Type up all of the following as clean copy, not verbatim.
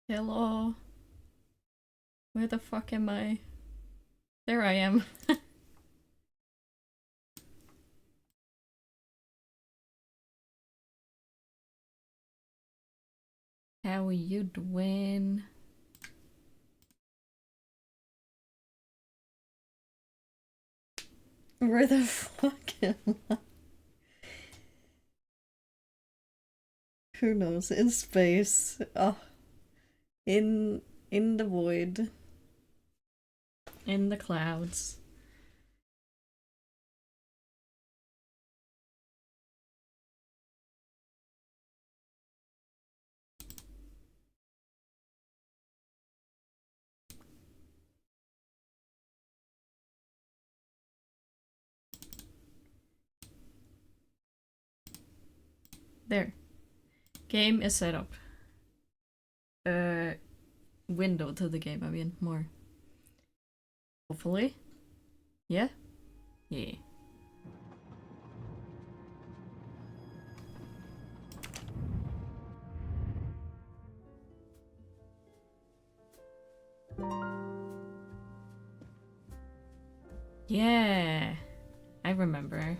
Hello. Where the fuck am I? There I am. How are you doing? Where the fuck am I? Who knows? In space. Oh. In the void. In the clouds. There. Game is set up. Window to the game, I mean, more. Hopefully. Yeah? Yeah. Yeah. I remember.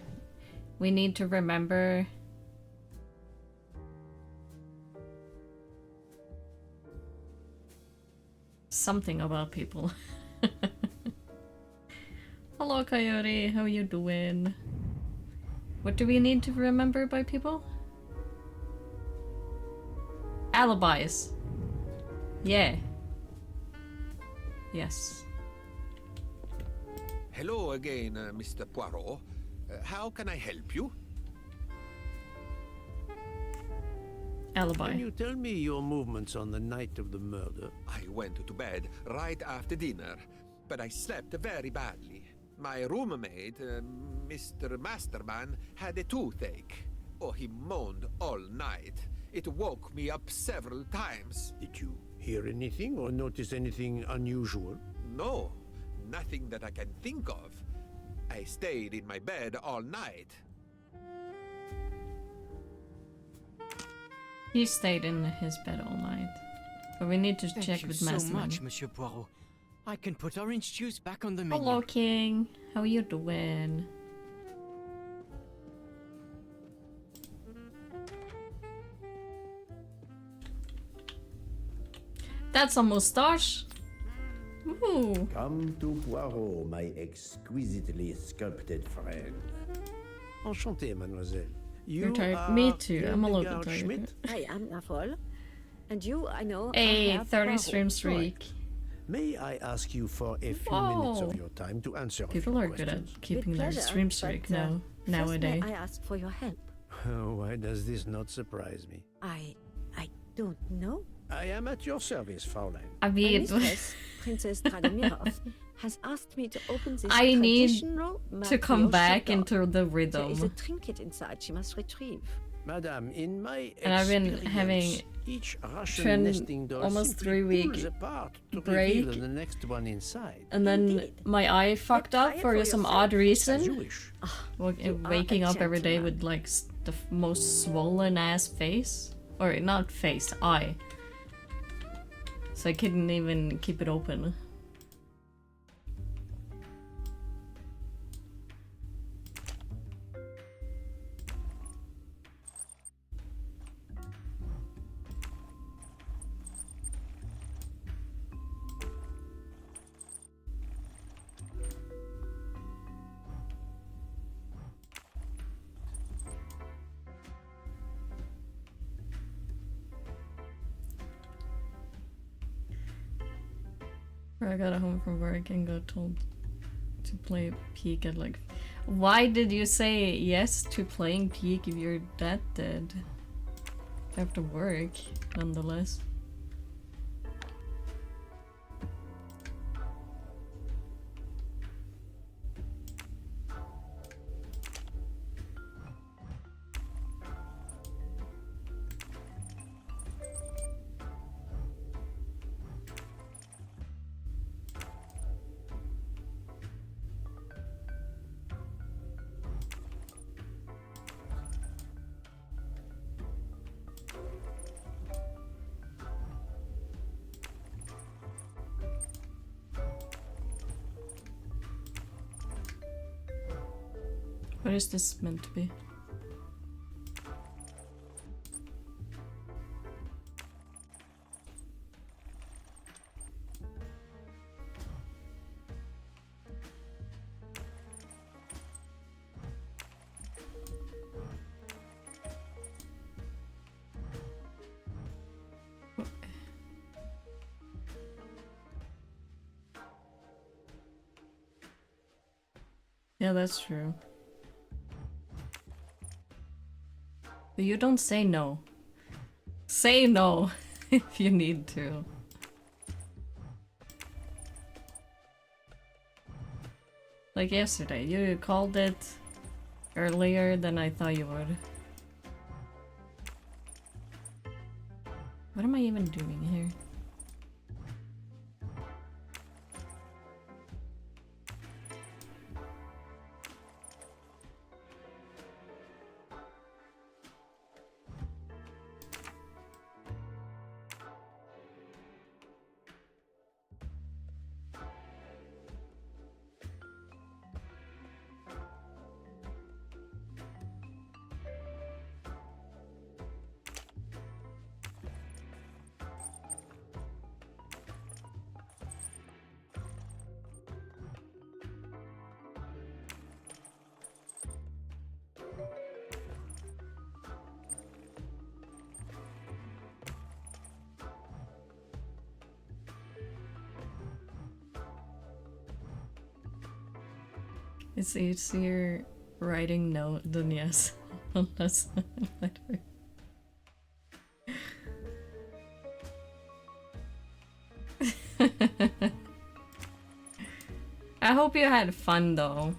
We need to remember something about people. Hello, Coyote. How are you doing? What do we need to remember by people? Alibis. Yeah. Yes. Hello again, Mr. Poirot. How can I help you? Alibi. Can you tell me your movements on the night of the murder? I went to bed right after dinner, but I slept very badly. My roommate, Mr. Masterman, had a toothache. Oh, he moaned all night. It woke me up several times. Did you hear anything or notice anything unusual? No, nothing that I can think of. I stayed in my bed all night. He stayed in his bed all night. But we need to check with Thank you so Masterman. much, Monsieur Poirot. I can put orange juice back on the menu. Hello, King. How are you doing? That's a mustache. Ooh. Come to Poirot, my exquisitely sculpted friend. Enchanté, mademoiselle. You You're tired. are Me too. I'm a little Hildegard tired. Schmidt? I am Rafol. And you, I know, Hey, are 30 Poirot. stream streak. May I ask you for a few Whoa. minutes of your time to answer a People few are good questions? at keeping With their pleasure, stream streak but, now First, nowadays. may I ask for your help? Why does this not surprise me? I don't know. I am at your service, Fraulein. I My mean, mistress, Princess Dragomirov, has asked me to open this I need traditional to come mafioso back door. into the There is a rhythm. trinket inside she must retrieve. Madame, in my And I've been experience, having each Russian trend- nesting doll almost simply 3-week pulls apart to break. reveal the next one inside. And then Indeed. my eye fucked try up it for for some yourself. odd As you reason. wish. You are Waking a up every day gentleman. with like the most swollen ass face. Or not face, eye. So I couldn't even keep it open. I got home from work and got told to play Peak at like... Why did you say yes to playing Peak if you're that dead? I have to work, nonetheless. What is this meant to be? Yeah, that's true. But you don't say no. Say no if you need to. Like yesterday, you called it earlier than I thought you would. What am I even doing here? It's easier writing no than yes. Unless letter. I hope you had fun though.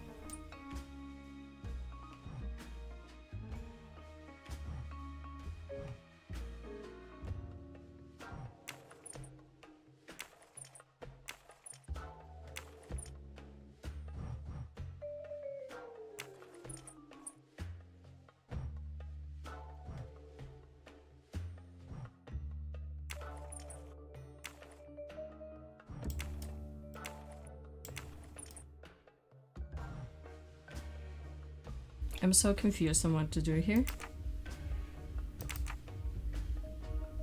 I'm so confused on what to do here.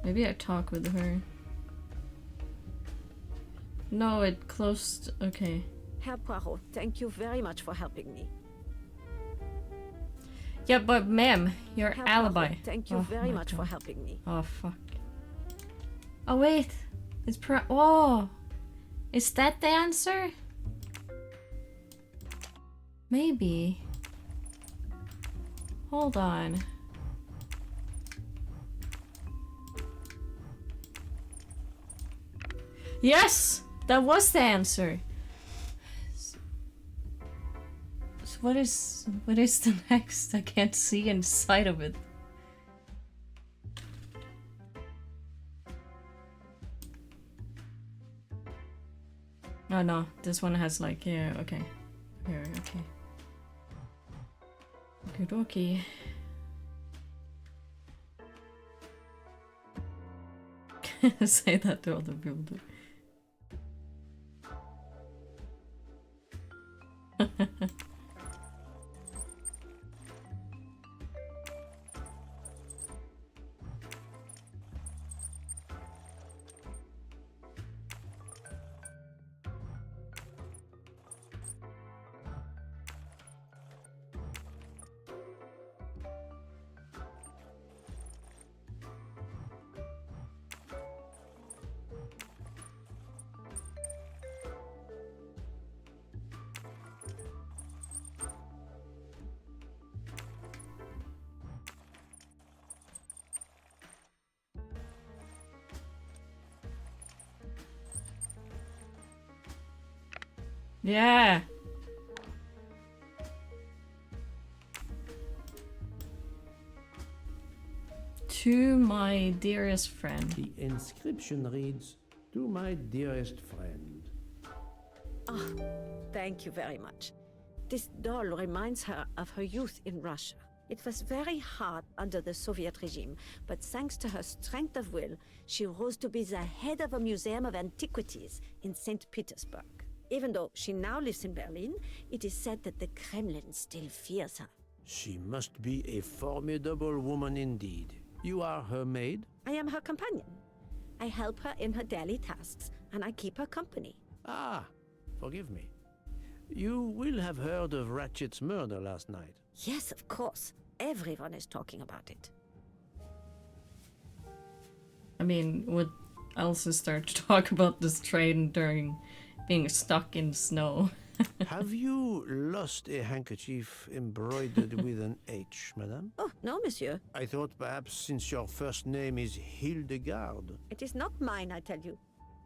Maybe I talk with her. No, it closed. Okay. Herr Poirot, thank you very much for helping me. Yeah, but ma'am, your Herr alibi. Poirot, thank you Oh very my much for God. helping me. Oh fuck. Oh wait, it's oh, is that the answer? Maybe. Hold on. Yes, that was the answer. So what is the next? I can't see inside of it. Oh no, this one has like, yeah, okay. Here, okay. Good, okay. Say that to other people. Yeah. To my dearest friend. The inscription reads, "To my dearest friend." Ah, thank you very much. This doll reminds her of her youth in Russia. It was very hard under the Soviet regime, but thanks to her strength of will, she rose to be the head of a museum of antiquities in St. Petersburg. Even though she now lives in Berlin, it is said that the Kremlin still fears her. She must be a formidable woman indeed. You are her maid? I am her companion. I help her in her daily tasks, and I keep her company. Ah, forgive me. You will have heard of Ratchet's murder last night. Yes, of course. Everyone is talking about it. I mean, would Elsa start to talk about this train during being stuck in snow? Have you lost a handkerchief embroidered with an H, madame? Oh, no, monsieur. I thought perhaps since your first name is Hildegard. It is not mine, I tell you.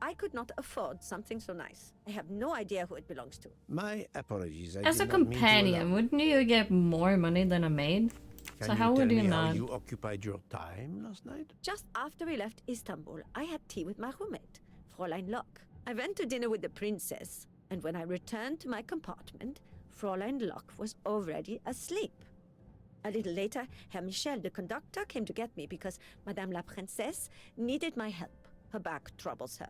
I could not afford something so nice. I have no idea who it belongs to. My apologies. I As a did not mean to companion, alarm. wouldn't you get more money than a maid? Can So you how tell would you me how not? you occupied your time last night? Just after we left Istanbul, I had tea with my roommate, Fräulein Locke. I went to dinner with the princess, and when I returned to my compartment, Fräulein Locke was already asleep. A little later, Herr Michel, the conductor, came to get me because Madame la Princesse needed my help. Her back troubles her.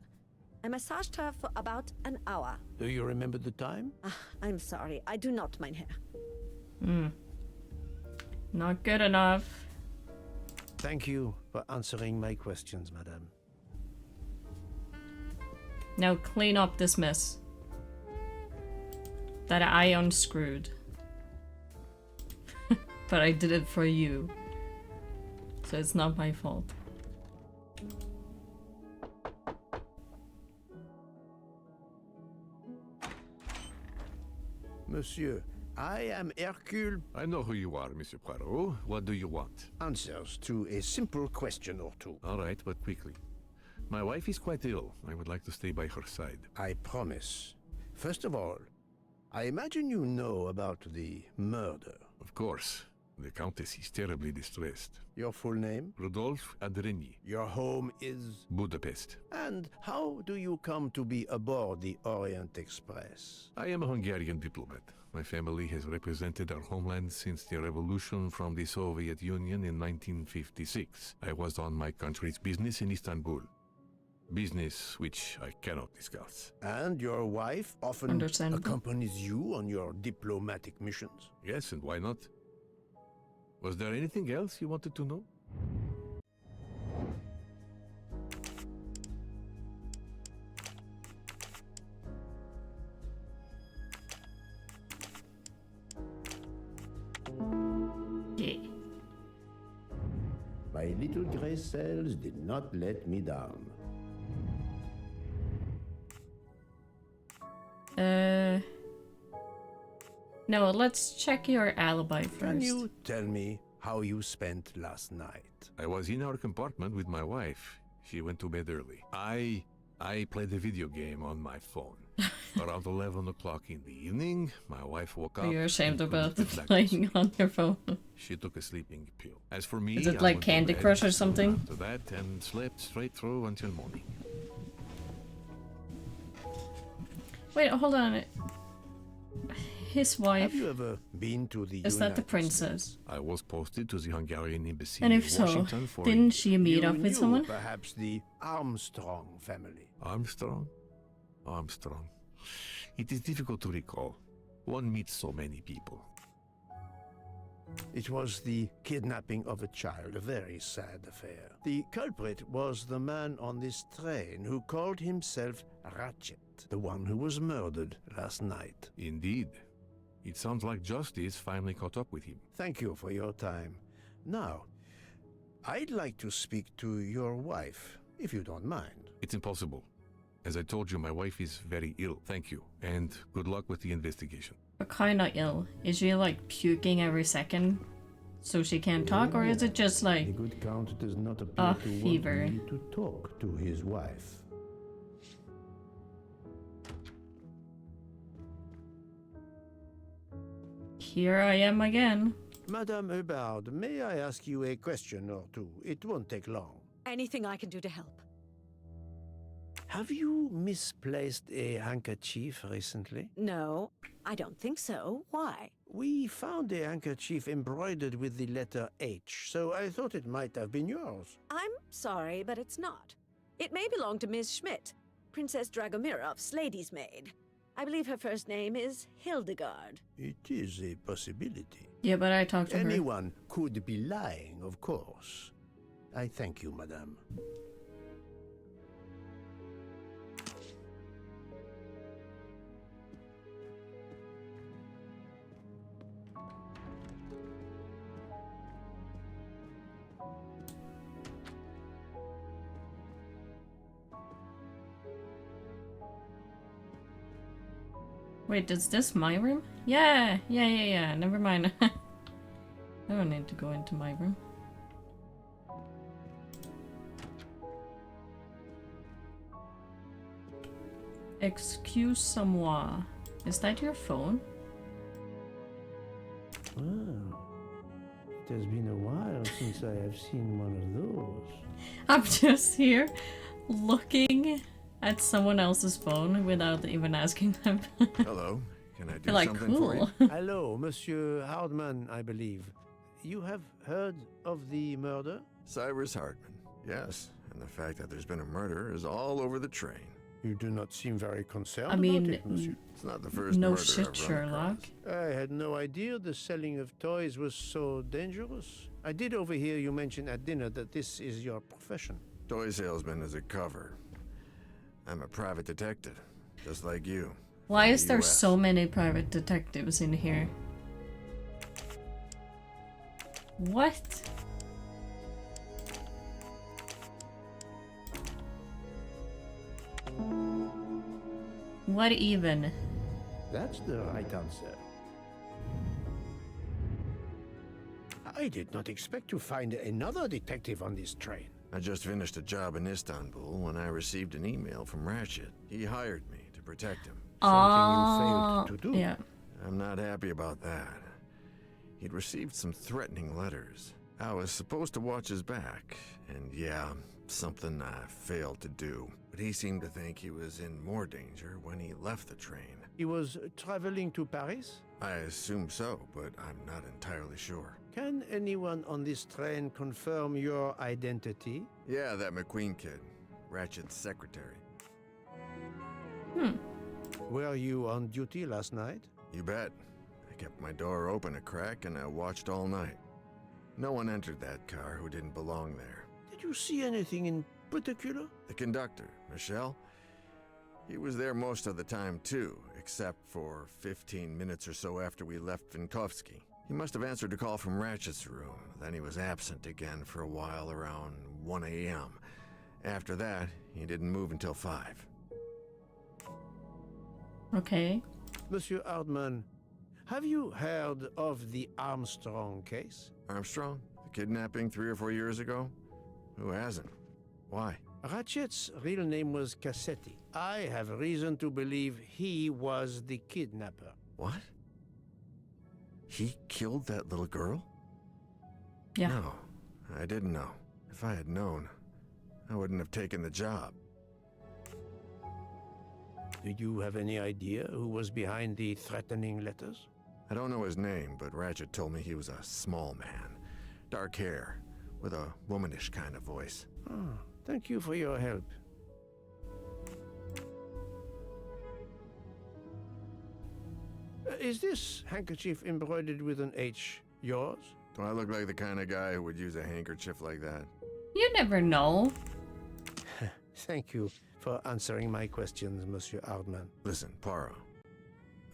I massaged her for about an hour. Do you remember the time? Ah, I'm sorry, I do not, mein Herr. Not good enough. Thank you for answering my questions, madame. Now clean up this mess that I unscrewed. But I did it for you. So it's not my fault. Monsieur, I am Hercule. I know who you are, Monsieur Poirot. What do you want? Answers to a simple question or two. All right, but quickly. My wife is quite ill. I would like to stay by her side. I promise. First of all, I imagine you know about the murder. Of course. The Countess is terribly distressed. Your full name? Rodolphe Adreny, Your home is? Budapest. And how do you come to be aboard the Orient Express? I am a Hungarian diplomat. My family has represented our homeland since the revolution from the Soviet Union in 1956. I was on my country's business in Istanbul. Business which I cannot discuss. And your wife often Understandable. accompanies you on your diplomatic missions? Yes, and why not? Was there anything else you wanted to know? Yeah. My little gray cells did not let me down. No, let's check your alibi Can first. you tell me how you spent last night? I was in our compartment with my wife. She went to bed early. I played a video game on my phone. Around 11 o'clock in the evening, my wife woke up. Are you ashamed and couldn't about get back to playing sleep. on your phone? She took a sleeping pill. As for me, Is it I like went to Candy bed Crush or soon something? After that, and slept straight through until morning. Wait, hold on. His Have wife. you ever been to the Is that the United princess? States? I was posted to the Hungarian embassy And in if so, Washington for didn't she meet You up with knew someone? perhaps the Armstrong family. Armstrong? Armstrong. It is difficult to recall. One meets so many people. It was the kidnapping of a child, a very sad affair. The culprit was the man on this train who called himself Ratchet, the one who was murdered last night. Indeed. It sounds like justice finally caught up with him. Thank you for your time. Now, I'd like to speak to your wife, if you don't mind. It's impossible. As I told you, my wife is very ill. Thank you. And good luck with the investigation. But kinda ill. Is she like puking every second? So she can't talk? Or is it just The like. good count does not appear to fever. want me to talk to his wife. Here I am again. Madame Hubbard, may I ask you a question or two? It won't take long. Anything I can do to help. Have you misplaced a handkerchief recently? No, I don't think so. Why? We found a handkerchief embroidered with the letter H, so I thought it might have been yours. I'm sorry, but it's not. It may belong to Miss Schmidt, Princess Dragomirov's lady's maid. I believe her first name is Hildegard. It is a possibility. Yeah, but I talked to her. Anyone could be lying, of course. I thank you, madame. Wait, is this my room? Yeah. Never mind. I don't need to go into my room. Excuse-moi. Is that your phone? Well, it has been a while since I have seen one of those. I'm just here looking at someone else's phone without even asking them. Hello. Can I do You're like, something for you? cool. Hello, Monsieur Hardman, I believe. You have heard of the murder? Cyrus Hartman. Yes, and the fact that there's been a murder is all over the train. You do not seem very concerned I mean, about it, monsieur. It's not the first no murder shit, I've run Sherlock. across. I had no idea the selling of toys was so dangerous. I did overhear you mention at dinner that this is your profession. Toy salesman is a cover. I'm a private detective, just like you. Why from is the there US. so many private detectives in here? What? What even? That's the right answer. I did not expect to find another detective on this train. I just finished a job in Istanbul when I received an email from Ratchet. He hired me to protect him. Something you failed to do. Yeah. I'm not happy about that. He'd received some threatening letters. I was supposed to watch his back, and yeah, something I failed to do. But he seemed to think he was in more danger when he left the train. He was traveling to Paris? I assume so, but I'm not entirely sure. Can anyone on this train confirm your identity? Yeah, that McQueen kid, Ratchet's secretary. Were you on duty last night? You bet. I kept my door open a crack and I watched all night. No one entered that car who didn't belong there. Did you see anything in particular? The conductor, Michelle, he was there most of the time too, except for 15 minutes or so after we left Vinkovsky. He must have answered a call from Ratchet's room, then he was absent again for a while around 1 a.m. After that, he didn't move until 5. Okay. Monsieur Hardman, have you heard of the Armstrong case? Armstrong? The kidnapping 3 or 4 years ago? Who hasn't? Why? Ratchet's real name was Cassetti. I have reason to believe he was the kidnapper. What? He killed that little girl? Yeah. No, I didn't know. If I had known, I wouldn't have taken the job. Do you have any idea who was behind the threatening letters? I don't know his name, but Ratchet told me he was a small man. Dark hair, with a womanish kind of voice. Ah, thank you for your help. Is this handkerchief embroidered with an H yours? Do I look like the kind of guy who would use a handkerchief like that? You never know. Thank you for answering my questions, Monsieur Hardman. Listen, Poirot.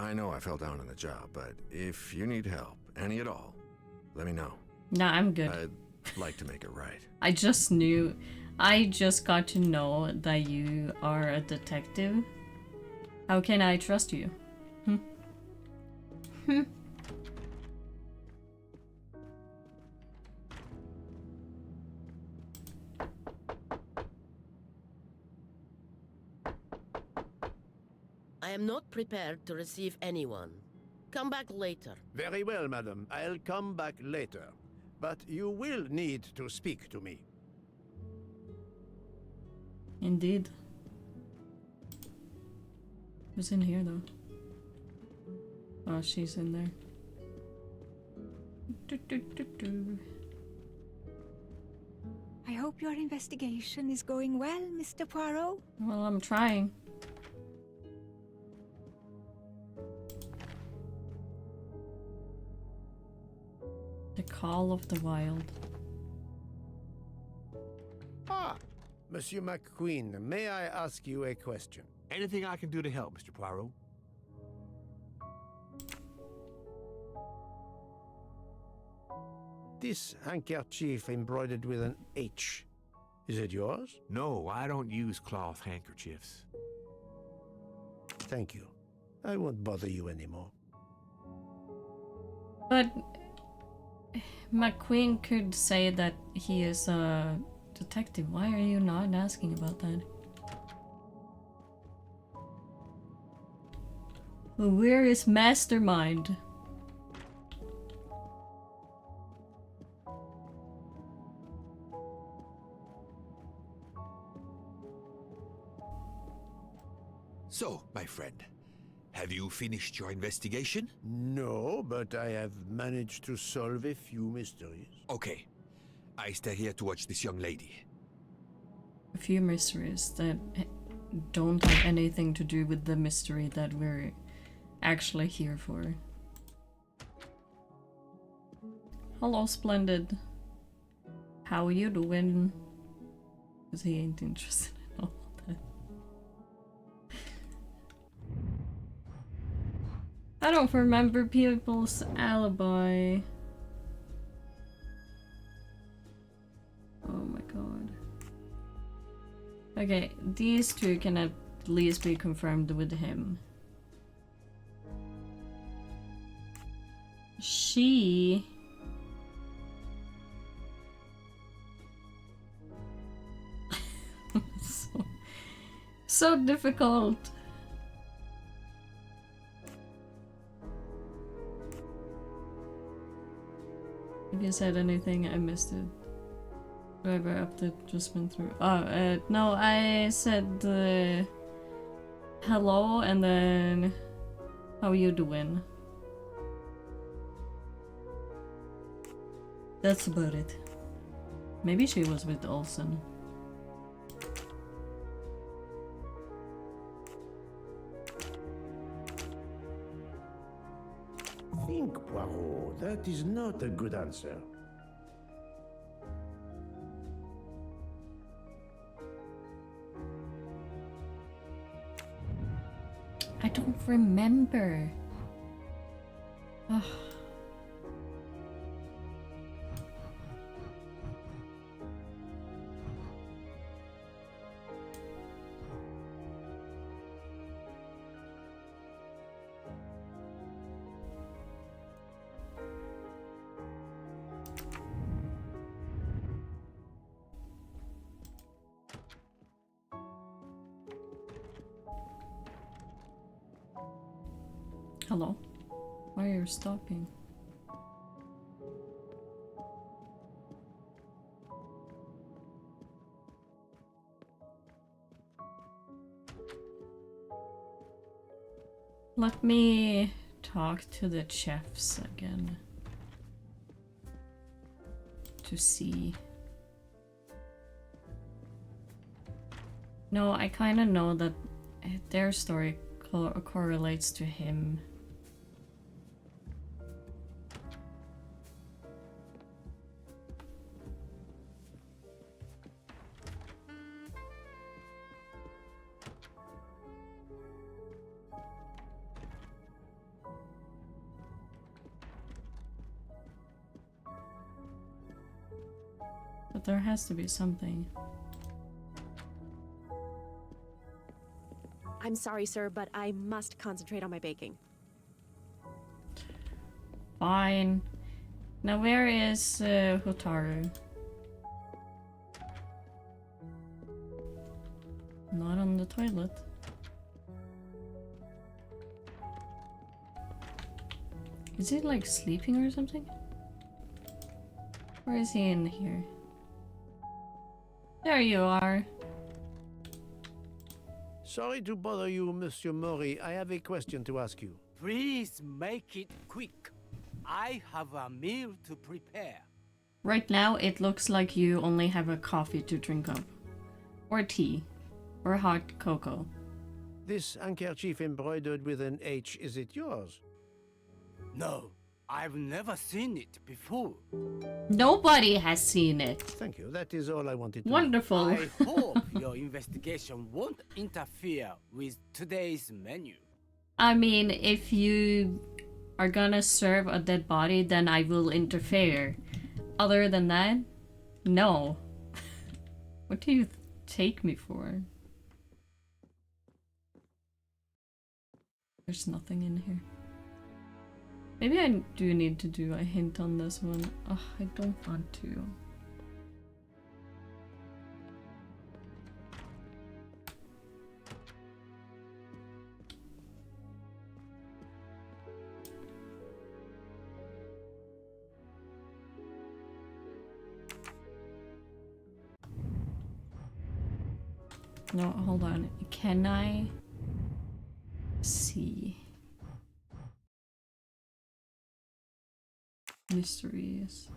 I know I fell down on the job, but if you need help, any at all, let me know. Nah, I'm good. I'd like to make it right. I just got to know that you are a detective. How can I trust you? I am not prepared to receive anyone. Come back later. Very well, madam. I'll come back later. But you will need to speak to me. Indeed. Who's in here though? Oh, she's in there. I hope your investigation is going well, Mr. Poirot. Well, I'm trying. Call of the Wild. Ah, Monsieur McQueen, may I ask you a question? Anything I can do to help, Mr. Poirot? This handkerchief embroidered with an H, is it yours? No, I don't use cloth handkerchiefs. Thank you. I won't bother you anymore. But McQueen could say that he is a detective. Why are you not asking about that? Where is Mastermind? So, my friend, have you finished your investigation? No, but I have managed to solve a few mysteries. Okay. I stay here to watch this young lady. A few mysteries that don't have anything to do with the mystery that we're actually here for. Hello, Splendid. How you doing? Because he ain't interested in all that. I don't remember people's alibi. Oh my god. Okay, these two can at least be confirmed with him. She... so difficult. If you said anything, I missed it. Whatever update just been through. Oh, no, I said hello and then how you doing? That's about it. Maybe she was with Olsen. Think, Poirot. That is not a good answer. I don't remember. Ugh. Hello? Why are you stopping? Let me talk to the chefs again. To see. No, I kind of know that their story correlates to him. But there has to be something. I'm sorry, sir, but I must concentrate on my baking. Fine. Now where is Hotaru? Not on the toilet. Is he like sleeping or something? Or is he in here? There you are. Sorry to bother you, Monsieur Mori. I have a question to ask you. Please make it quick. I have a meal to prepare. Right now, it looks like you only have a coffee to drink up. Or tea. Or hot cocoa. This handkerchief embroidered with an H, is it yours? No, I've never seen it before. Nobody has seen it. Thank you. That is all I wanted to Wonderful. I hope your investigation won't interfere with today's menu. I mean, if you are gonna serve a dead body, then I will interfere. Other than that, no. What do you take me for? There's nothing in here. Maybe I do need to do a hint on this one. Oh, I don't want to. No, hold on. Can I see? Mysteries.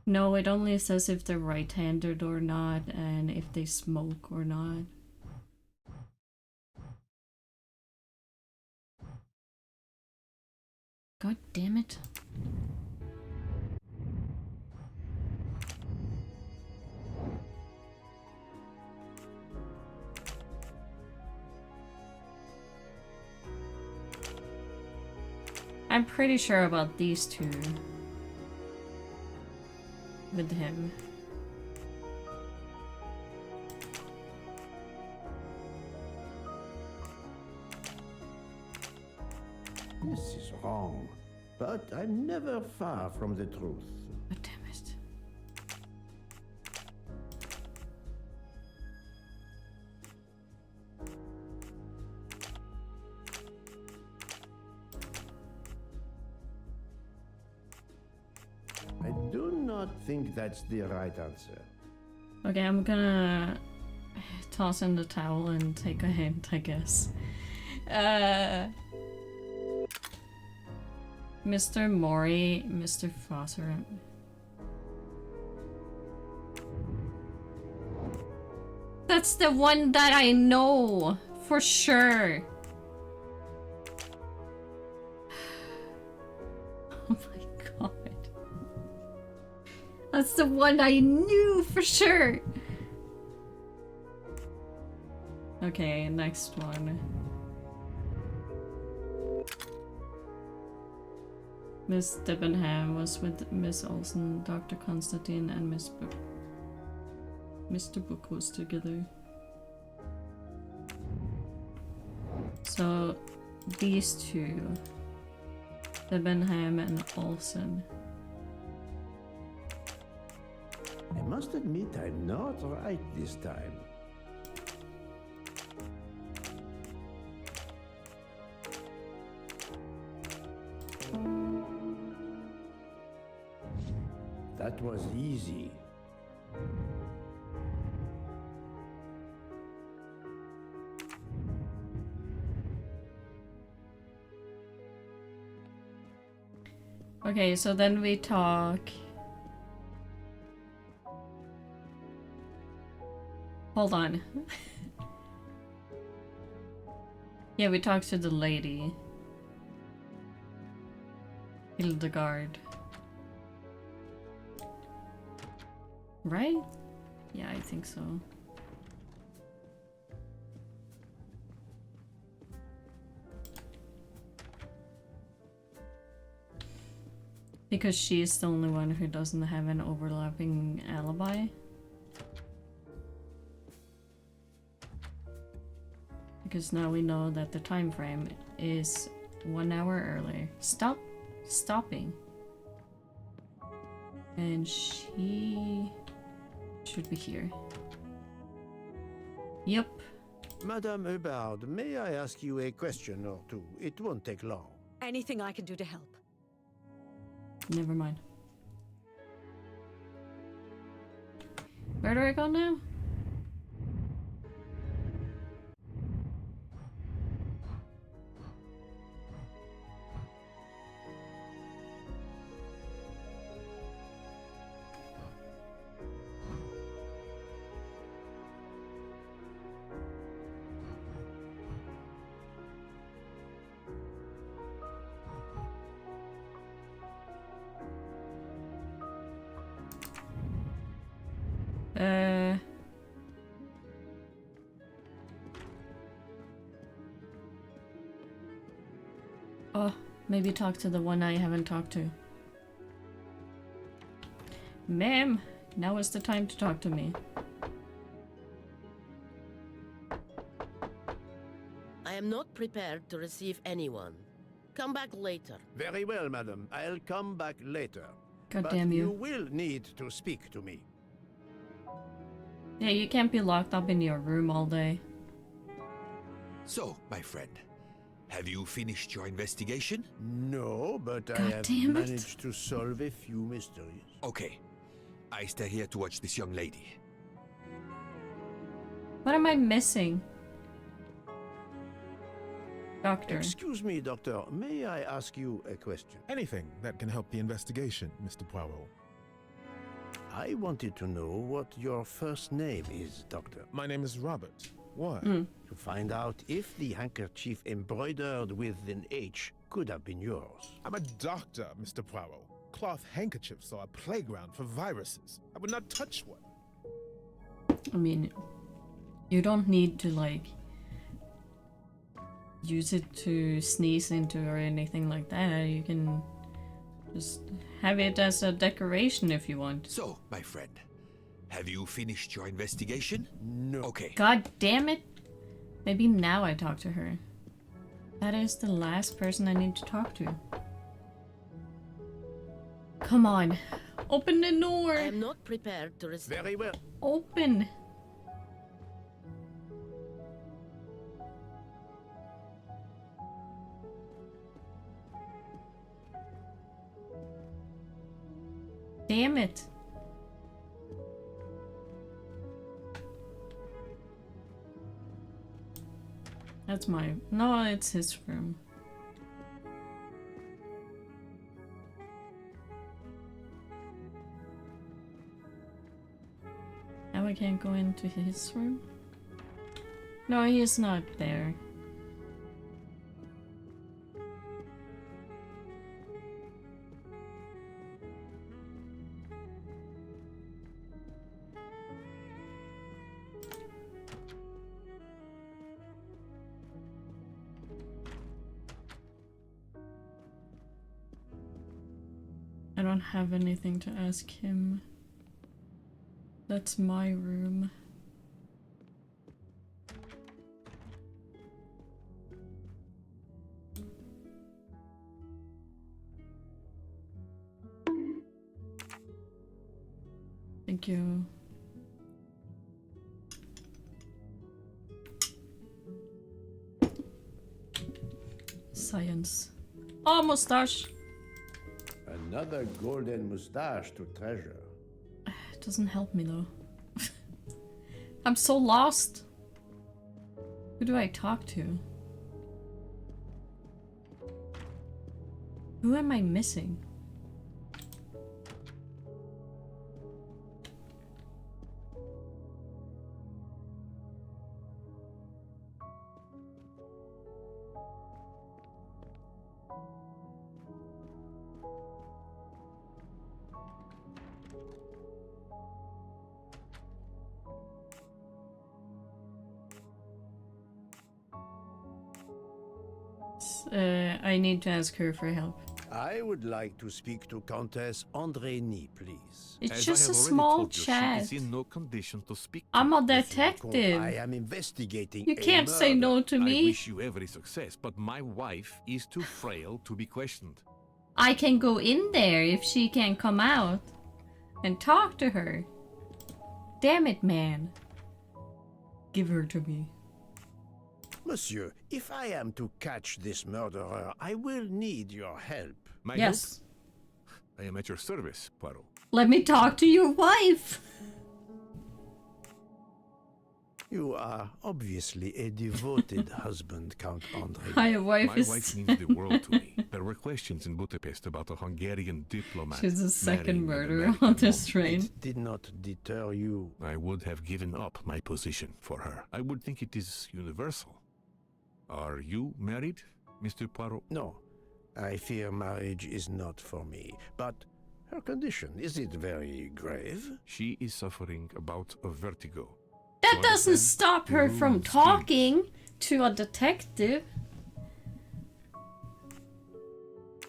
No, it only says if they're right-handed or not, and if they smoke or not. God damn it. I'm pretty sure about these two. With him. This is wrong, but I'm never far from the truth. God damn it. I do not think that's the right answer. Okay, I'm gonna toss in the towel and take a hint, I guess. Mr. Mori, Mr. Foster. That's the one that I know for sure. Oh my god. That's the one I knew for sure. Okay, next one. Miss Debenham was with Miss Olsen, Dr. Constantine, and Miss Book. Mr. Book was together. So, these two. Debenham and Olsen. I must admit I'm not right this time. That was easy. Okay, so then we talk. Hold on. Yeah, we talked to the lady. Hildegard. Right? Yeah, I think so. Because she's the only one who doesn't have an overlapping alibi. Because now we know that the time frame is 1 hour earlier. Stopping. And she should be here. Yep. Madame Hubbard, may I ask you a question or two? It won't take long. Anything I can do to help. Never mind. Where do I go now? Oh, maybe talk to the one I haven't talked to. Ma'am, now is the time to talk to me. I am not prepared to receive anyone. Come back later. Very well, madam. I'll come back later. God but damn you. You will need to speak to me. Yeah, you can't be locked up in your room all day. So, my friend, have you finished your investigation? No, but I have managed to solve a few mysteries. Okay. I stay here to watch this young lady. What am I missing? Doctor. Excuse me, Doctor. May I ask you a question? Anything that can help the investigation, Mr. Poirot. I wanted to know what your first name is, Doctor. My name is Robert. Why? To find out if the handkerchief embroidered with an H could have been yours. I'm a doctor, Mr. Poirot. Cloth handkerchiefs are a playground for viruses. I would not touch one. I mean, you don't need to, like, use it to sneeze into or anything like that. You can just have it as a decoration if you want. So, my friend, have you finished your investigation? No. Okay. God damn it. Maybe now I talk to her. That is the last person I need to talk to. Come on. Open the door. I am not prepared to receive. Very well. Open. Damn it. That's my... No, it's his room. Now I can't go into his room? No, he's not there. I don't have anything to ask him. That's my room. Thank you. Science. Oh, mustache! Another golden mustache to treasure. It doesn't help me though. I'm so lost. Who do I talk to? Who am I missing? I need to ask her for help. I would like to speak to Countess Andrény, please. It's As just I a have already small told you, chat. she is in no condition to speak. I'm a Monsieur detective. I am investigating. You can't say no to I me. wish you every success, but my wife is too frail to be questioned. I can go in there if she can come out and talk to her. Damn it, man. Give her to me. Monsieur, if I am to catch this murderer, I will need your help. My Yes. help? I am at your service, Poirot. Let me talk to your wife. You are obviously a devoted husband, Count Andre. My wife My is... wife means the world to me. There were questions in Budapest about a Hungarian diplomat. She's the second marrying an murderer American on this woman. train. It did not deter you. I would have given up my position for her. I would think it is universal. Are you married, Mr. Poirot? No, I fear marriage is not for me. But her condition, is it very grave? She is suffering a bout of vertigo. That To doesn't understand, stop her the from rules talking to a detective.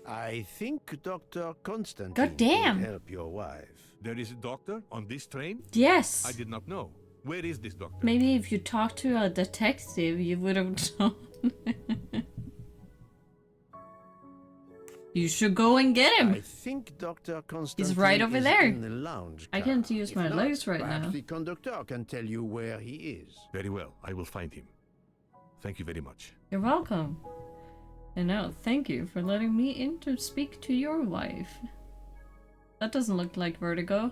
I think Dr. Constantine God damn. could help your wife. There is a doctor on this train? Yes. I did not know. Where is this doctor? Maybe if you talked to a detective, you would have known. You should go and get him. I think Dr. Constantine He's right over is there. in the lounge I car. can't use If my not, legs right perhaps now. the conductor can tell you where he is. Very well. I will find him. Thank you very much. You're welcome. And now, thank you for letting me in to speak to your wife. That doesn't look like vertigo.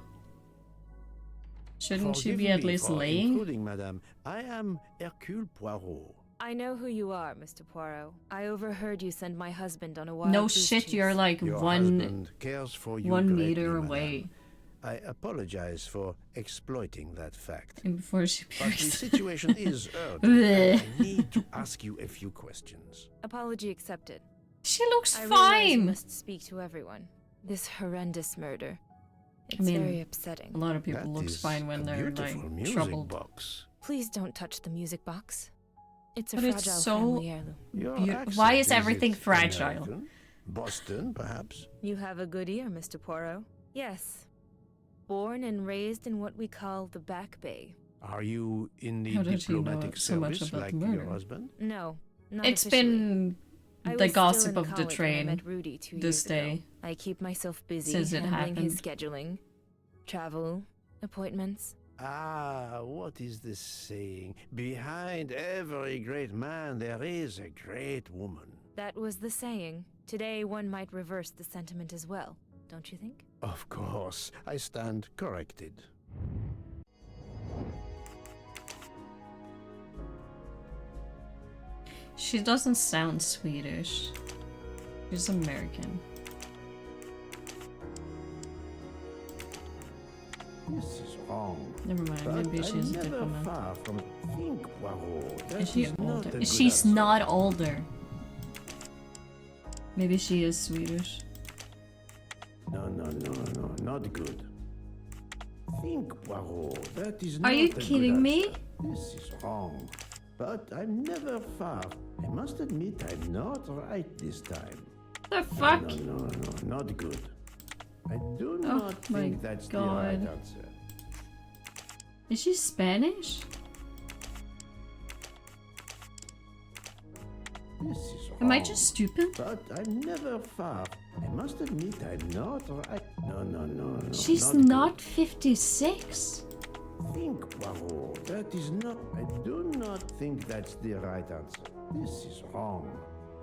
Shouldn't she Forgive be at me least for laying? intruding, madame. I am Hercule Poirot. I know who you are, Mr. Poirot. I overheard you send my husband on a wild No goose shit, chase. you're like Your one husband cares for you 1 greatly, meter madame. away. I apologize for exploiting that fact. And before she But the pierced. situation is urgent. Bleh. I need to ask you a few questions. Apology accepted. She looks I realize you fine. must speak to everyone. This horrendous murder. It's mean, very upsetting. A lot of people That looks is fine when a they're beautiful like music troubled. box. Please don't touch the music box. It's a But it's fragile so family heirloom. Your Why accent, is everything it fragile? American? Boston, perhaps? You have a good ear, Mr. Poirot. Yes. Born and raised in what we call the Back Bay. Are you in the How does he know diplomatic so much service about like the your murder? husband? No, not It's officially. been I the was gossip still in of the college when I train met Rudy 2 this years ago. day. I keep myself busy Since it handling his happened. scheduling, travel, appointments. Ah, what is the saying? Behind every great man there is a great woman. That was the saying. Today one might reverse the sentiment as well, don't you think? Of course, I stand corrected. She doesn't sound Swedish. She's American. This is wrong. Never mind, But maybe I'm she's a never diplomat. far from think, Poirot. That Is she is not older? a good She's answer. not older. Maybe she is Swedish. No, not good. Think, Poirot. That is Are not you a good kidding me? answer. This is wrong. But I'm never far. I must admit I'm not right this time. The fuck? No, not good. I do Oh not my think that's the God. right answer. Is she Spanish? This is Am I wrong. just stupid? But I'm never far. I must admit I'm not right. No. She's not not 56. good. Think, Poirot. That is not. I do not think that's the right answer. This is wrong.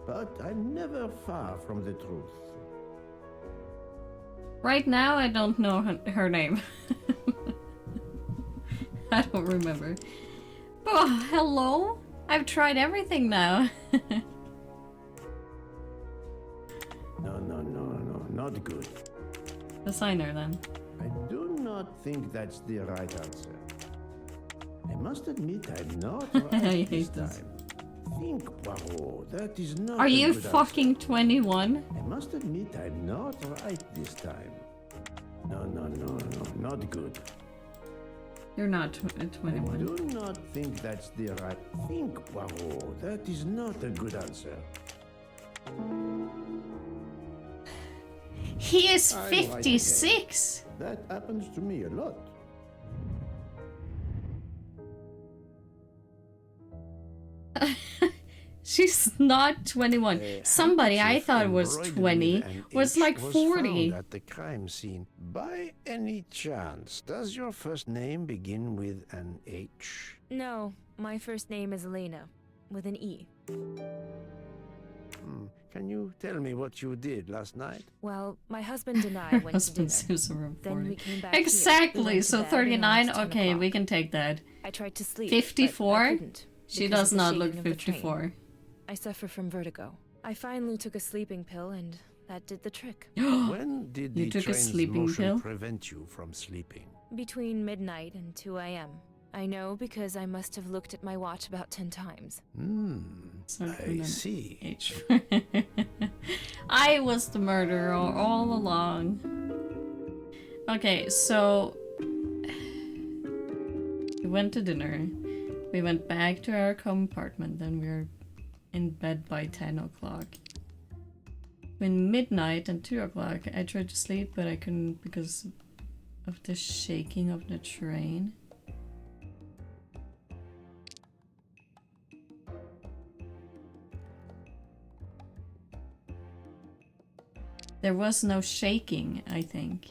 But I'm never far from the truth. Right now, I don't know her name. I don't remember. Oh, hello? I've tried everything now. No, not good. Assign her then. I do not think that's the right answer. I must admit I'm not right I this hate this. time. Think, Poirot. That is not Are a you good fucking 21? answer. I must admit I'm not right this time. No, not good. You're not I 21. do not think that's the right. Think, Poirot. That is not a good answer. He is I'm right 56! That happens to me a lot. She's not 21. Somebody I thought was Embroidered 20 with an was H like was 40. found at the crime scene. By any chance, does your first name begin with an H? No, my first name is Elena, with an E. Can you tell me what you did last night? Well, my husband and I went to dinner. Husband sues around Then 40. we came back here. We Exactly, went to so bed around 39? 10 Okay, o'clock. we can take that. I tried to sleep. 54? But I couldn't She because does of the not look shaking of the train. 54. I suffer from vertigo. I finally took a sleeping pill and that did the trick. When did You the took a train's sleeping motion pill? prevent you from sleeping? Between midnight and 2 a.m. I know because I must have looked at my watch about 10 times. I see. I was the murderer all along. Okay, so we went to dinner. We went back to our compartment, then we were in bed by 10 o'clock. Between midnight and 2 o'clock, I tried to sleep, but I couldn't because of the shaking of the train. There was no shaking, I think.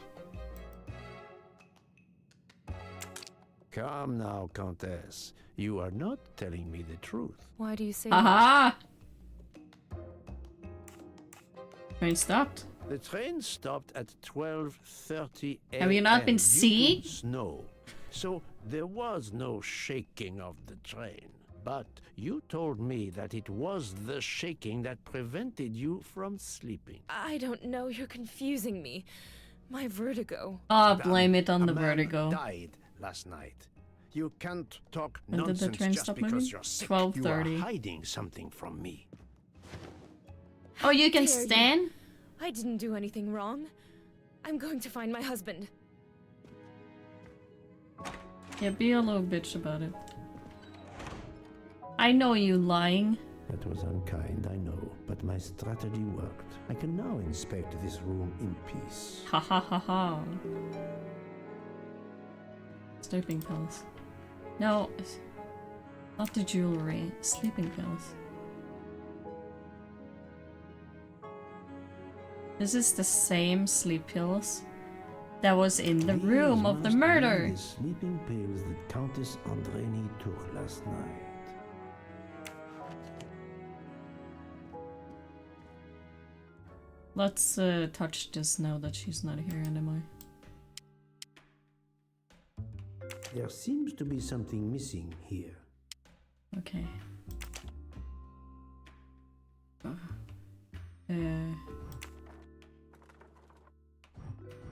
Come now, Countess. You are not telling me the truth. Why do you say Aha! Train stopped. The train stopped at 12:30 a.m. Have you not been due to seeing? snow, so there was no shaking of the train. But you told me that it was the shaking that prevented you from sleeping. I don't know, you're confusing me. My vertigo. Ah, blame it on the A man vertigo. died last night. You can't talk When did the nonsense train just stop because moving? you're sick. 12:30. You are hiding something from me. Oh, you can dare you. stand? I didn't do anything wrong. I'm going to find my husband. Yeah, be a little bitch about it. I know you lying. That was unkind, I know, but my strategy worked. I can now inspect this room in peace. Ha ha ha ha. Sleeping pills. No, not the jewelry. Sleeping pills. This is the same sleep pills that was in the room of the These must be murder. the sleeping pills that Countess Andreni took last night. Let's touch this now that she's not here anymore. There seems to be something missing here. Okay.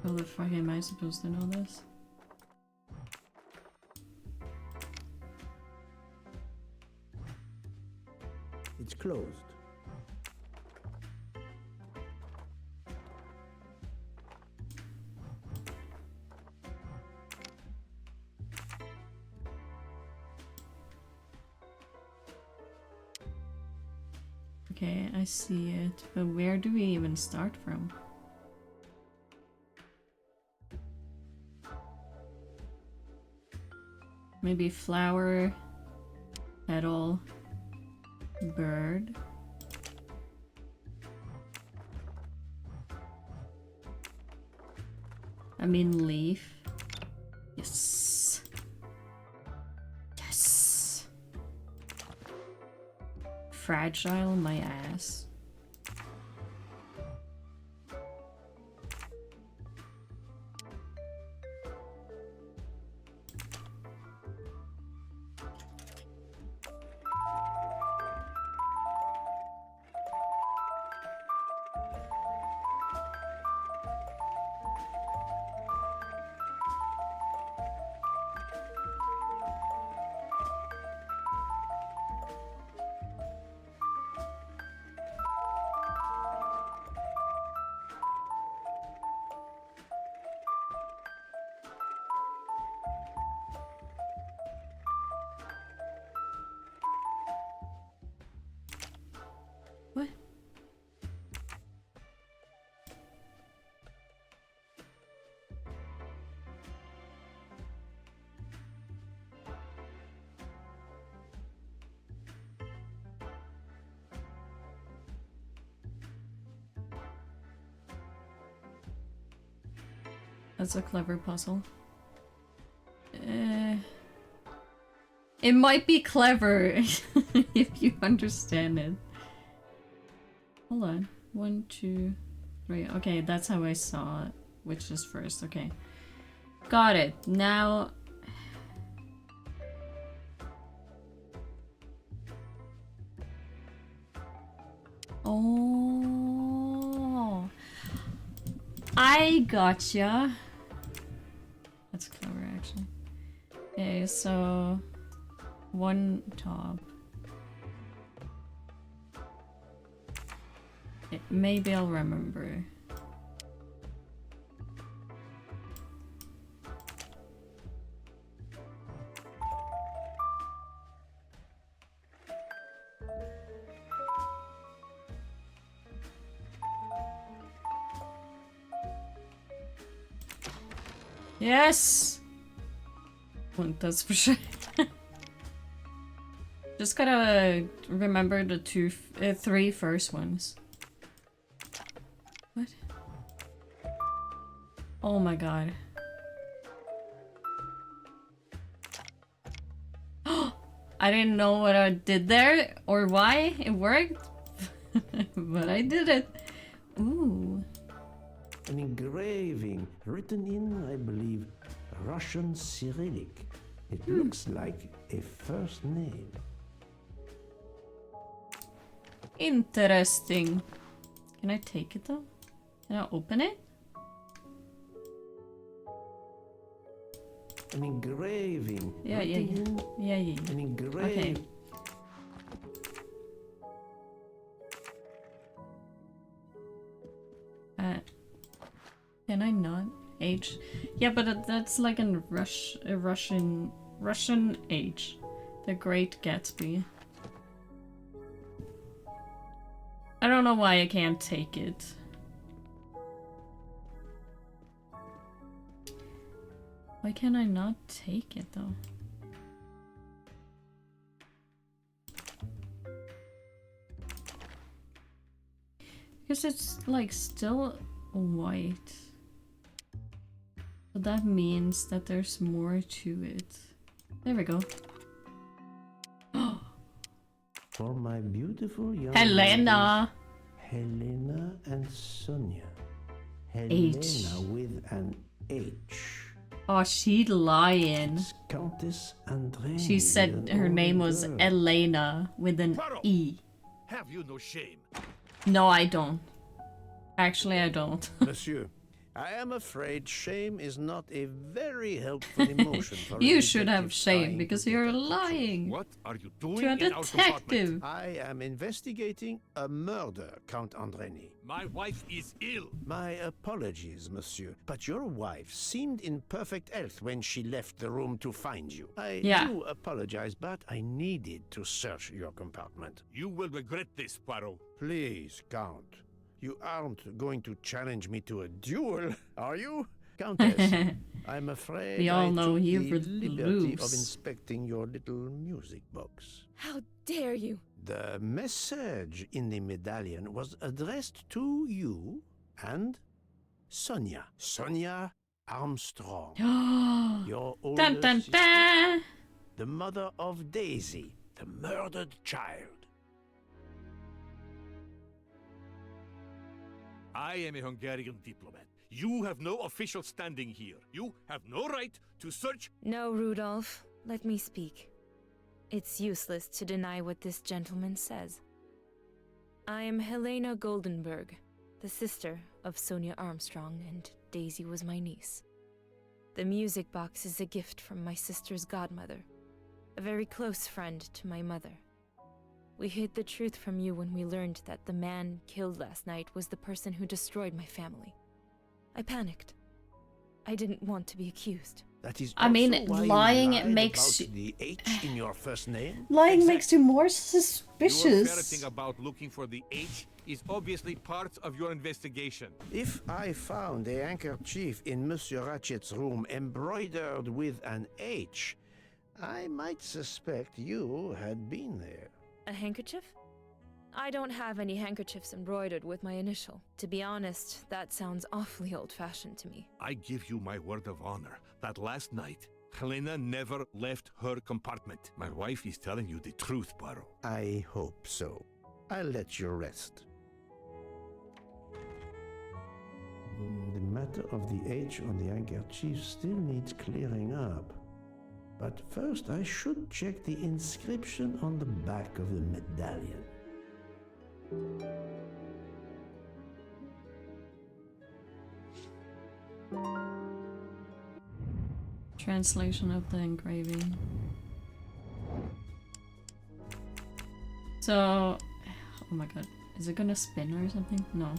How the fuck am I supposed to know this? It's closed. Okay, I see it, but where do we even start from? Maybe flower, petal, bird. I mean leaf. Yes. Yes. Fragile, my ass. What? That's a clever puzzle. It might be clever if you understand it. Hold on. 1, 2, 3. Okay, that's how I saw it. Which is first. Okay. Got it. Now... Oh, I gotcha. That's clever, actually. Okay, so one top. Okay, maybe I'll remember. Yes! Well, that's for sure. Just gotta remember the three first ones. What? Oh my god. I didn't know what I did there or why it worked, but I did it. Ooh. An engraving written in, I believe, Russian Cyrillic. It looks like a first name. Interesting. Can I take it though? Can I open it? An engraving. Yeah. An engraving. Okay. Can I not? H? Yeah, but that's like a Russian H. The Great Gatsby. I don't know why I can't take it. Why can I not take it though? Because it's like still white. But that means that there's more to it. There we go. For my beautiful young Helena! ladies, Helena and Sonia. H. Helena with an H. Oh, she lying. Countess Andrei. She said her name was Elena with an E. Have you no shame? No, I don't. Actually, I don't. Monsieur, I am afraid shame is not a very helpful emotion for a You should have detective shame trying because to you're detect the truth. lying. What are you doing To a in our compartment? detective. I am investigating a murder, Count Andreni. My wife is ill. My apologies, monsieur, but your wife seemed in perfect health when she left the room to find you. I do apologize, but I needed to search your compartment. You will regret this, Poirot. Please, Count. You aren't going to challenge me to a duel, are you? Countess, I'm afraid We all I know took you the would liberty of lose. inspecting your little music box. How dare you? The message in the medallion was addressed to you and Sonia. Sonia Armstrong. Your older Dun dun sister, dun! the mother of Daisy, the murdered child. I am a Hungarian diplomat. You have no official standing here. You have no right to search. No, Rudolph. Let me speak. It's useless to deny what this gentleman says. I am Helena Goldenberg, the sister of Sonia Armstrong, and Daisy was my niece. The music box is a gift from my sister's godmother, a very close friend to my mother. We hid the truth from you when we learned that the man killed last night was the person who destroyed my family. I panicked. I didn't want to be accused. That is I mean, also why you lying lied makes about the H in your first name. Lying makes you more Your suspicious. ferreting about looking for the H is obviously part of your investigation. If I found a handkerchief in Monsieur Ratchet's room embroidered with an H, I might suspect you had been there. A handkerchief? I don't have any handkerchiefs embroidered with my initial. To be honest, that sounds awfully old-fashioned to me. I give you my word of honor that last night, Helena never left her compartment. My wife is telling you the truth, Poirot. I hope so. I'll let you rest. The matter of the H on the handkerchief still needs clearing up. But first I should check the inscription on the back of the medallion. Translation of the engraving. So, oh my god, is it gonna spin or something? No.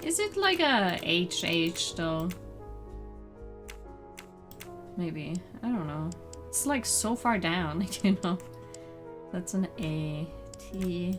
Is it like a HH though? Maybe, I don't know. It's like so far down, you know? That's an A, T.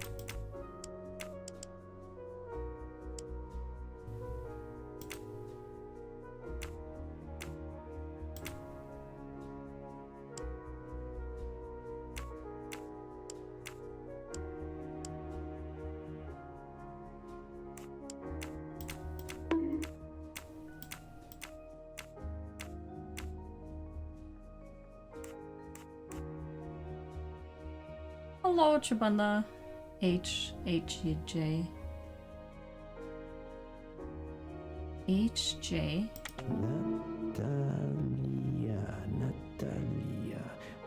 Hello, Chibanda. H E J H J. Natalia.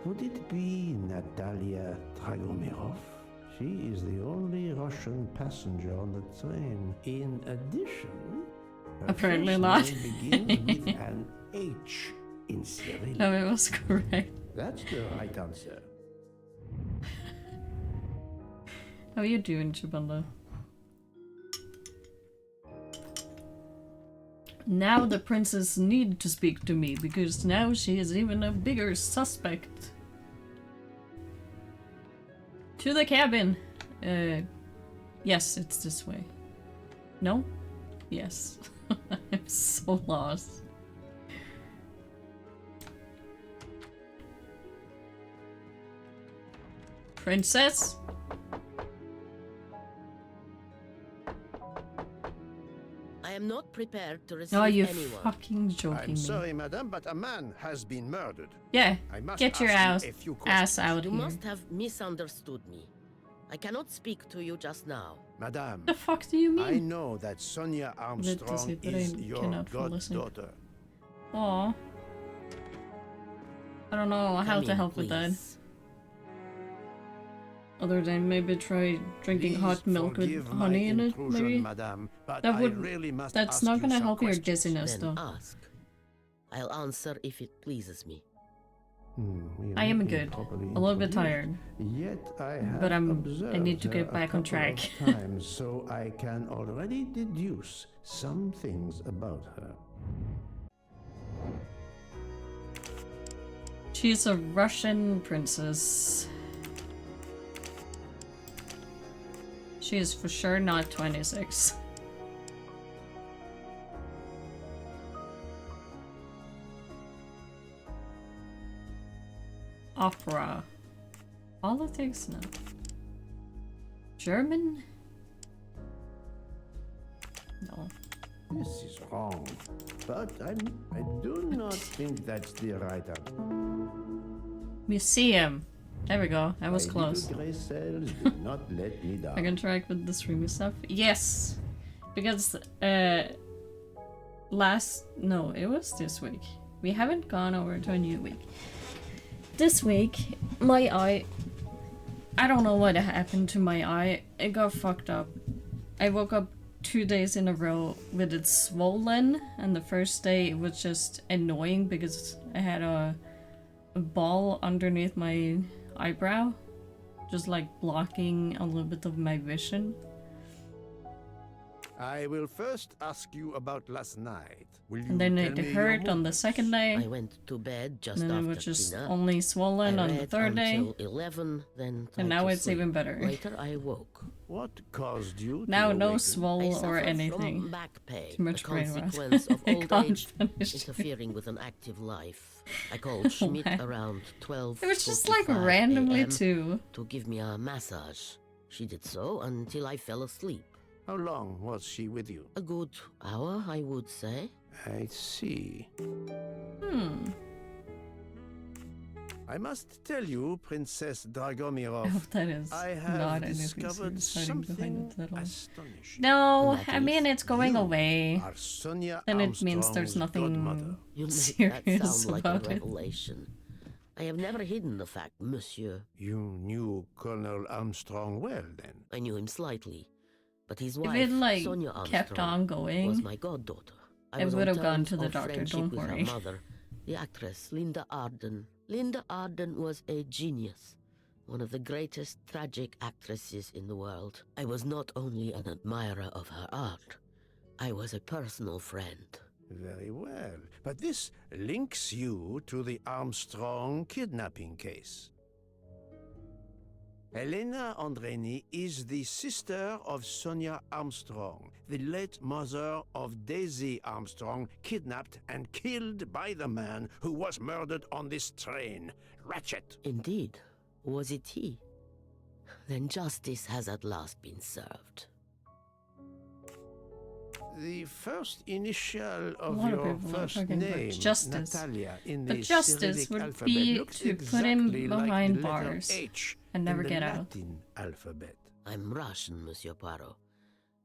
Would it be Natalia Dragomirov? She is the only Russian passenger on the train. In addition, her Apparently first not. name begins with an H in Cyrillic. No, it was correct. That's the right answer. How are you doing, Chibanda? Now the princess need to speak to me, because now she is even a bigger suspect. To the cabin! Yes, it's this way. No? Yes. I'm so lost. Princess? I am not prepared to receive Are you anyone. fucking joking I'm me? sorry, madam, but a man has been murdered. Yeah, I must get your ask ass, you a few ass questions. out You here. must have misunderstood me. I cannot speak to you just now. Madam, The fuck do you mean? I know that Sonia Armstrong is your goddaughter. Aw. I don't know how Come to in, help with that. please. Other than maybe try drinking hot milk with forgive honey my in it, intrusion, maybe? madam, but That I would, really must that's ask not you gonna some help your questions. dizziness Then though. ask. I'll answer if it pleases me. We I am not been good. properly A little bit introduced. tired. Yet I have But I observed need to her get a back on couple track. of times, so I can already deduce some things about her. She's a Russian princess. She is for sure not 26. Opera. Politics? No. German? No. This is wrong, but I do not think that's the right answer. Museum. There we go. That was My close. little grey cells did not let me down. I can track with the streaming stuff. Yes, because no, it was this week. We haven't gone over to a new week. This week, my eye. I don't know what happened to my eye. It got fucked up. I woke up 2 days in a row with it swollen, and the first day it was just annoying because I had a ball underneath my eyebrow, just like blocking a little bit of my vision. I will first ask you about last night. Will you And then tell it me your hurt on the movements? second day. I went to bed just And then after it was just dinner. only swollen I on the read third day. until 11, then tried And now to it's even sleep. better. Later I woke. What caused you to Now no awaken? swole I or suffer anything. from back pain, Too much a brain rot. consequence of I old can't age finish it. interfering with an active life. I called Schmidt Wow. around 12. It was just like randomly too. to give me a massage. She did so until I fell asleep. How long was she with you? A good hour, I would say. I see. I must tell you, Princess Dragomirov, I hope that is I have not anything discovered hiding behind something it at all. astonishing. No, And that I mean is it's going you away. Are Sonia Then it means there's Armstrong's nothing godmother. You make that serious sound like a about it. revelation. I have never hidden the fact, monsieur. You knew Colonel Armstrong well, then? I knew him slightly. But his If wife, it like Sonia kept Armstrong, on going, was my goddaughter. I it was would on have gone terms to the of doctor, friendship don't with worry. her mother, the actress Linda Arden. Linda Arden was a genius, one of the greatest tragic actresses in the world. I was not only an admirer of her art, I was a personal friend. Very well. But this links you to the Armstrong kidnapping case. Helena Andreni is the sister of Sonia Armstrong, the late mother of Daisy Armstrong, kidnapped and killed by the man who was murdered on this train, Ratchet. Indeed. Was it he? Then justice has at last been served. The first initial A of lot of your people are first talking about name, justice. Natalia, in But the justice Cyrillic would alphabet be looks to put him exactly like behind the letter bars H and never in the get out. Latin alphabet. I'm Russian, Monsieur Poirot,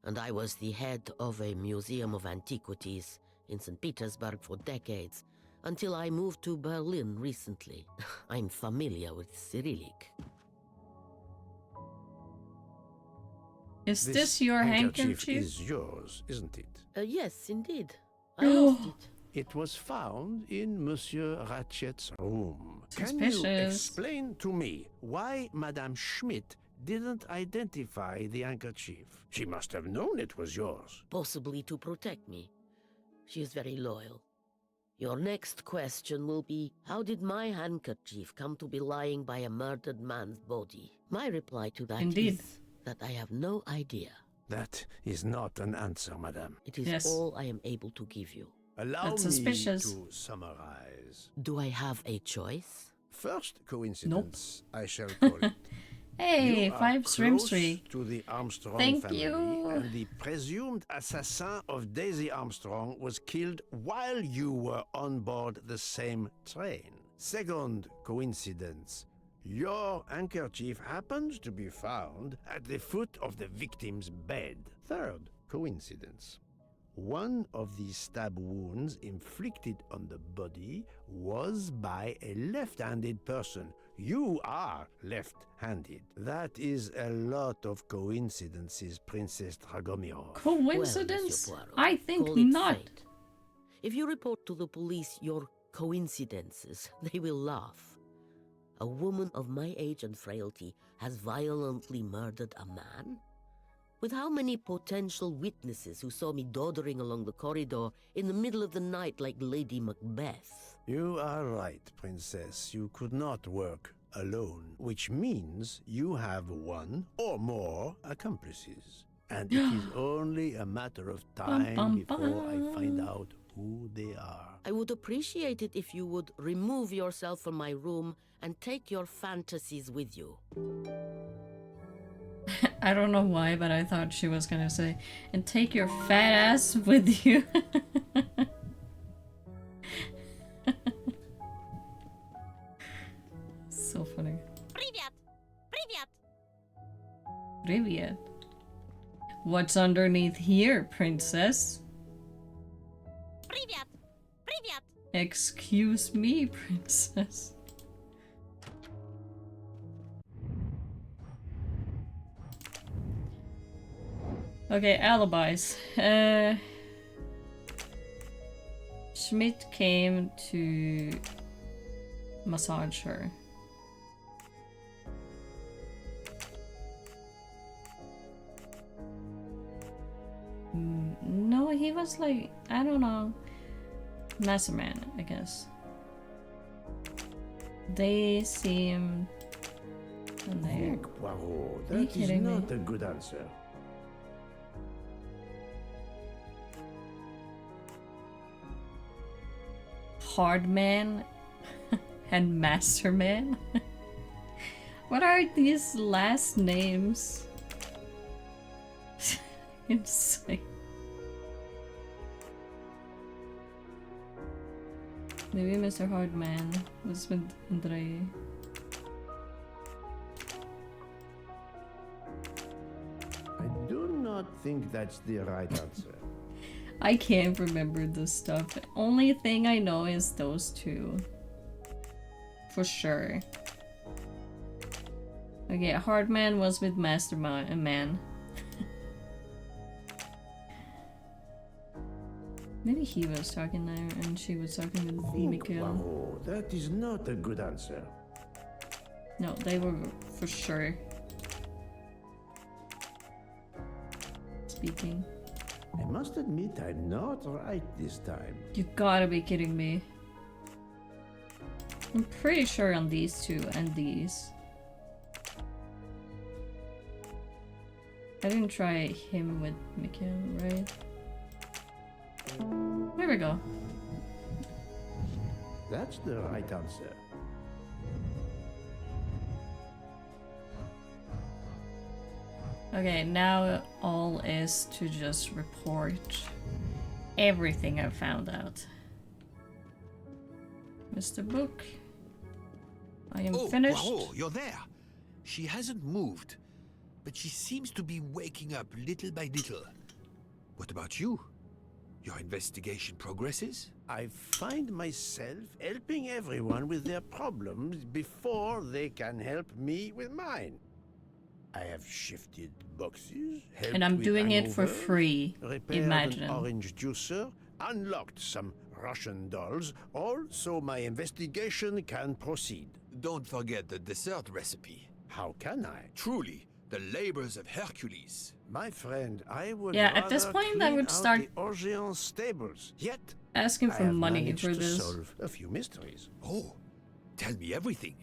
and I was the head of a museum of antiquities in St. Petersburg for decades, until I moved to Berlin recently. I'm familiar with Cyrillic. Is this your handkerchief? Is yours, isn't it? Yes, indeed. I lost it. It was found in Monsieur Ratchet's room. Can you Suspicious. explain to me why Madame Schmidt didn't identify the handkerchief? She must have known it was yours. Possibly to protect me. She is very loyal. Your next question will be, how did my handkerchief come to be lying by a murdered man's body? My reply to that Indeed. is that I have no idea. That is not an answer, Madame. It is Yes. all I am able to give you. Allow That's me suspicious. to summarize. Do I have a choice? First coincidence, I shall call it. Hey, You are 5 shrimp close streak. to the Armstrong Thank family, you. and the presumed assassin of Daisy Armstrong was killed while you were on board the same train. Second coincidence, your handkerchief happens to be found at the foot of the victim's bed. Third coincidence, one of the stab wounds inflicted on the body was by a left-handed person. You are left-handed. That is a lot of coincidences, Princess Dragomir. Coincidence? Well, Monsieur Poirot, I think call it not. fate. If you report to the police your coincidences, they will laugh. A woman of my age and frailty has violently murdered a man? With how many potential witnesses who saw me doddering along the corridor in the middle of the night like Lady Macbeth? You are right, Princess. You could not work alone, which means you have one or more accomplices. And it is only a matter of time before I find out who they are. I would appreciate it if you would remove yourself from my room and take your fantasies with you. I don't know why, but I thought she was gonna say, and take your fat ass with you. So funny. Привет! Привет! Привет. What's underneath here, princess? Привет! Привет! Excuse me, princess. Okay, alibis. Schmidt came to massage her. No, he was like, I don't know, masterman, I guess. They seem... And they're... Poirot, Are you that is kidding me? not a good answer. Hard man and masterman. What are these last names? Insane. Maybe Mr. Hardman was with Andre. I do not think that's the right answer. I can't remember this stuff. Only thing I know is those two. For sure. Okay, Hardman was with Masterman. Maybe he was talking there and she was talking with Mikhail. Poirot, that is not a good answer. No, they were for sure speaking. I must admit I'm not right this time. You gotta be kidding me. I'm pretty sure on these two and these. I didn't try him with Mikhail, right? There we go. That's the right answer. Okay, now all is to just report everything I've found out. Mr. Book, I am finished. Poirot, you're there. She hasn't moved, but she seems to be waking up little by little. What about you? Your investigation progresses? I find myself helping everyone with their problems before they can help me with mine. I have shifted boxes, helped And I'm with doing it for hangovers, free. repaired Imagine. an orange juicer, unlocked some Russian dolls, all so my investigation can proceed. Don't forget the dessert recipe. How can I? Truly, the labors of Hercules. My friend, I would Yeah, at this rather point I clean would out start the Orient stables. Yet asking I for have money managed for to this. solve a few mysteries. Oh, tell me everything.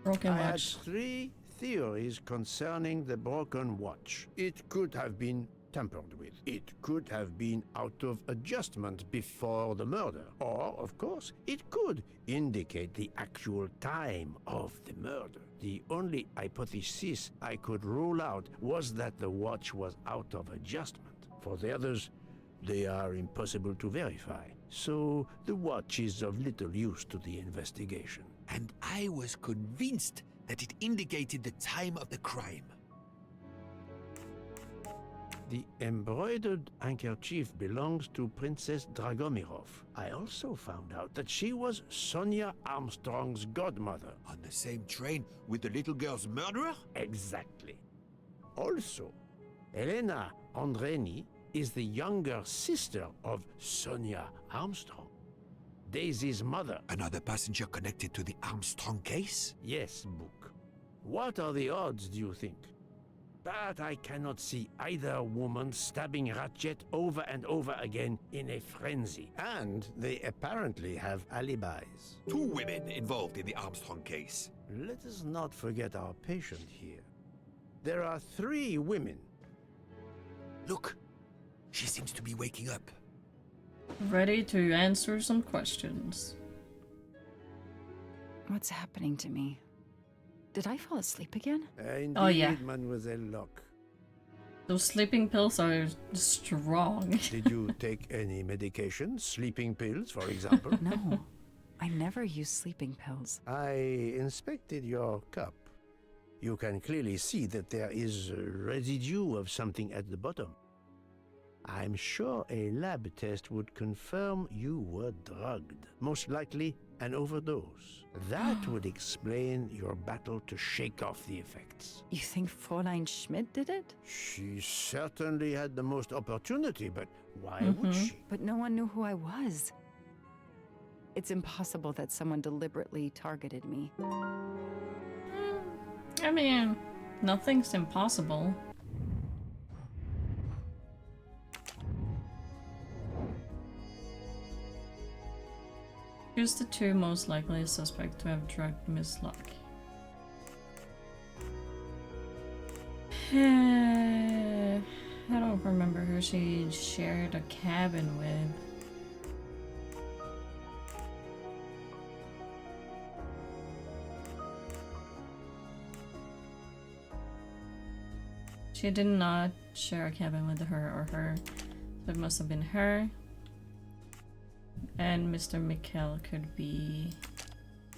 Broken I had watch. 3 theories concerning the broken watch. It could have been tampered with. It could have been out of adjustment before the murder. Or, of course, it could indicate the actual time of the murder. The only hypothesis I could rule out was that the watch was out of adjustment. For the others, they are impossible to verify. So the watch is of little use to the investigation. And I was convinced that it indicated the time of the crime. The embroidered handkerchief belongs to Princess Dragomirov. I also found out that she was Sonia Armstrong's godmother. On the same train with the little girl's murderer? Exactly. Also, Elena Andreni is the younger sister of Sonia Armstrong, Daisy's mother. Another passenger connected to the Armstrong case? Yes, Book. What are the odds, do you think? But I cannot see either woman stabbing Ratchet over and over again in a frenzy. And they apparently have alibis. 2 women involved in the Armstrong case. Let us not forget our patient here. There are 3 women. Look, she seems to be waking up. Ready to answer some questions. What's happening to me? Did I fall asleep again? Indeed, Oh, yeah. Mademoiselle Locke. Those sleeping pills are strong. Did you take any medication? Sleeping pills, for example? No. I never use sleeping pills. I inspected your cup. You can clearly see that there is a residue of something at the bottom. I'm sure a lab test would confirm you were drugged. Most likely an overdose. That would explain your battle to shake off the effects. You think Fräulein Schmidt did it? She certainly had the most opportunity, but why would she? But no one knew who I was. It's impossible that someone deliberately targeted me. I mean, nothing's impossible. Who's the 2 most likely suspects to have drugged Miss Locke? I don't remember who she shared a cabin with. She did not share a cabin with her or her, so it must have been her. And Mr. Mikhail could be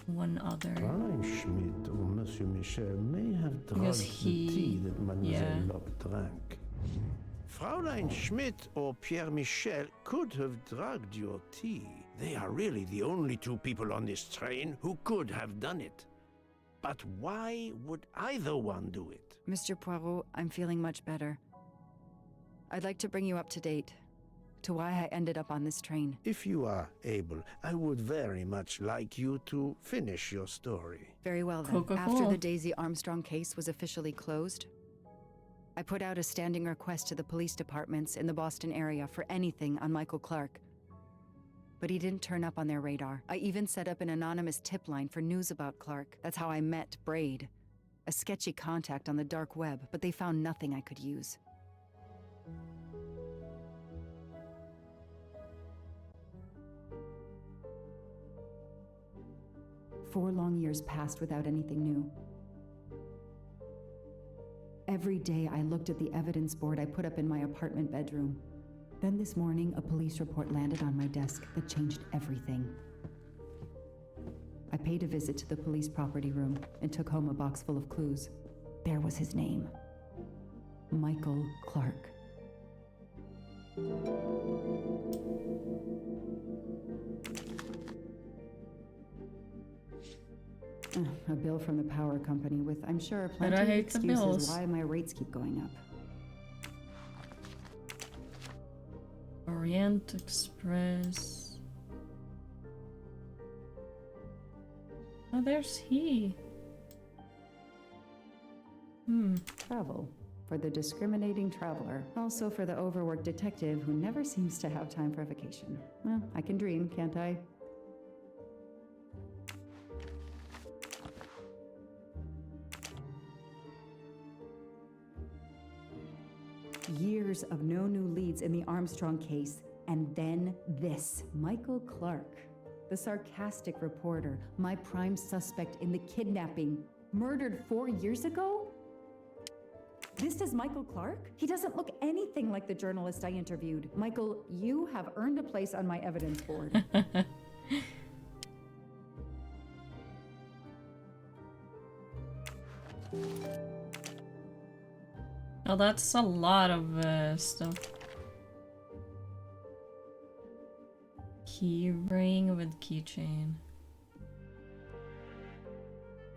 one other. Fräulein Schmidt or Monsieur Michel may have drugged Because the tea that Mademoiselle yeah. Locke drank. Fräulein Schmidt or Pierre Michel could have drugged your tea. They are really the only 2 people on this train who could have done it. But why would either one do it? Mr. Poirot, I'm feeling much better. I'd like to bring you up to date to why I ended up on this train. If you are able, I would very much like you to finish your story. Very well then. Coca-Cola. After the Daisy Armstrong case was officially closed, I put out a standing request to the police departments in the Boston area for anything on Michael Clark. But he didn't turn up on their radar. I even set up an anonymous tip line for news about Clark. That's how I met Braid, a sketchy contact on the dark web, but they found nothing I could use. Four long years passed without anything new. Every day I looked at the evidence board I put up in my apartment bedroom. Then this morning, a police report landed on my desk that changed everything. I paid a visit to the police property room and took home a box full of clues. There was his name. Michael Clark. A bill from the power company with, I'm sure, plenty of excuses why my rates keep going up. Orient Express. Oh, there's he. Travel. For the discriminating traveler. Also for the overworked detective who never seems to have time for a vacation. Well, I can dream, can't I? Years of no new leads in the Armstrong case, and then this. Michael Clark, the sarcastic reporter, my prime suspect in the kidnapping, murdered 4 years ago? This is Michael Clark? He doesn't look anything like the journalist I interviewed. Michael, you have earned a place on my evidence board. Oh, that's a lot of stuff. Key ring with keychain.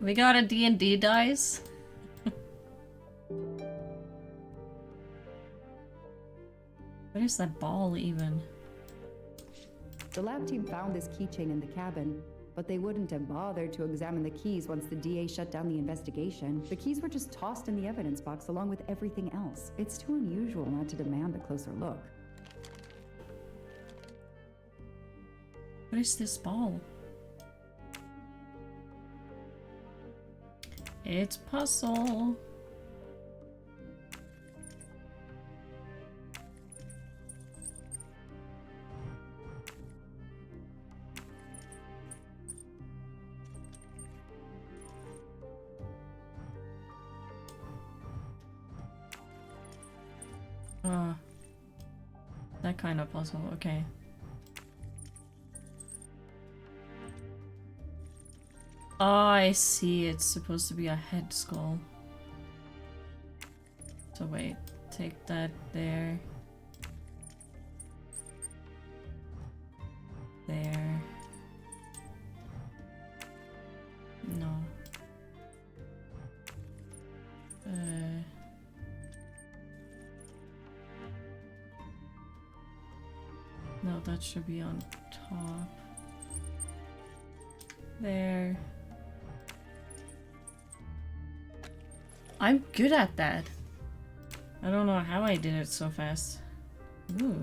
We got a D&D dice. What is that ball even? The lab team found this keychain in the cabin, but they wouldn't have bothered to examine the keys once the DA shut down the investigation. The keys were just tossed in the evidence box along with everything else. It's too unusual not to demand a closer look. What is this ball? It's puzzle. That kind of puzzle, okay. Oh, I see. It's supposed to be a head skull. So wait, take that there. There. No. No, that should be on top. There. I'm good at that. I don't know how I did it so fast. Ooh.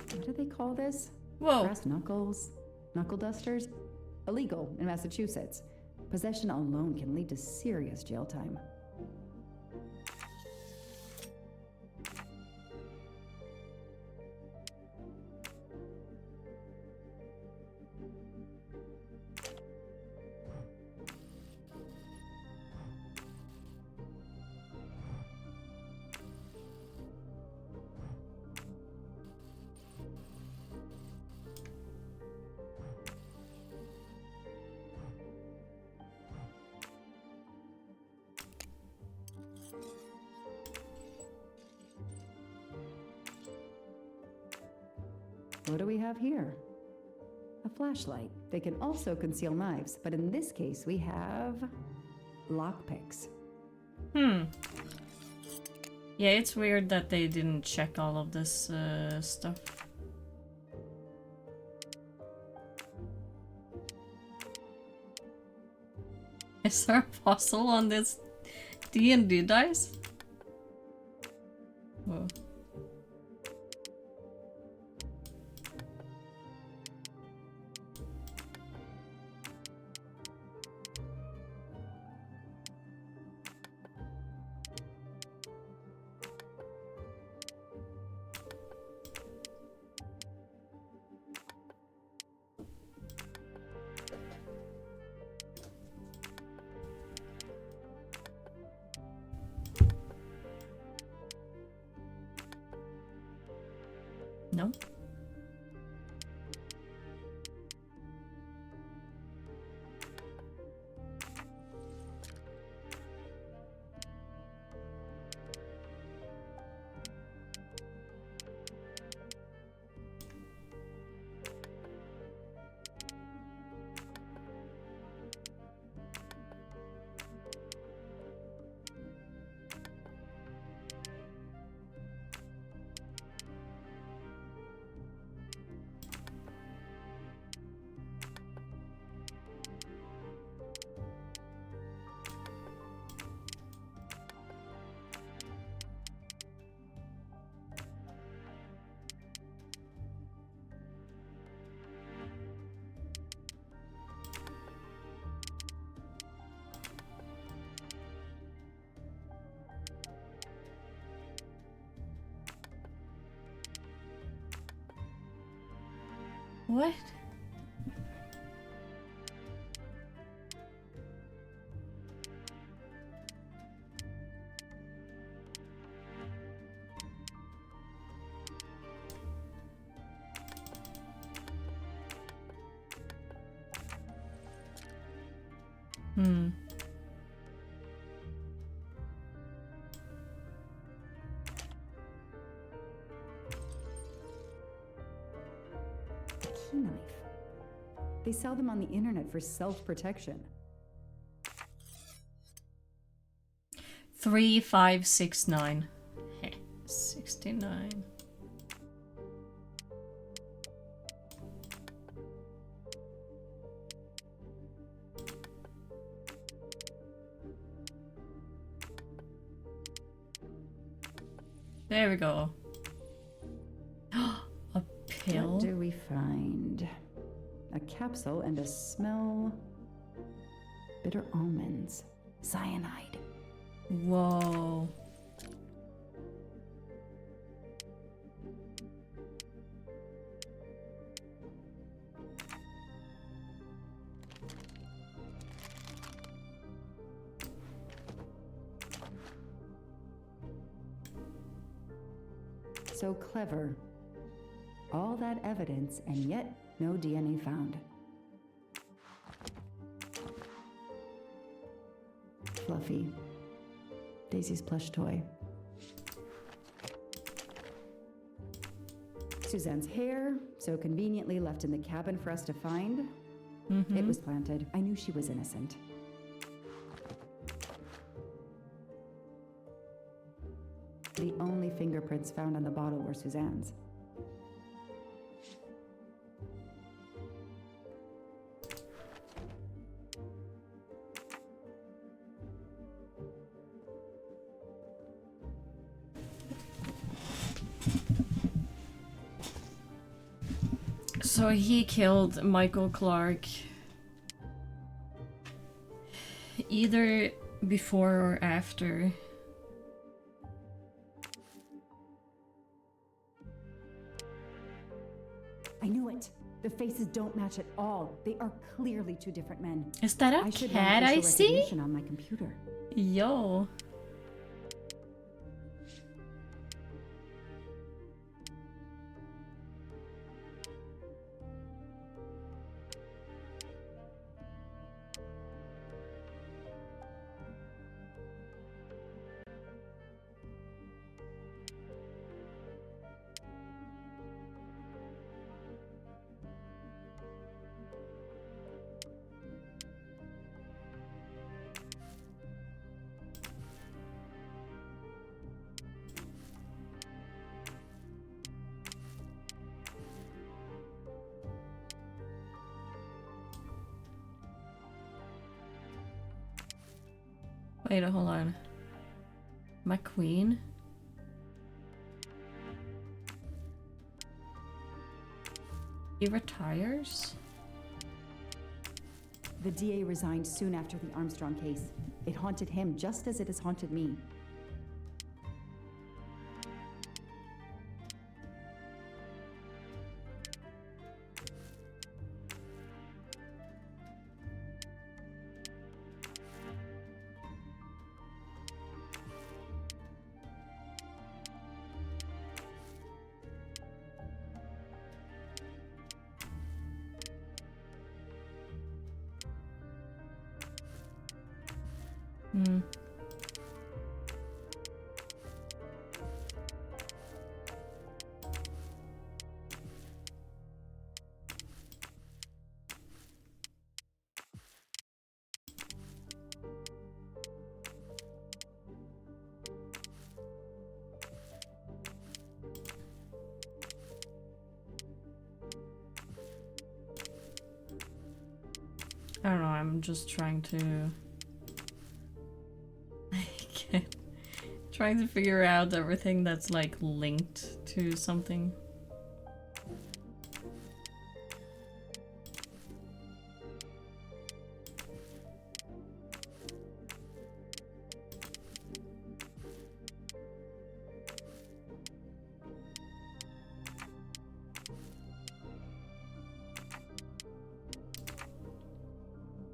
What do they call this? Whoa. Brass knuckles? Knuckle dusters? Illegal in Massachusetts. Possession alone can lead to serious jail time. What do we have here? A flashlight. They can also conceal knives, but in this case we have lockpicks. Yeah, it's weird that they didn't check all of this stuff. Is there a puzzle on this D&D dice? Whoa. No? What? Key knife. They sell them on the internet for self-protection. 3569. Heh, 69. There we go. A pill. What do we find? A capsule and a smell. Bitter almonds. Cyanide. Whoa. So clever. All that evidence, and yet no DNA found. Fluffy. Daisy's plush toy. Suzanne's hair, so conveniently left in the cabin for us to find. It was planted. I knew she was innocent. The only fingerprints found on the bottle were Suzanne's. So he killed Michael Clark either before or after. I knew it. The faces don't match at all. They are clearly two different men. Is that a should cat run I facial see? recognition on my computer. Yo. Wait, hold on. McQueen? He retires? The DA resigned soon after the Armstrong case. It haunted him just as it has haunted me. Hmm. I don't know, I'm just trying to... trying to figure out everything that's like linked to something.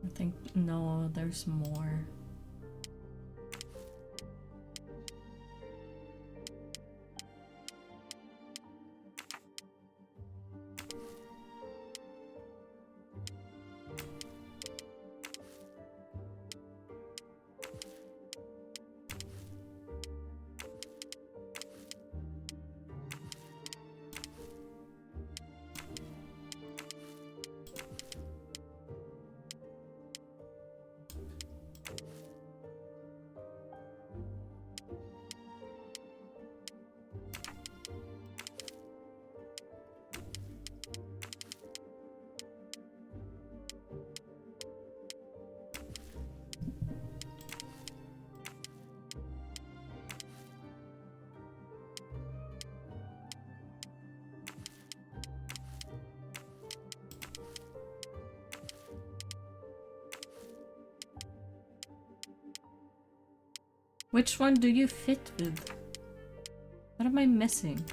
I think, no, there's more. Which one do you fit with? What am I missing?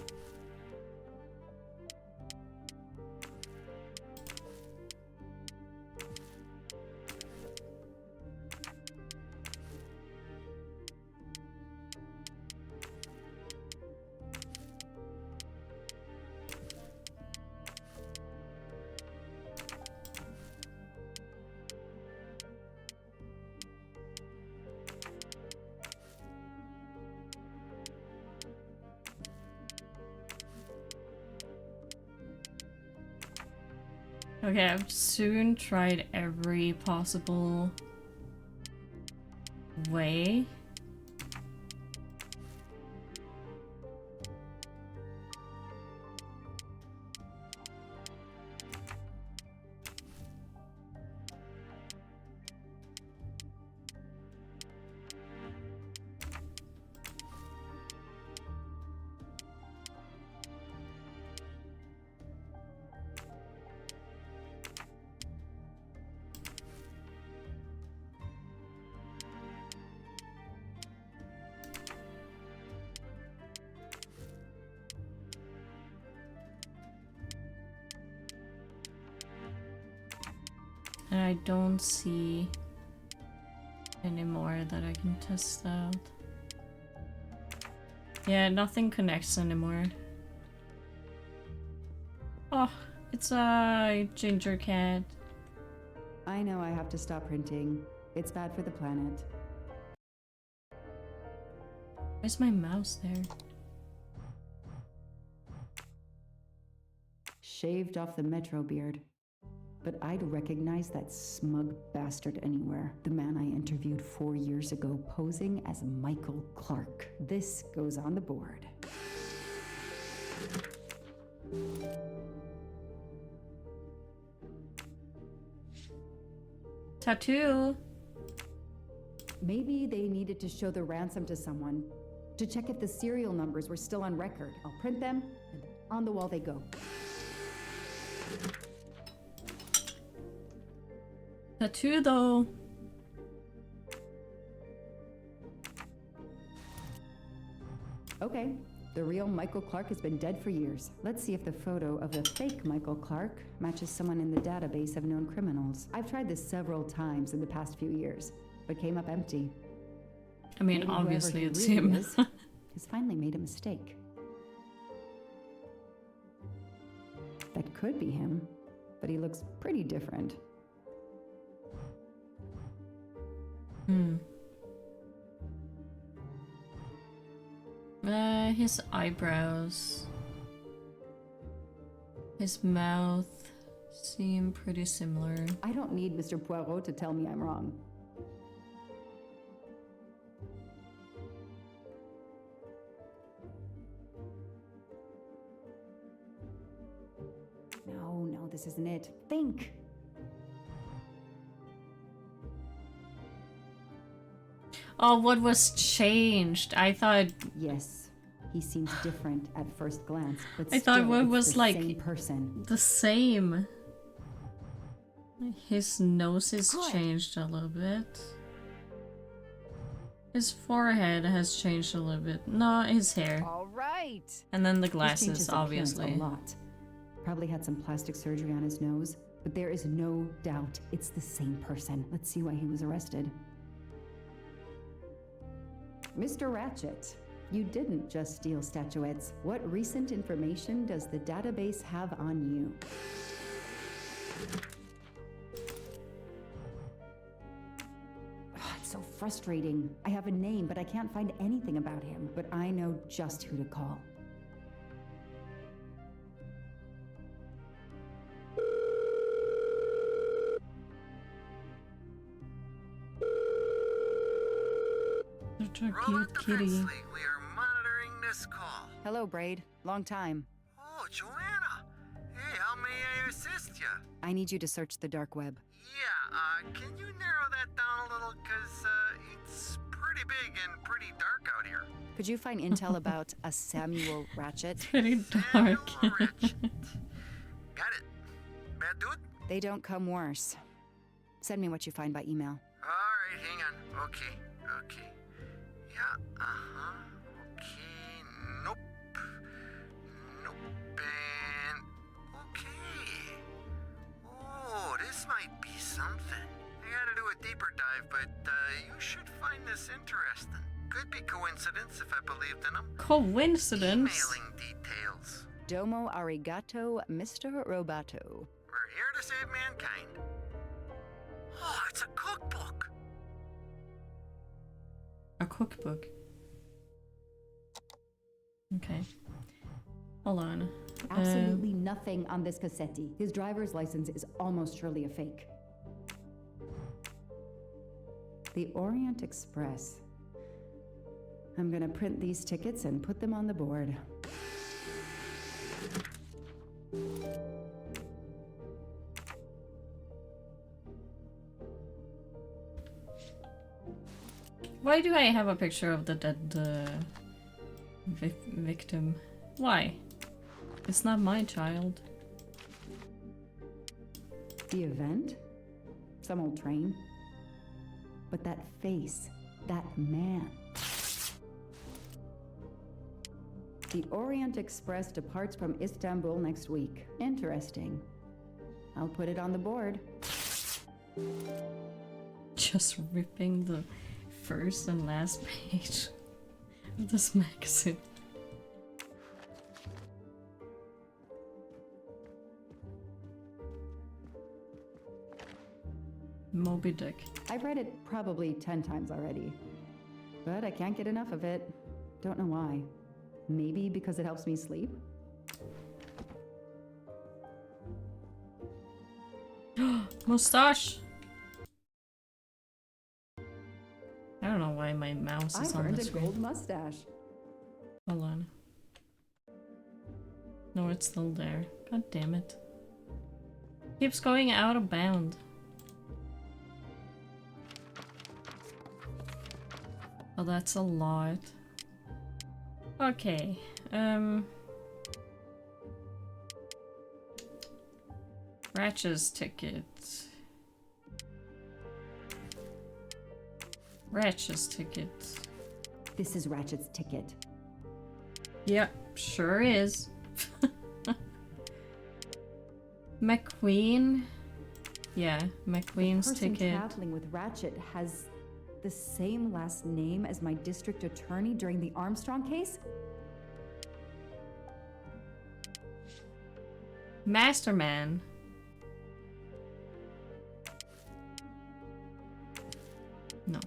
Okay, I've soon tried every possible way. And I don't see any more that I can test out. Yeah, nothing connects anymore. Oh, it's a ginger cat. I know I have to stop printing. It's bad for the planet. Where's my mouse there? Shaved off the Metro beard. But I'd recognize that smug bastard anywhere. The man I interviewed 4 years ago posing as Michael Clark. This goes on the board. Tattoo. Maybe they needed to show the ransom to someone to check if the serial numbers were still on record. I'll print them, and on the wall they go. Tattoo though. Okay, the real Michael Clark has been dead for years. Let's see if the photo of the fake Michael Clark matches someone in the database of known criminals. I've tried this several times in the past few years, but came up empty. I mean, Maybe obviously whoever it's he really him. is has finally made a mistake. That could be him, but he looks pretty different. His eyebrows, his mouth seem pretty similar. I don't need Mr. Poirot to tell me I'm wrong. No, this isn't it. Think! Oh, what was changed? I thought... Yes, he seems different at first glance, but I thought still what it's was the like same person. the same. His nose is changed a little bit. His forehead has changed a little bit. No, his hair. All right. And then the He's changed glasses, his appearance obviously. a lot. Probably had some plastic surgery on his nose, but there is no doubt it's the same person. Let's see why he was arrested. Mr. Ratchet, you didn't just steal statuettes. What recent information does the database have on you? It's so frustrating. I have a name, but I can't find anything about him. But I know just who to call. Such a cute kitty. We are monitoring this call. Hello, Braid. Long time. Oh, Joanna. Hey, how may I assist you? I need you to search the dark web. Yeah, can you narrow that down a little? Because it's pretty big and pretty dark out here. Could you find intel about a Samuel Ratchet? Pretty dark. Got it. Bad dude? They don't come worse. Send me what you find by email. All right, hang on. Okay. Yeah, okay, nope, and okay. Oh, this might be something. I gotta do a deeper dive, but you should find this interesting. Could be coincidence if I believed in them. Coincidence? Emailing details. Domo arigato, Mr. Roboto. We're here to save mankind. Oh, it's a cookbook. A cookbook. Okay. Hold on. Absolutely nothing on this Cassetti. His driver's license is almost surely a fake. The Orient Express. I'm gonna print these tickets and put them on the board. Why do I have a picture of the dead victim? Why? It's not my child. The event? Some old train? But that face, that man. The Orient Express departs from Istanbul next week. Interesting. I'll put it on the board. Just ripping the first and last page of this magazine. Moby Dick. I've read it probably 10 times already, but I can't get enough of it. Don't know why. Maybe because it helps me sleep? Mustache! I don't know why my mouse is I've on earned the a screen. gold mustache. Hold on. No, it's still there. God damn it. Keeps going out of bound. Oh, that's a lot. Okay. Ratchet's ticket. Ratchet's ticket. This is Ratchet's ticket. Yep, sure is. McQueen. Yeah, McQueen's The person ticket. traveling with Ratchet has the same last name as my district attorney during the Armstrong case? Masterman. No.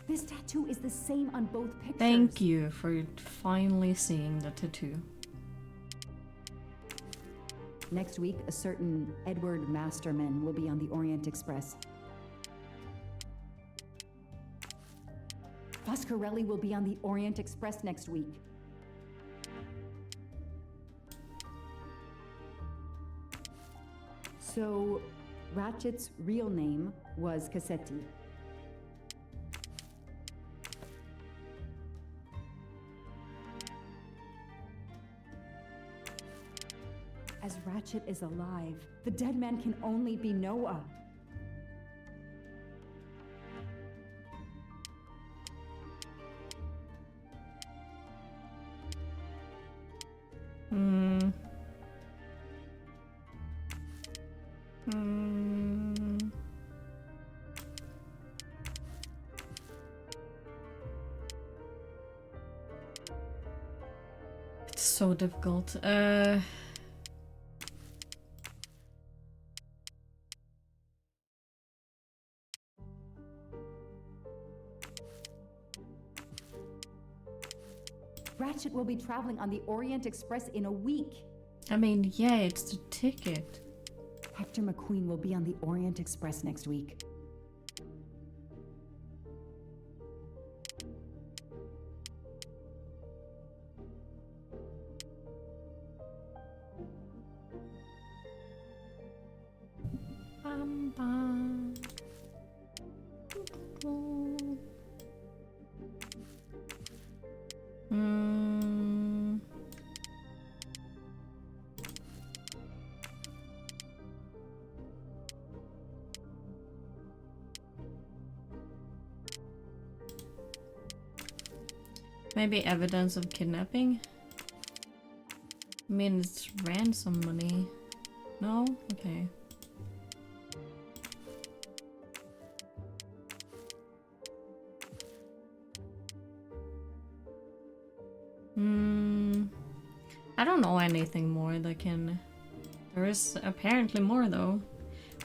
This tattoo is the same on both pictures. Thank you for finally seeing the tattoo. Next week, a certain Edward Masterman will be on the Orient Express. Foscarelli will be on the Orient Express next week. So, Ratchet's real name was Cassetti. As Ratchet is alive, the dead man can only be Noah. It's so difficult. Ratchet will be traveling on the Orient Express in a week. I mean, yeah, it's the ticket. Hector McQueen will be on the Orient Express next week. Bum, bum. Maybe evidence of kidnapping? I mean, it's ransom money. No? Okay. I don't know anything more that can... There is apparently more though.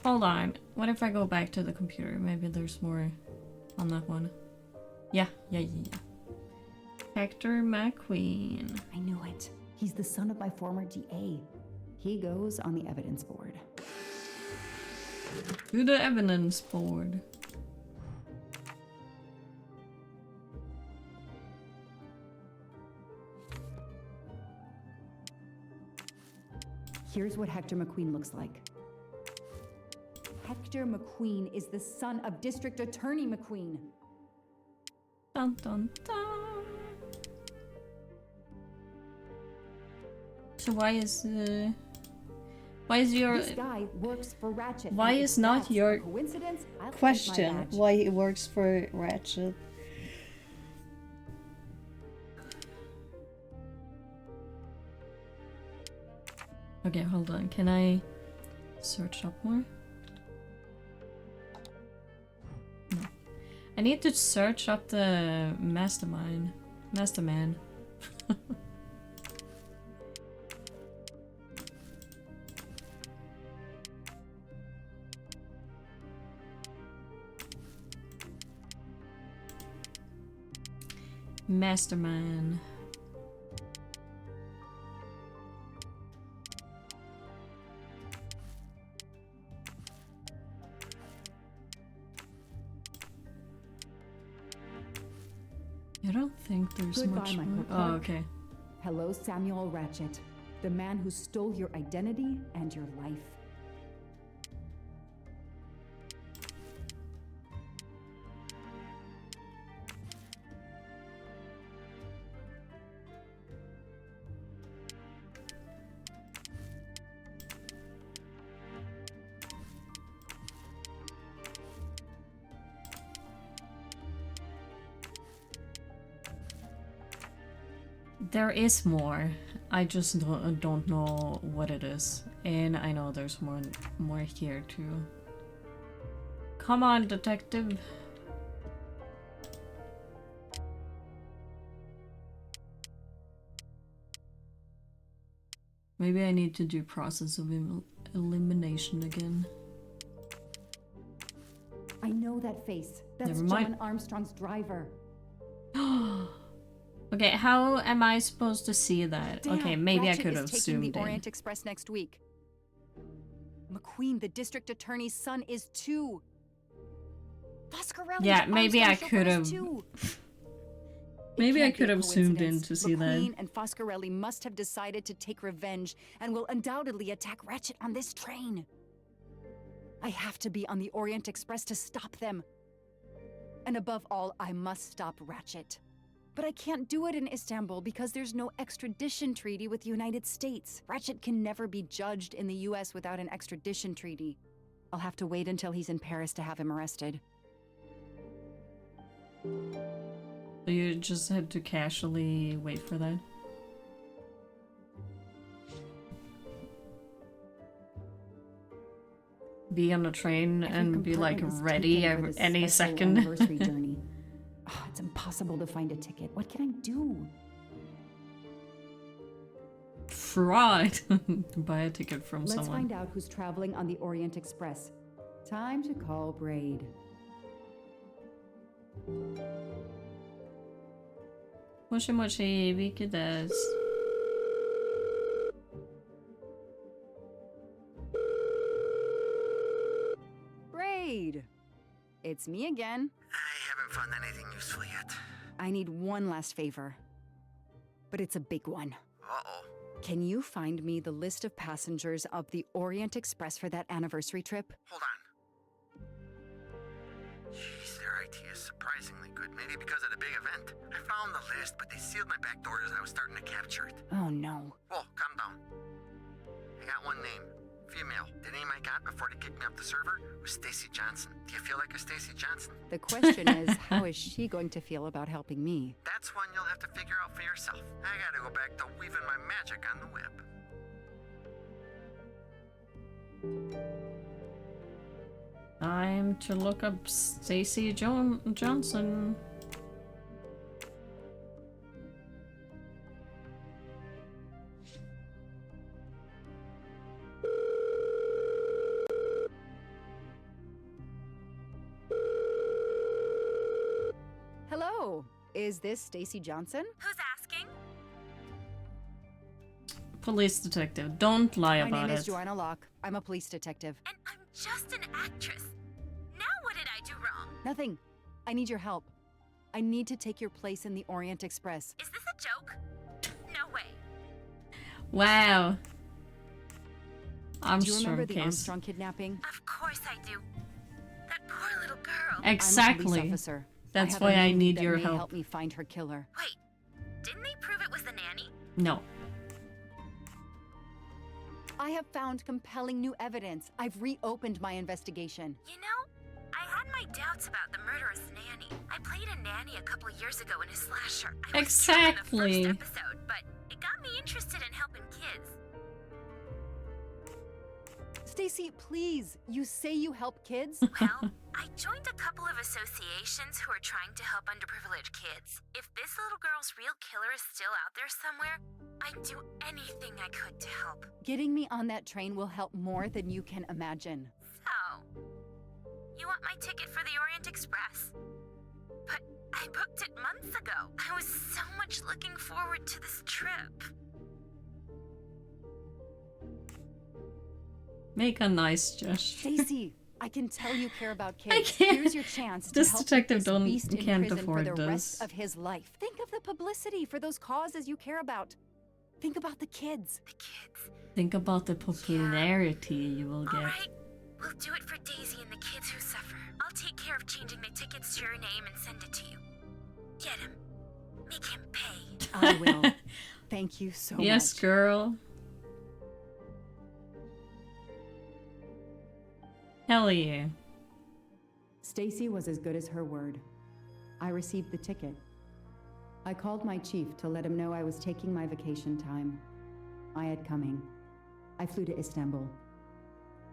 Hold on. What if I go back to the computer? Maybe there's more on that one. Yeah. Hector McQueen. I knew it. He's the son of my former DA. He goes on the evidence board. To the evidence board. Here's what Hector McQueen looks like. Hector McQueen is the son of District Attorney McQueen. Dun dun dun. So why is your This guy works for Ratchet. why is not your coincidence? I'll take my question badge. why he works for Ratchet? Okay, hold on. Can I search up more? No. I need to search up the masterman. Masterman. I don't think there's Goodbye, much Michael more. Clark. Oh, okay. Hello, Samuel Ratchet, the man who stole your identity and your life. There is more. I just don't know what it is. And I know there's more here too. Come on, detective. Maybe I need to do process of elimination again. I know that face. That's Never mind. John Armstrong's driver. Okay, how am I supposed to see that? Damn, Okay, maybe Ratchet I could is have taking zoomed the in. Orient Express next week. McQueen, the district attorney's son, is too. Foscarelli's Yeah, maybe I Armstrong could chauffeur have. is too. Maybe I Can't be could a have zoomed in coincidence. to see that. McQueen and Foscarelli must have decided to take revenge and will undoubtedly attack Ratchet on this train. I have to be on the Orient Express to stop them. And above all, I must stop Ratchet. But I can't do it in Istanbul because there's no extradition treaty with the United States. Ratchet can never be judged in the US without an extradition treaty. I'll have to wait until he's in Paris to have him arrested. So you just had to casually wait for that? Be on the train and be like ready any second. Anniversary journey. Oh, it's impossible to find a ticket. What can I do? Fraud. Buy a ticket from Let's someone. find out who's traveling on the Orient Express. Time to call Braid. Moshi moshi, Viki des. Braid! It's me again. I haven't found anything useful yet. I need one last favor. But it's a big one. Uh-oh. Can you find me the list of passengers of the Orient Express for that anniversary trip? Hold on. Jeez, their IT is surprisingly good. Maybe because of the big event. I found the list, but they sealed my back door as I was starting to capture it. Oh no. Whoa, calm down. I got one name. Female. The name I got before they kicked me off the server was Stacy Johnson. Do you feel like a Stacy Johnson? The question is, how is she going to feel about helping me? That's one you'll have to figure out for yourself. I gotta go back to weaving my magic on the web. Time to look up Stacy Johnson. Hello, is this Stacy Johnson? Who's asking? Police detective. Don't lie My about name it. is Joanna Locke. I'm a police detective. And I'm just an actress. Now what did I do wrong? Nothing. I need your help. I need to take your place in the Orient Express. Is this a joke? No way. Wow. Do you remember Armstrong the case. Armstrong kidnapping? Of course I do. That poor little girl. Exactly. I'm a police officer. That's have a why I lead need that your may help. help me find her killer. Wait, didn't they prove it was the nanny? No. I have found compelling new evidence. I've reopened my investigation. You know, I had my doubts about the murderous nanny. I played a nanny a couple years ago in a slasher. I was killed Exactly. in the first episode, but it got me interested in helping kids. Stacy, please, you say you help kids? Well, I joined a couple of associations who are trying to help underprivileged kids. If this little girl's real killer is still out there somewhere, I'd do anything I could to help. Getting me on that train will help more than you can imagine. So, you want my ticket for the Orient Express? But I booked it months ago. I was so much looking forward to this trip. Make a nice gesture. Stacy, I can tell you care about kids. I can't. Here's your chance to This help detective this beast in can't prison afford for the this. rest of his life. Think of the publicity for those causes you care about. Think about the kids. The kids. Think about the popularity you will get. Alright, we'll do it for Daisy and the kids who suffer. I'll take care of changing the tickets to your name and send it to you. Get him. Make him pay. I will. Thank you so much. Yes, girl. Hell yeah. Stacy was as good as her word. I received the ticket. I called my chief to let him know I was taking my vacation time. I had coming. I flew to Istanbul.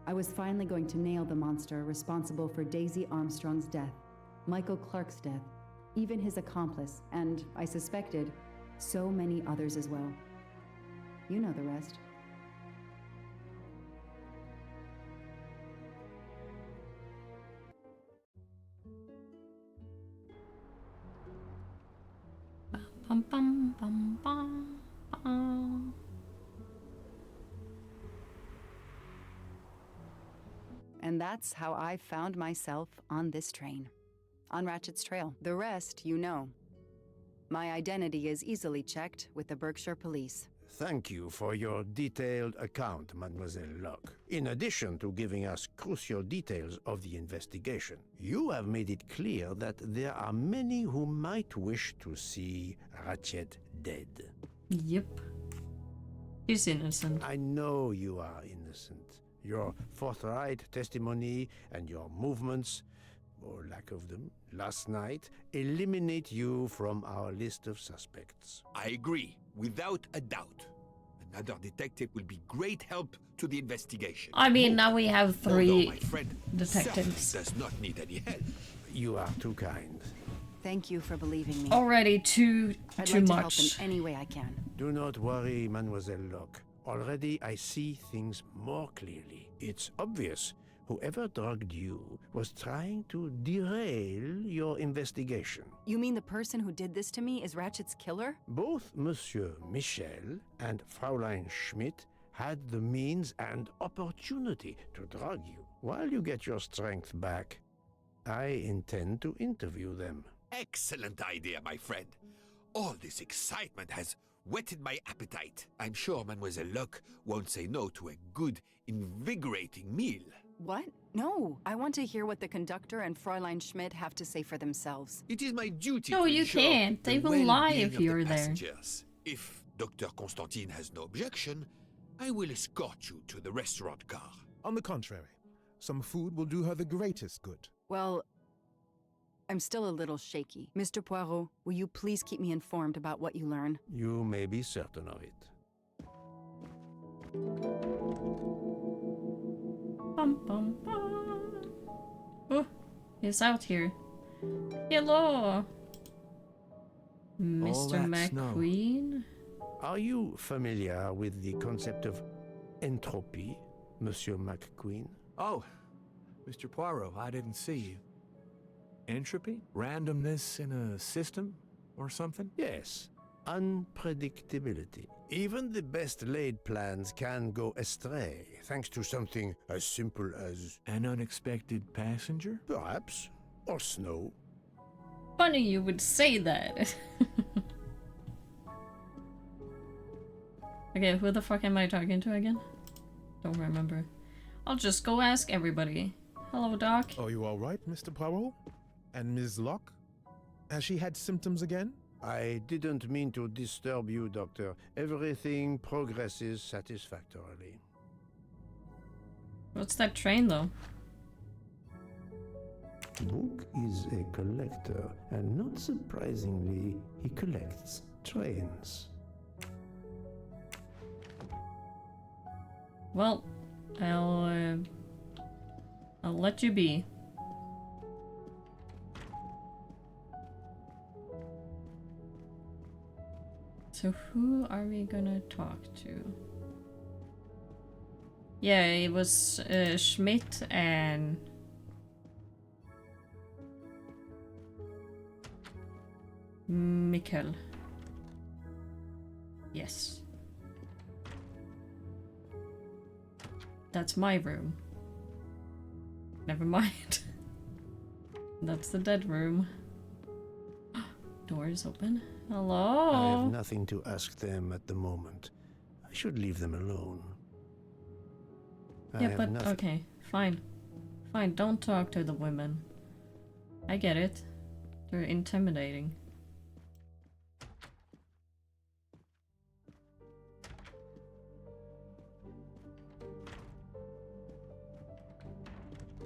I was finally going to nail the monster responsible for Daisy Armstrong's death, Michael Clark's death, even his accomplice, and, I suspected, so many others as well. You know the rest. Bum, bum, bum, bum, bum. And that's how I found myself on this train. On Ratchet's trail. The rest, you know. My identity is easily checked with the Berkshire Police. Thank you for your detailed account, Mademoiselle Locke. In addition to giving us crucial details of the investigation, you have made it clear that there are many who might wish to see Ratchet dead. Yep. He's innocent. I know you are innocent. Your forthright testimony and your movements, or lack of them, last night eliminate you from our list of suspects. I agree, without a doubt. Another detective will be great help to the investigation. I mean, now we have Although three my friend detectives. does not need any help. You are too kind. Thank you for believing me. Already too I'd like to help much. in any way I can. Do not worry, Mademoiselle Locke. Already I see things more clearly. It's obvious whoever drugged you was trying to derail your investigation. You mean the person who did this to me is Ratchet's killer? Both Monsieur Michel and Fraulein Schmidt had the means and opportunity to drug you. While you get your strength back, I intend to interview them. Excellent idea, my friend. All this excitement has whetted my appetite. I'm sure Mademoiselle Locke won't say no to a good, invigorating meal. What? No, I want to hear what the conductor and Fräulein Schmidt have to say for themselves. It is my duty No, to you ensure can't. They the will lie well-being if of the you're there. passengers. If Dr. Constantine has no objection, I will escort you to the restaurant car. On the contrary, some food will do her the greatest good. Well, I'm still a little shaky. Mr. Poirot, will you please keep me informed about what you learn? You may be certain of it. Bum, bum, bum. Oh, he's out here. Hello, Mr. McQueen. Are you familiar with the concept of entropy, Monsieur McQueen? Oh, Mr. Poirot, I didn't see you. Entropy? Randomness in a system or something? Yes. Unpredictability. Even the best laid plans can go astray, thanks to something as simple as... An unexpected passenger? Perhaps. Or snow. Funny you would say that. Okay, who the fuck am I talking to again? Don't remember. I'll just go ask everybody. Hello, Doc. Are you all right, Mr. Poirot? And Ms. Locke? Has she had symptoms again? I didn't mean to disturb you, Doctor. Everything progresses satisfactorily. What's that train, though? Book is a collector, and not surprisingly, he collects trains. Well, I'll let you be. So who are we gonna talk to? Yeah, it was Schmidt and... Mikkel. Yes. That's my room. Never mind. That's the dead room. Door is open. Hello? I have nothing to ask them at the moment. I should leave them alone. Yeah, but okay, fine. Fine, don't talk to the women. I get it. They're intimidating.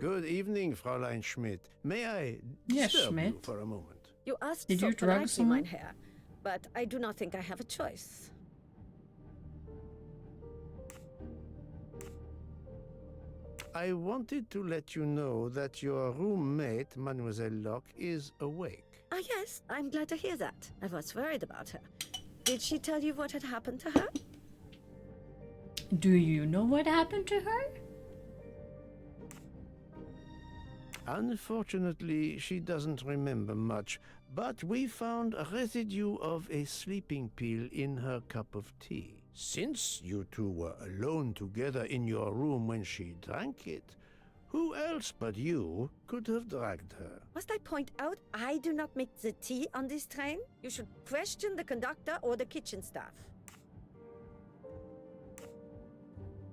Good evening, Fräulein Schmidt. May I Yes, disturb you Schmidt. for a moment? You asked Did so you drug politely, someone? mein Herr. but I do not think I have a choice. I wanted to let you know that your roommate, Mademoiselle Locke, is awake. Ah, yes, I'm glad to hear that. I was worried about her. Did she tell you what had happened to her? Do you know what happened to her? Unfortunately, she doesn't remember much, but we found a residue of a sleeping pill in her cup of tea. Since you two were alone together in your room when she drank it, who else but you could have dragged her? Must I point out I do not make the tea on this train? You should question the conductor or the kitchen staff.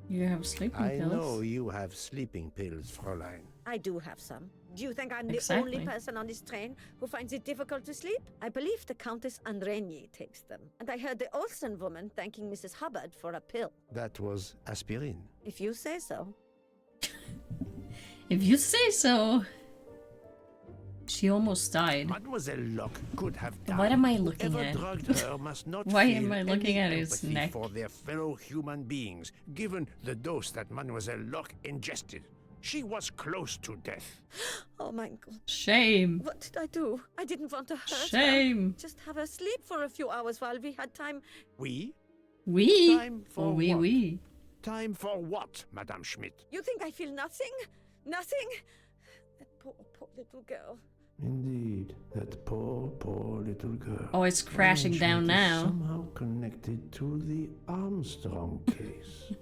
You have sleeping I pills? know you have sleeping pills, Fräulein. I do have some. Do you think I'm Exactly. the only person on this train who finds it difficult to sleep? I believe the Countess Andrenier takes them. And I heard the Olsen woman thanking Mrs. Hubbard for a pill. That was aspirin. If you say so. If you say so. She almost died. Mademoiselle Locke could have died. What am I looking Whoever at? drugged her must not Why feel am I looking any at his empathy neck? for their fellow human beings, given the dose that Mademoiselle Locke ingested. She was close to death. Oh my God. Shame. What did I do? I didn't want to hurt Shame. her. Just have her sleep for a few hours while we had time. We? We? Time for Oh, we, what? we. Time for what, Madame Schmidt? You think I feel nothing? Nothing? That poor, poor little girl. Indeed, that poor, poor little girl. Oh, it's crashing down Orient is now. somehow connected to the Armstrong case.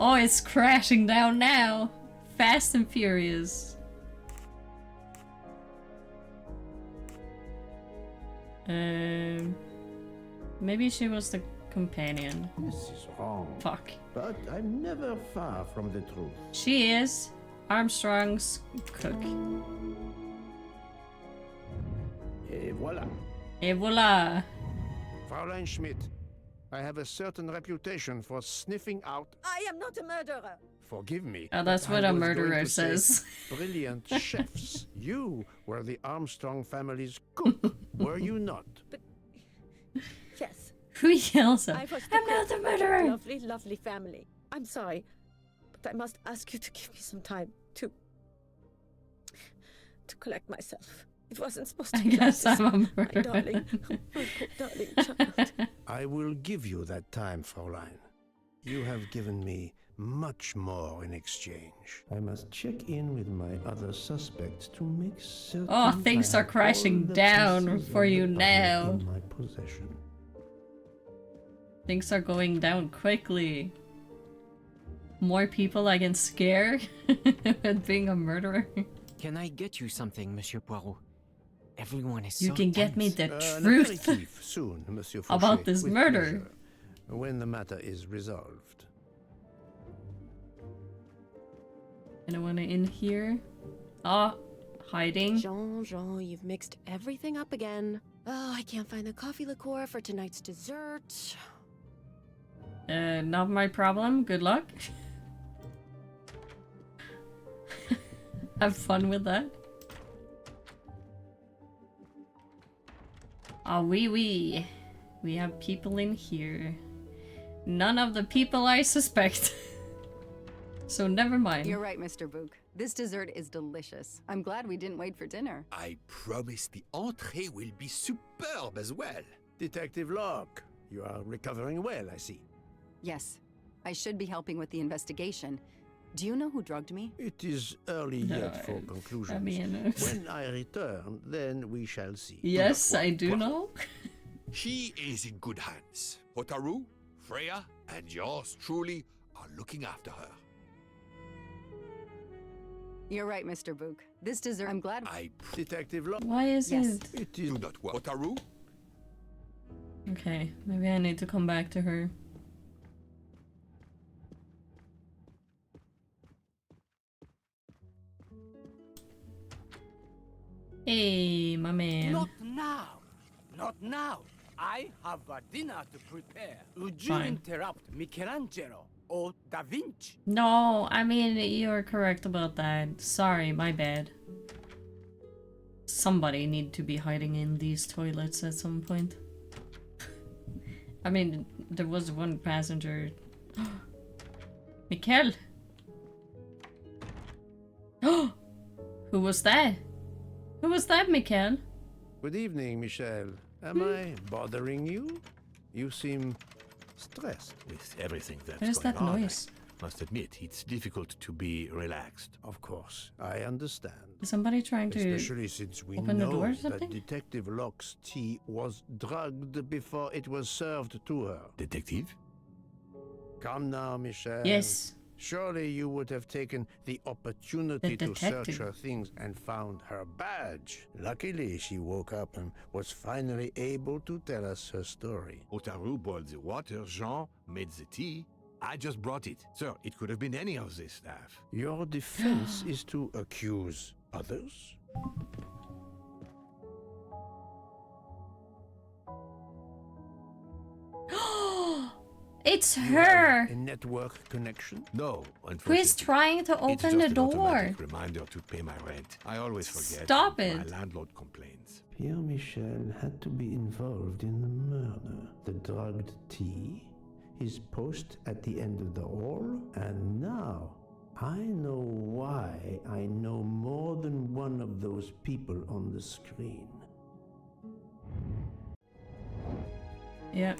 Oh, it's crashing down now. Fast and Furious. Maybe she was the companion. This is wrong. Fuck. But I'm never far from the truth. She is Armstrong's cook. Et voilà. Et voila. Fräulein Schmidt, I have a certain reputation for sniffing out. I am not a murderer. Forgive me. Oh, that's but what I a was going murderer to say says. Brilliant chefs. You were the Armstrong family's cook, were you not? Yes. Who yells at? I was I'm not the murderer. Lovely, lovely family. I'm sorry, but I must ask you to give me some time to collect myself. It wasn't supposed to I be guess like this. I'm a My murderer. darling, my poor darling child. I will give you that time, Fräulein. You have given me much more in exchange. I must check in with my other suspects to make certain. Oh, things I are have crashing all the down pieces for of you the puzzle now. in my possession. Things are going down quickly. More people I can scare with being a murderer. Can I get you something, Monsieur Poirot? Everyone is You so can get me tense. the An truth aperitif soon, Monsieur Fauché, about this with murder. pleasure, when the matter is resolved. Anyone in here? Ah, hiding. Jean, you've mixed everything up again. Oh, I can't find the coffee liqueur for tonight's dessert. Not my problem. Good luck. Have fun with that. Ah, oui. We have people in here. None of the people I suspect. So never mind. You're right, Mr. Book. This dessert is delicious. I'm glad we didn't wait for dinner. I promise the entree will be superb as well. Detective Locke, you are recovering well, I see. Yes, I should be helping with the investigation. Do you know who drugged me? It is early yet for conclusions. mean, When I return, then we shall see. Yes, I do know. She is in good hands. Hotaru, Freya, and yours truly are looking after her. You're right, Mr. Book. This dessert, I'm glad. Detective Locke. Why is Yes. it? It is not what. Hotaru? Okay, maybe I need to come back to her. Hey, my man. Not now. Not now. I have a dinner to prepare. Would you Fine. interrupt Michelangelo or Da Vinci? No, I mean, you're correct about that. Sorry, my bad. Somebody need to be hiding in these toilets at some point. I mean, there was one passenger. Mikkel! Who was that? Who was that, Mikkel? Good evening, Michel. Am I bothering you? You seem stressed. With everything that's What is going that on, noise? I must admit, it's difficult to be relaxed. Of course, I understand. Is somebody trying to Especially since we open the door or know that something? Detective Locke's tea was drugged before it was served to her. Detective? Come now, Michel. Yes. Surely you would have taken the opportunity The to search detective. her things and found her badge. Luckily, she woke up and was finally able to tell us her story. Otaru boiled the water, Jean made the tea. I just brought it. Sir, it could have been any of the staff. Your defense is to accuse others? It's You her! have a network connection? No, Who is unfortunately. trying to It's open just the an door? automatic reminder to pay my rent. I always forget. Stop My it. landlord complains. Pierre Michel had to be involved in the murder. The drugged tea, his post at the end of the hall, and now I know why I know more than one of those people on the screen. Yep.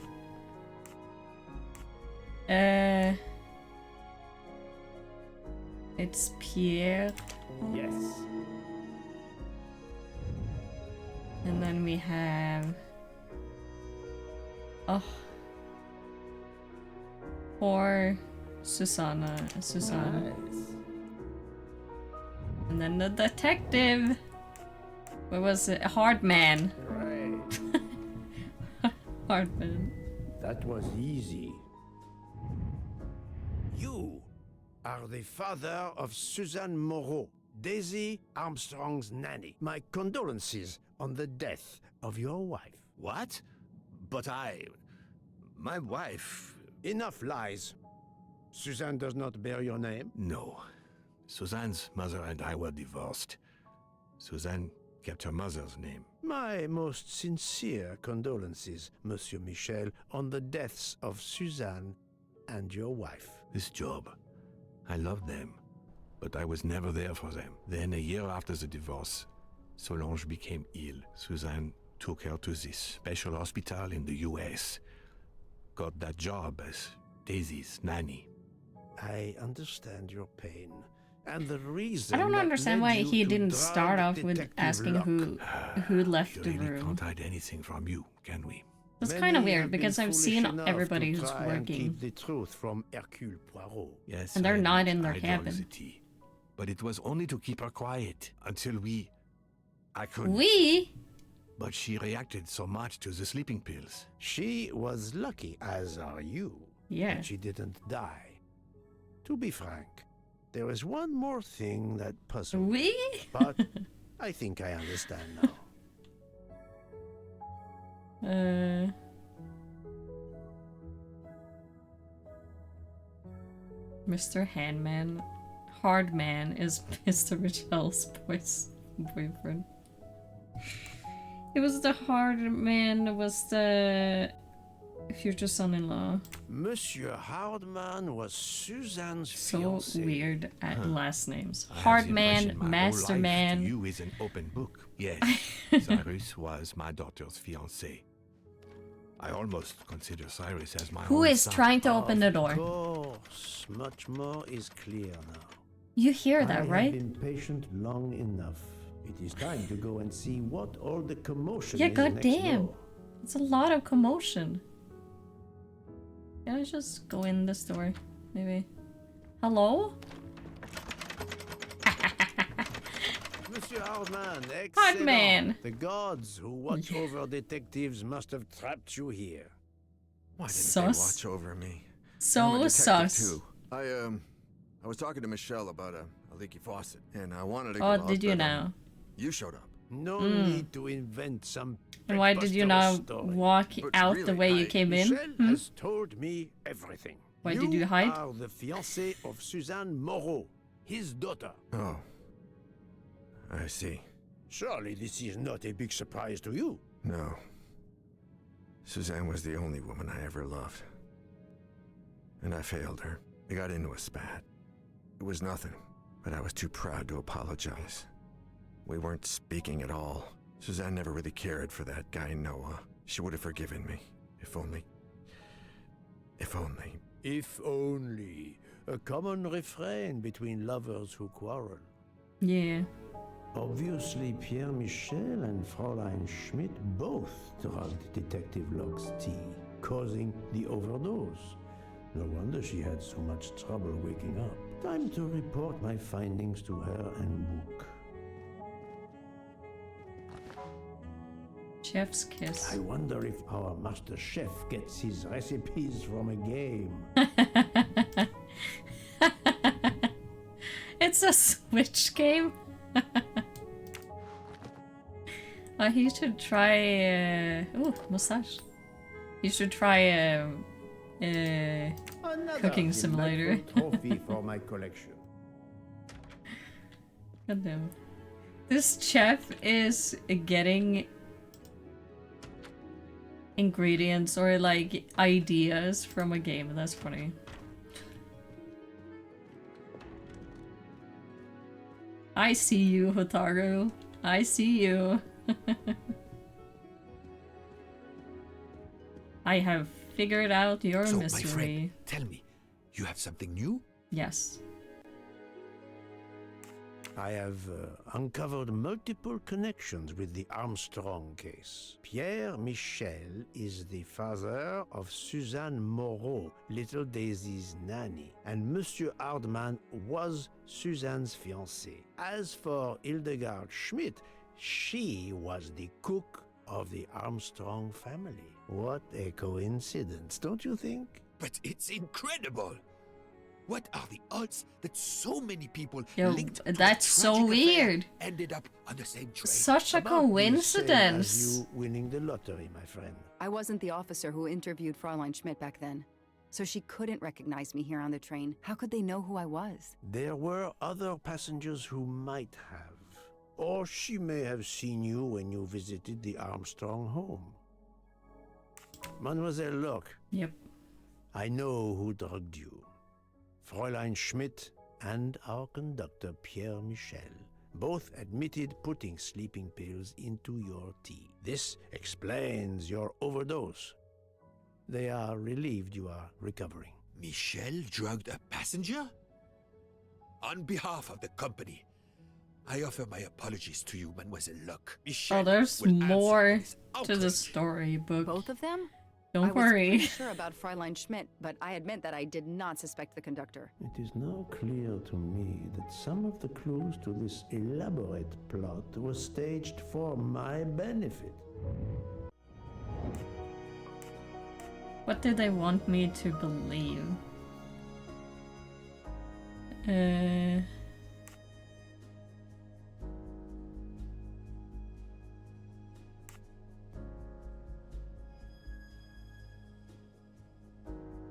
It's Pierre. Yes. And then we have... Oh. Or Susanna. And then the detective. What was it? Hardman. Right. Hardman. That was easy. You are the father of Suzanne Moreau, Daisy Armstrong's nanny. My condolences on the death of your wife. What? But my wife... Enough lies. Suzanne does not bear your name? No. Suzanne's mother and I were divorced. Suzanne kept her mother's name. My most sincere condolences, Monsieur Michel, on the deaths of Suzanne and your wife. This job, I loved them, but I was never there for them. Then, a year after the divorce, Solange became ill. Suzanne took her to this special hospital in the US. Got that job as Daisy's nanny. I understand your pain. And the reason I don't that understand led why you he to didn't drug start off with Detective asking Locke. who left We the really room. can't hide anything from you, can we? That's Many kind of have weird been because I've foolish seen enough everybody to who's try and working. keep the truth from Hercule Poirot. Yes, And they're I not admit in their I drank cabin. the tea. But it was only to keep her quiet until I could. We? But she reacted so much to the sleeping pills. She was lucky, as are you, Yeah. that she didn't die. To be frank, there is one more thing that puzzles me, We? but I think I understand now. Mr. Hardman is Mr. Michelle's boyfriend. It was the Hardman that was the future son-in-law. Monsieur Hardman was Suzanne's So fiancé. weird at last names. I have the Hardman, impression my whole life to Masterman. you is an open book. Yes, Cyrus was my daughter's fiancé. I almost consider Cyrus as my Who own is son. trying to open the Of door? course, much more is clear now. You hear I that, have right? been patient long enough. It is time to go and see what all the commotion Yeah, is next goddamn. door. It's a lot of commotion. Can I just go in this door? Maybe. Hello? Monsieur Hardman, excellent. Hardman. The gods who watch over detectives must have trapped you here. Why didn't Sus. they watch over me? So I'm a detective, sus. Too. I was talking to Michelle about a leaky faucet, and I wanted to Oh, go out, did you but, now? You showed up. No Mm. need to invent some And why did you preposterous not story. walk But out the really, way you I- came in? Michelle Hmm? has told me everything. Why did you hide? are the fiancé of Suzanne Moreau, his daughter. Oh. I see. Surely this is not a big surprise to you. No. Suzanne was the only woman I ever loved. And I failed her. I got into a spat. It was nothing, but I was too proud to apologize. We weren't speaking at all. Suzanne never really cared for that guy Noah. She would have forgiven me. If only. If only. If only. A common refrain between lovers who quarrel. Yeah. Obviously, Pierre Michel and Fräulein Schmidt both drugged Detective Locke's tea, causing the overdose. No wonder she had so much trouble waking up. Time to report my findings to her and book. Chef's kiss. I wonder if our master chef gets his recipes from a game. It's a Switch game. He should try. Massage. He should try cooking simulator. Trophy for my collection. God damn. This chef is getting ingredients or like ideas from a game. That's funny. I see you, Hotaru. I see you. I have figured out your So, mystery. my friend, tell me, you have something new? Yes. I have uncovered multiple connections with the Armstrong case. Pierre Michel is the father of Suzanne Moreau, little Daisy's nanny, and Monsieur Hardman was Suzanne's fiancé. As for Hildegard Schmidt, she was the cook of the Armstrong family. What a coincidence, don't you think? But it's incredible! What are the odds that so many people Yo, linked to that's a so tragic affair weird. ended up on the same train? Such a About the same coincidence. as you winning the lottery, my friend. I wasn't the officer who interviewed Fräulein Schmidt back then, so she couldn't recognize me here on the train. How could they know who I was? There were other passengers who might have. Or she may have seen you when you visited the Armstrong home. Mademoiselle Locke. Yep. I know who drugged you. Fräulein Schmidt and our conductor Pierre Michel both admitted putting sleeping pills into your tea. This explains your overdose. They are relieved you are recovering. Michel drugged a passenger? On behalf of the company, I offer my apologies to you, Mademoiselle Locke. Michel Oh, there's will answer more for this to the outrage. storybook. Both of them? Don't I was worry. pretty sure about Fräulein Schmidt, but I admit that I did not suspect the conductor. It is now clear to me that some of the clues to this elaborate plot were staged for my benefit. What did they want me to believe?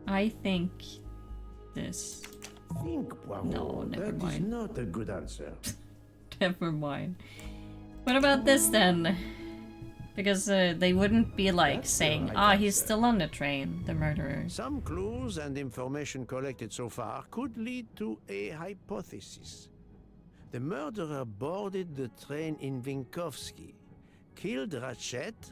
I think this. Think, Poirot. No, never That is mind. not a good answer. Never mind. What about this then? Because they wouldn't be like saying, he's still on the train, the murderer. Some clues and information collected so far could lead to a hypothesis. The murderer boarded the train in Vinkovsky, killed Ratchet,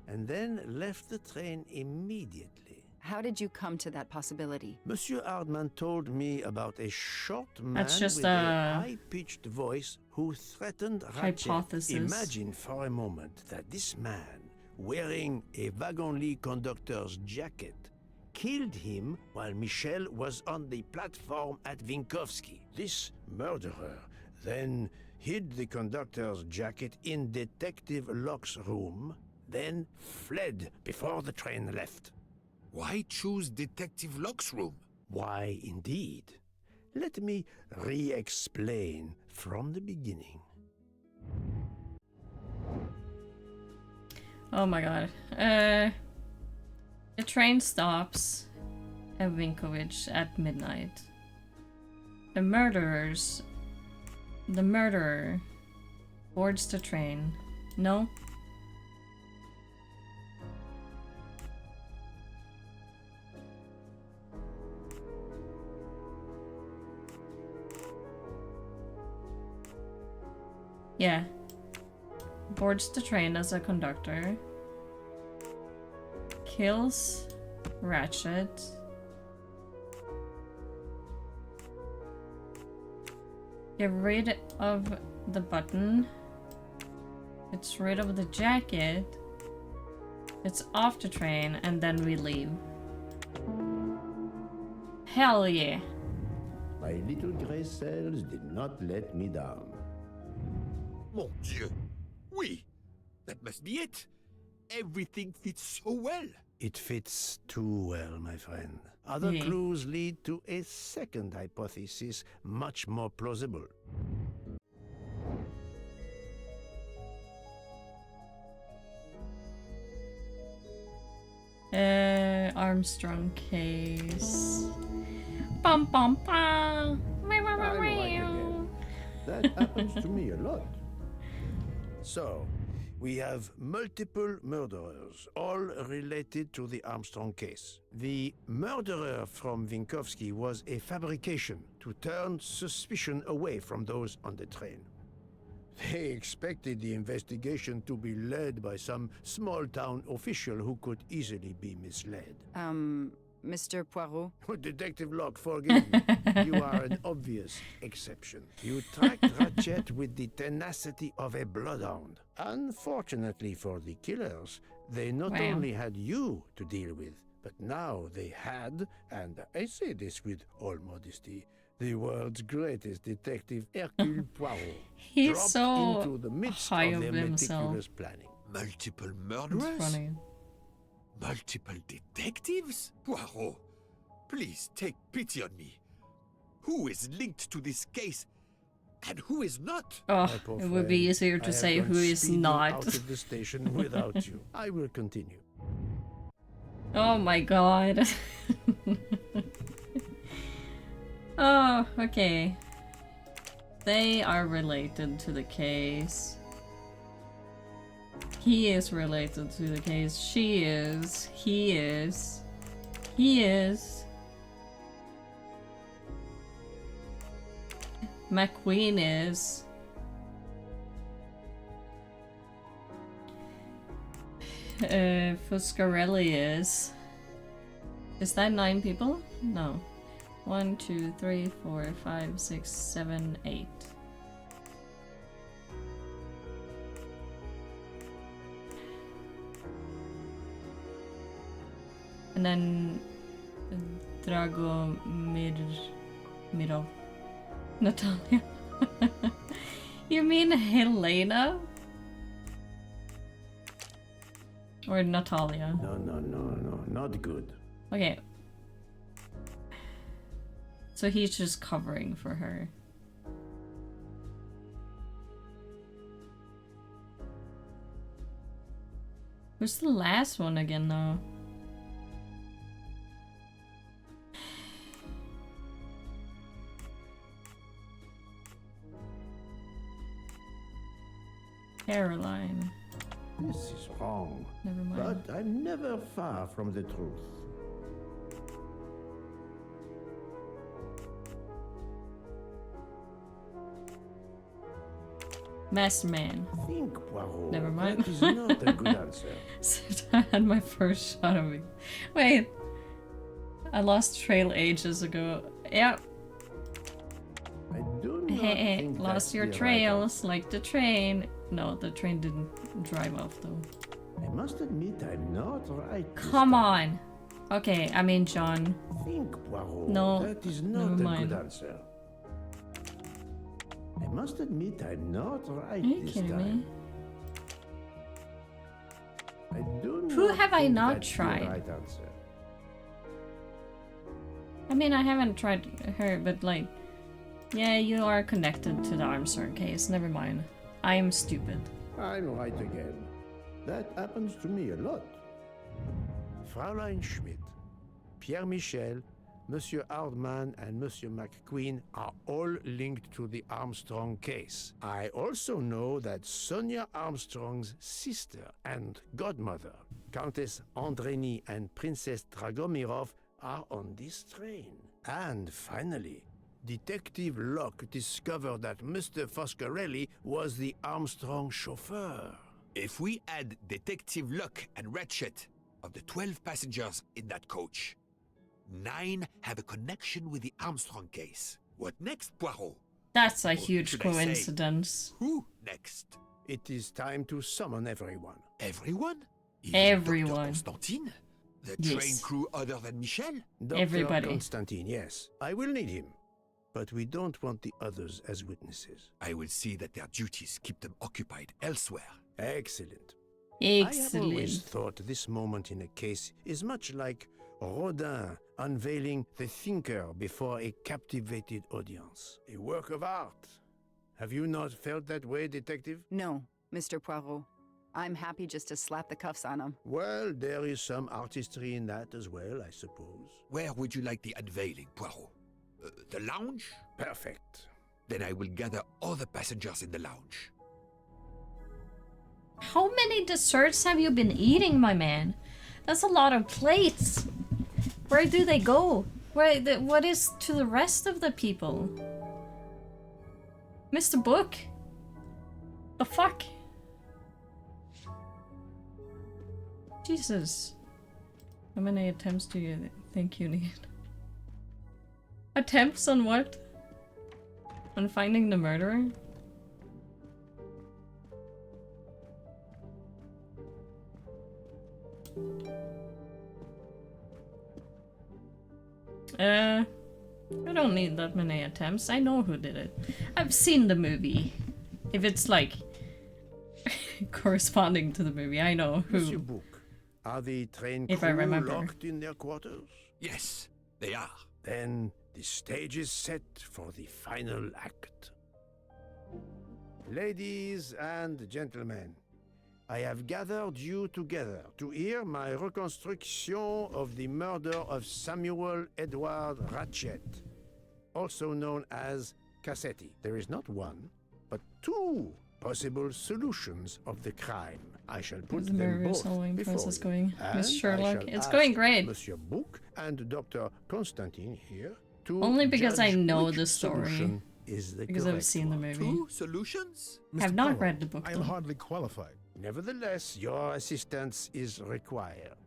and then left the train immediately. How did you come to that possibility? Monsieur Hardman told me about a short man That's just with a high-pitched voice who threatened Ratchet. hypothesis. Imagine for a moment that this man, wearing a wagon-lit conductor's jacket, killed him while Michel was on the platform at Vinkovsky. This murderer then hid the conductor's jacket in Detective Locke's room, then fled before the train left. Why choose Detective Locke's room? Why, indeed. Let me re-explain from the beginning. Oh my god. The train stops at Vinkovich at midnight. The murderer Boards the train. No? Yeah. Boards the train as a conductor. Kills Ratchet. Get rid of the button. It's rid of the jacket. It's off the train, and then we leave. Hell yeah. My little grey cells did not let me down. Mon Dieu! Oui! That must be it! Everything fits so well! It fits too well, my friend. Other Yeah. clues lead to a second hypothesis, much more plausible. Armstrong case. Bum bum bum. That happens to me a lot. So, we have multiple murderers, all related to the Armstrong case. The murderer from Winkowski was a fabrication to turn suspicion away from those on the train. They expected the investigation to be led by some small-town official who could easily be misled. Mr. Poirot? Detective Locke, forgive me. You are an obvious exception. You tracked Ratchet with the tenacity of a bloodhound. Unfortunately for the killers, they not Wow. only had you to deal with, but now they had, and I say this with all modesty, the world's greatest detective, Hercule Poirot, He's dropped so into the midst high of of their himself. meticulous planning. Multiple It's murderers? funny. Multiple detectives? Poirot, please take pity on me. Who is linked to this case and who is not? Oh, My poor it would be friend, easier I to have say gone who is speeding not. out of the station without you. I will continue. Oh my god. Oh, okay. They are related to the case. He is related to the case. She is. He is. He is. McQueen is. Fuscarelli is. Is that 9 people? No. 1, 2, 3, 4, 5, 6, 7, 8. And then Mirov. Natalia. You mean Helena? Or Natalia? No, not good. Okay. So he's just covering for her. Who's the last one again, though? Caroline. This is wrong. Never mind. But I'm never far from the truth. Master Man. Think, Poirot. Never mind. That is not a good answer. Since I had my first shot of it. Wait. I lost trail ages ago. Yep. I do not Hey, think lost that's your the right trails like the train. No, the train didn't drive off though. I must admit I'm not right. this Come time. on. Okay, I mean John. Think, Poirot. No, That is never not a mind. good answer. I must admit I'm not right Are you this kidding time. me? I do Who not have I think not that's the tried? right answer. I mean, I haven't tried her, but like, yeah, you are connected to the Armstrong case. Never mind. I am stupid. I'm right again. That happens to me a lot. Fraulein Schmidt, Pierre Michel, Monsieur Hardman and Monsieur McQueen are all linked to the Armstrong case. I also know that Sonia Armstrong's sister and godmother, Countess Andreni and Princess Dragomirov, are on this train. And finally, Detective Locke discovered that Mr. Foscarelli was the Armstrong chauffeur. If we add Detective Luck and Ratchet, of the 12 passengers in that coach, 9 have a connection with the Armstrong case. What next, Poirot? That's a Or huge should I say, coincidence. who next? It is time to summon everyone. Everyone? Everyone. Dr. Constantine? The Yes. train crew other than Michel? Dr. Everybody. Constantine, yes. I will need him. But we don't want the others as witnesses. I will see that their duties keep them occupied elsewhere. Excellent. I have always Excellent. thought this moment in a case is much like Rodin unveiling the thinker before a captivated audience. A work of art. Have you not felt that way, Detective? No, Mr. Poirot. I'm happy just to slap the cuffs on him. Well, there is some artistry in that as well, I suppose. Where would you like the unveiling, Poirot? The lounge? Perfect. Then I will gather all the passengers in the lounge. How many desserts have you been eating, my man? That's a lot of plates. Where do they go? What is to the rest of the people? Mr. Book? The fuck? Jesus. How many attempts do you think you need? Attempts on what? On finding the murderer? I don't need that many attempts. I know who did it. I've seen the movie. If it's like corresponding to the movie, I know who. Monsieur Book, are the train If I crew remember. locked in their quarters? Yes, they are. Then the stage is set for the final act. Ladies and gentlemen, I have gathered you together to hear my reconstruction of the murder of Samuel Edward Ratchet, also known as Cassetti. There is not one, but 2 possible solutions of the crime. I shall put The them murder both solving before process you, going. and Miss I Sherlock, shall it's ask going great. Monsieur Book and Dr. Constantine here to Only because I judge know which the story. solution is the Because I've correct seen the one. movie. 2 solutions? I've not read the book I am though. hardly qualified. Nevertheless, your assistance is required.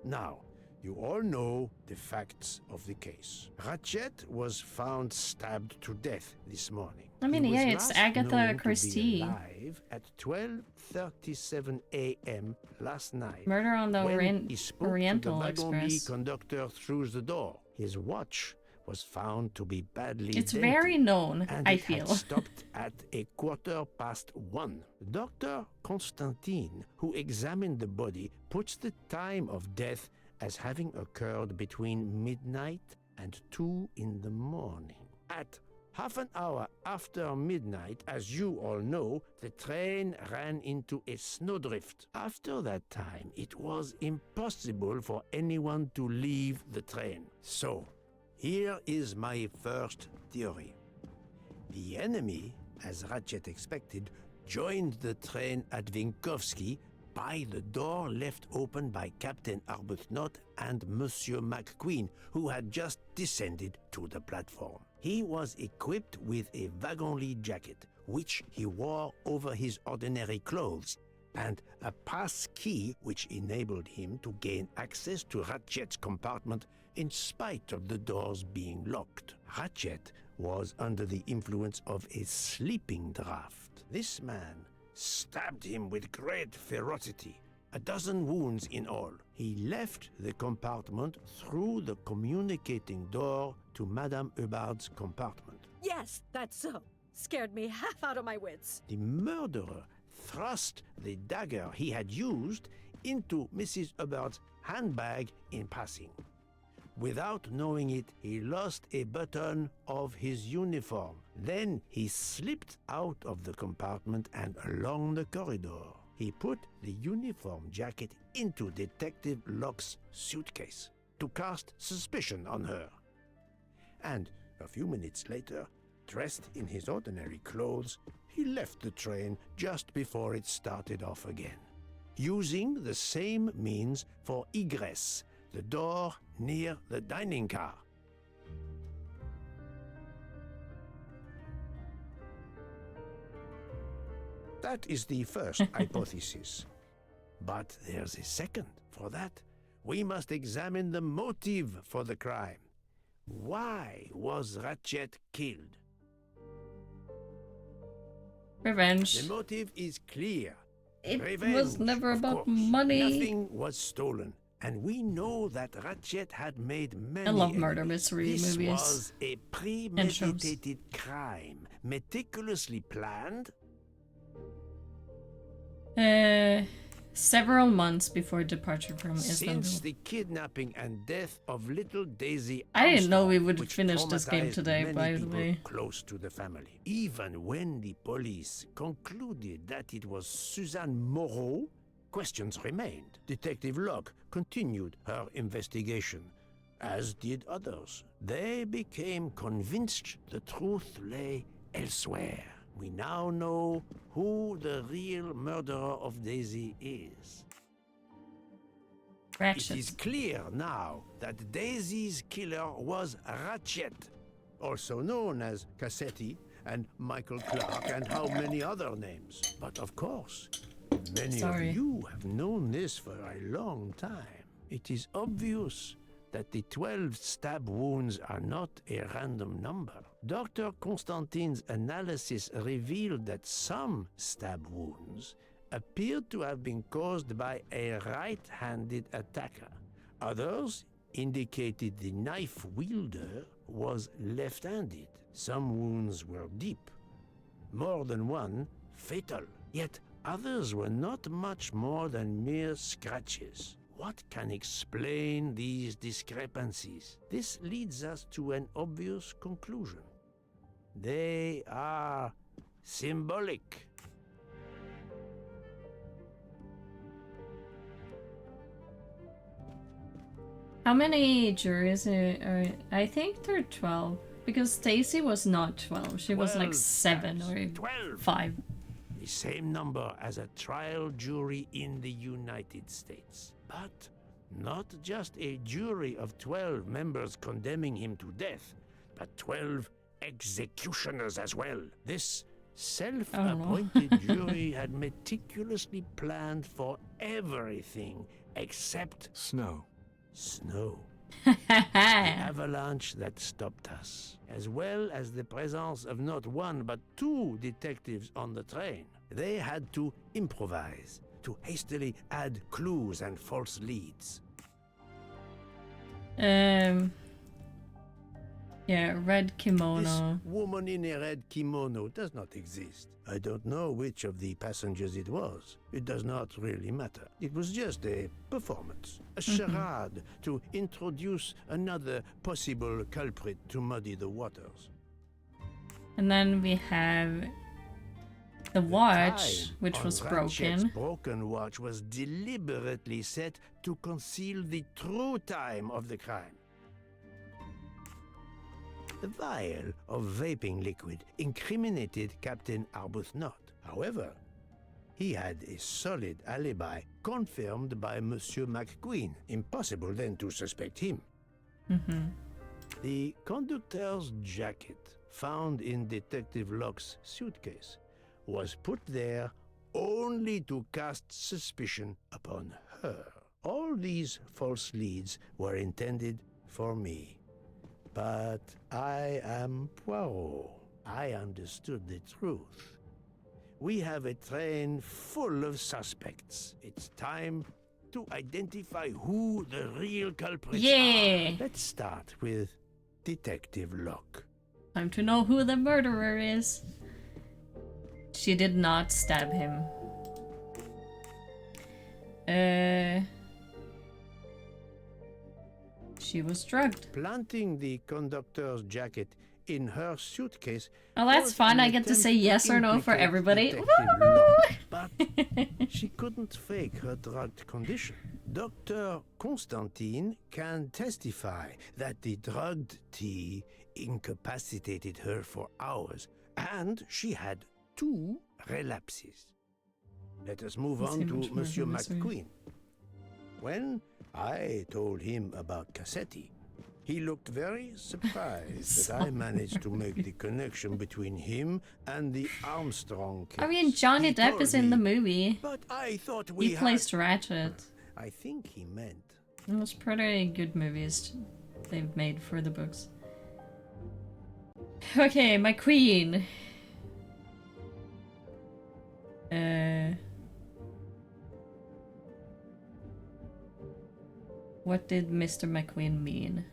Now, you all know the facts of the case. Ratchet was found stabbed to death this morning. I mean, He was yeah, it's last Agatha known to be Christie. alive at 12:37 a.m. last night. Murder on the when he spoke Oriental to the wagon Express. conductor through the door. His watch was found to be badly It's dented, very known, and I it had feel. stopped at 1:15. Dr. Constantine, who examined the body, puts the time of death as having occurred between midnight and 2 in the morning. At half an hour after midnight, as you all know, the train ran into a snowdrift. After that time, it was impossible for anyone to leave the train. So, here is my first theory. The enemy, as Ratchet expected, joined the train at Vinkovsky by the door left open by Captain Arbuthnot and Monsieur McQueen, who had just descended to the platform. He was equipped with a wagon-lit jacket, which he wore over his ordinary clothes, and a pass key which enabled him to gain access to Ratchet's compartment in spite of the doors being locked. Ratchet was under the influence of a sleeping draught. This man stabbed him with great ferocity, 12 wounds in all. He left the compartment through the communicating door to Madame Hubbard's compartment. Yes, that's so. Scared me half out of my wits. The murderer thrust the dagger he had used into Mrs. Hubbard's handbag in passing. Without knowing it, he lost a button of his uniform. Then he slipped out of the compartment and along the corridor. he put the uniform jacket into Detective Locke's suitcase to cast suspicion on her. And a few minutes later, dressed in his ordinary clothes, he left the train just before it started off again, using the same means for egress, the door near the dining car. That is the first hypothesis. But there's a second. For that, we must examine the motive for the crime. Why was Ratchet killed? Revenge. The motive is clear. It Revenge, was never of about course. money. Nothing was stolen. And we know that Ratchet had made many I love murder enemies. mystery This movies. was a premeditated crime, meticulously planned. Several months before departure from Since Istanbul. the kidnapping and death of little Daisy I didn't know we Armstrong, would which finish this game traumatized today, many by the people way. close to the family. Even when the police concluded that it was Suzanne Moreau, questions remained. Detective Locke continued her investigation, as did others. They became convinced the truth lay elsewhere. We now know who the real murderer of Daisy is. Ratchet. It is clear now that Daisy's killer was Ratchet, also known as Cassetti and Michael Clark and how many other names. But of course, many of you have known this for a long time. It is obvious that the 12 stab wounds are not a random number. Dr. Constantine's analysis revealed that some stab wounds appeared to have been caused by a right-handed attacker. Others indicated the knife wielder was left-handed. Some wounds were deep, more than one fatal, yet others were not much more than mere scratches. What can explain these discrepancies? This leads us to an obvious conclusion. They are symbolic. How many juries are... I think there are 12. Because Stacy was not 12. She was like 7 or 5. The same number as a trial jury in the United States. But not just a jury of 12 members condemning him to death, but 12 executioners as well. This self-appointed jury had meticulously planned for everything except snow. Snow. The avalanche that stopped us, as well as the presence of not one but 2 detectives on the train. They had to improvise, to hastily add clues and false leads. Yeah, red kimono. This woman in a red kimono does not exist. I don't know which of the passengers it was. It does not really matter. It was just a performance, a charade to introduce another possible culprit to muddy the waters. And then we have the watch, which was Ratchet's broken. broken watch was deliberately set to conceal the true time of the crime. The vial of vaping liquid incriminated Captain Arbuthnot. However, he had a solid alibi confirmed by Monsieur McQueen. Impossible then to suspect him. The conductor's jacket found in Detective Locke's suitcase was put there only to cast suspicion upon her. All these false leads were intended for me. But I am Poirot. I understood the truth. We have a train full of suspects. It's time to identify who the real culprits are. Let's start with Detective Locke. Time to know who the murderer is. She did not stab him. She was drugged. Planting the conductor's jacket in her suitcase. Oh, that's was fine. an I get to say attempt yes or no for implicate everybody. Detective Woo! Locke, but she couldn't fake her drugged condition. Dr. Constantine can testify that the drugged tea incapacitated her for hours, and she had 2 relapses. Let us move Let's on see to much more Monsieur from this one. McQueen. When I told him about Cassetti, he looked very surprised that I managed to make the connection between him and the Armstrong case. I mean, Johnny He Depp told is in the me, movie. But I thought we He placed Ratchet. I think he meant. It was pretty good movies they've made for the books. Okay, my queen. What did Mr. McQueen mean?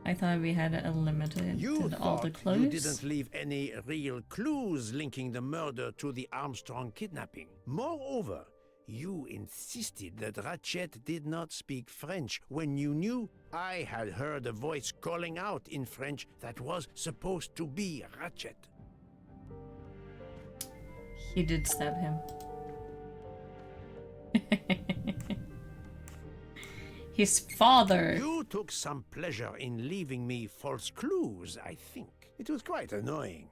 I thought we had eliminated You all the thought clues. you didn't leave any real clues linking the murder to the Armstrong kidnapping. Moreover, you insisted that Ratchet did not speak French when you knew I had heard a voice calling out in French that was supposed to be Ratchet. He did stab him. His father. You took some pleasure in leaving me false clues, I think. It was quite annoying.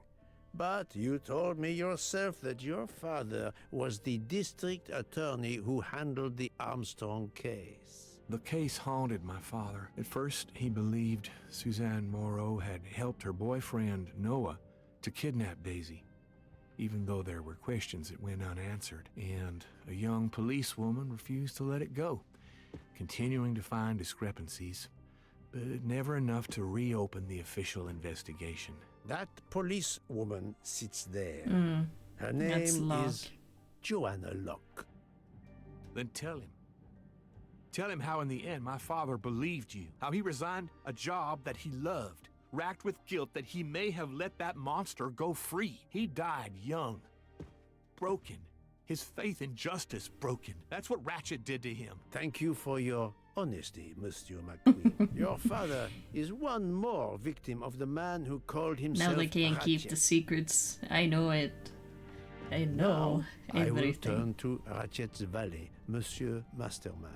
But you told me yourself that your father was the district attorney who handled the Armstrong case. The case haunted my father. At first, he believed Suzanne Moreau had helped her boyfriend, Noah, to kidnap Daisy, even though there were questions that went unanswered, and a young policewoman refused to let it go, continuing to find discrepancies, but never enough to reopen the official investigation. That policewoman sits there. Her that's name Locke. is Joanna Locke. Then tell him. Tell him how in the end my father believed you, how he resigned a job that he loved, racked with guilt that he may have let that monster go free. He died young, broken, his faith in justice broken. That's what Ratchet did to him. Thank you for your honesty, Monsieur McQueen. Your father is one more victim of the man who called himself Now they can't keep Ratchet. the secrets. I know it. I know Now, I will everything. turn to Ratchet's valet, Monsieur Masterman.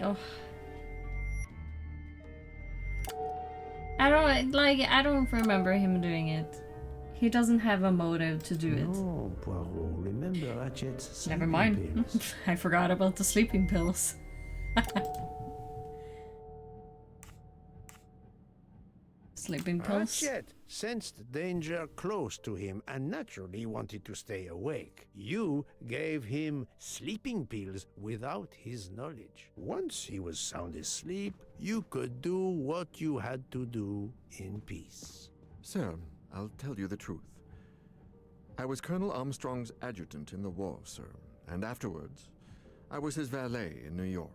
Oh. I don't remember him doing it. He doesn't have a motive to do it. No, Poirot, remember Ratchet's Never sleeping mind. pills. I forgot about the sleeping pills. Sleeping pills? Ratchet sensed danger close to him and naturally wanted to stay awake. You gave him sleeping pills without his knowledge. Once he was sound asleep, you could do what you had to do in peace. Sir, I'll tell you the truth. I was Colonel Armstrong's adjutant in the war, sir, and afterwards, I was his valet in New York.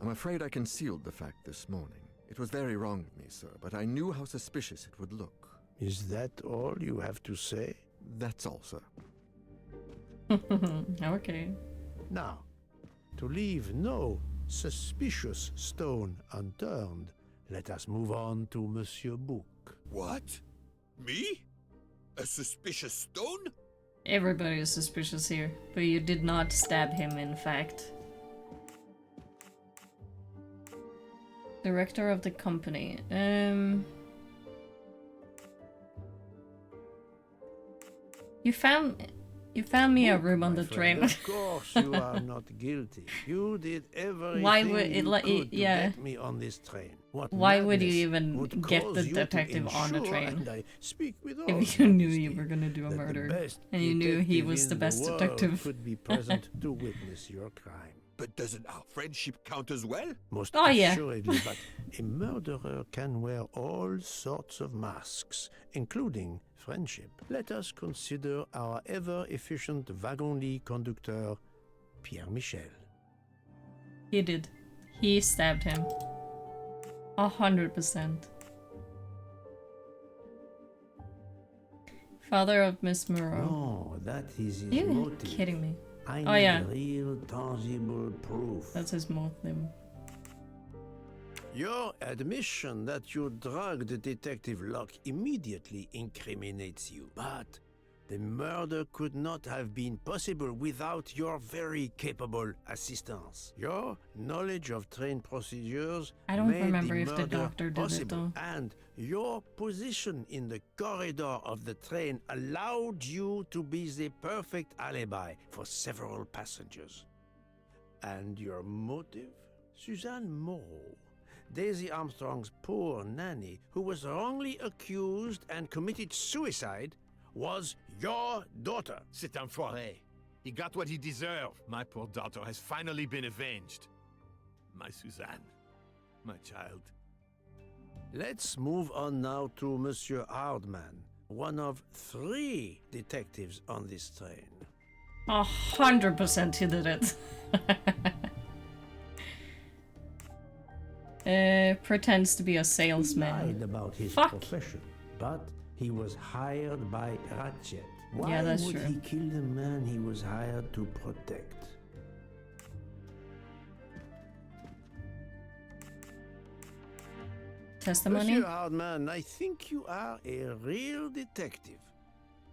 I'm afraid I concealed the fact this morning. It was very wrong of me, sir, but I knew how suspicious it would look. Is that all you have to say? That's all, sir. Okay. Now, to leave no suspicious stone unturned, let us move on to Monsieur Bouc. What? Me? A suspicious stone? Everybody is suspicious here, but you did not stab him, in fact. Director of the company. You found me a room on the train. Of course you are not guilty. You did everything Why would it you like could to yeah? get me on this train. What Why would you madness even would get cause the you to detective on a ensure, train? and I speak with all If you knew honesty, you were gonna do a that the murder, best and you knew he detective was the in best world detective. could be present to witness your crime. But doesn't our friendship count as well? Most Oh, yeah. assuredly, but a murderer can wear all sorts of masks, including friendship. Let us consider our ever-efficient wagon-lit conductor, Pierre Michel. He did. He stabbed him. 100%. Father of Miss Moreau. No, that is his You're motive. kidding me. I Oh, need yeah. real, tangible proof. That's his motive. Your admission that you drugged Detective Locke immediately incriminates you. But the murder could not have been possible without your very capable assistance. Your knowledge of train procedures I don't made remember the if the murder doctor did it, possible, though. and your position in the corridor of the train allowed you to be the perfect alibi for several passengers. And your motive? Suzanne Moreau, Daisy Armstrong's poor nanny, who was wrongly accused and committed suicide, was your daughter. C'est un foiré. He got what he deserved. My poor daughter has finally been avenged. My Suzanne. My child. Let's move on now to Monsieur Hardman, one of 3 detectives on this train. 100% he did it. Pretends to be a salesman. He lied about his Fuck. profession, but he was hired by Ratchet. Why Yeah, that's would true. he kill the man he was hired to protect? Testimony? Monsieur Hardman, I think you are a real detective.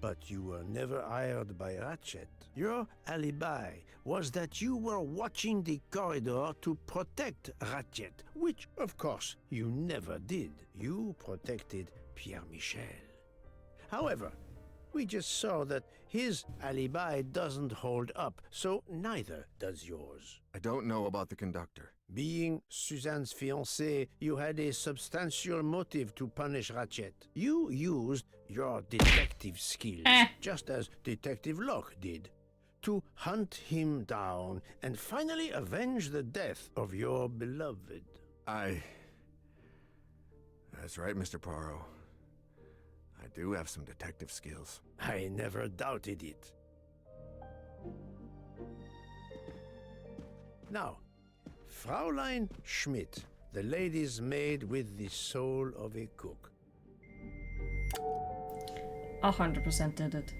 But you were never hired by Ratchet. Your alibi was that you were watching the corridor to protect Ratchet, which, of course, you never did. You protected Pierre Michel. However, we just saw that his alibi doesn't hold up, so neither does yours. I don't know about the conductor. Being Suzanne's fiancé, you had a substantial motive to punish Ratchet. You used your detective skills, just as Detective Locke did, to hunt him down and finally avenge the death of your beloved. That's right, Mr. Poirot. I do have some detective skills. I never doubted it. Now, Fraulein Schmidt, the lady's maid with the soul of a cook. 100% did it.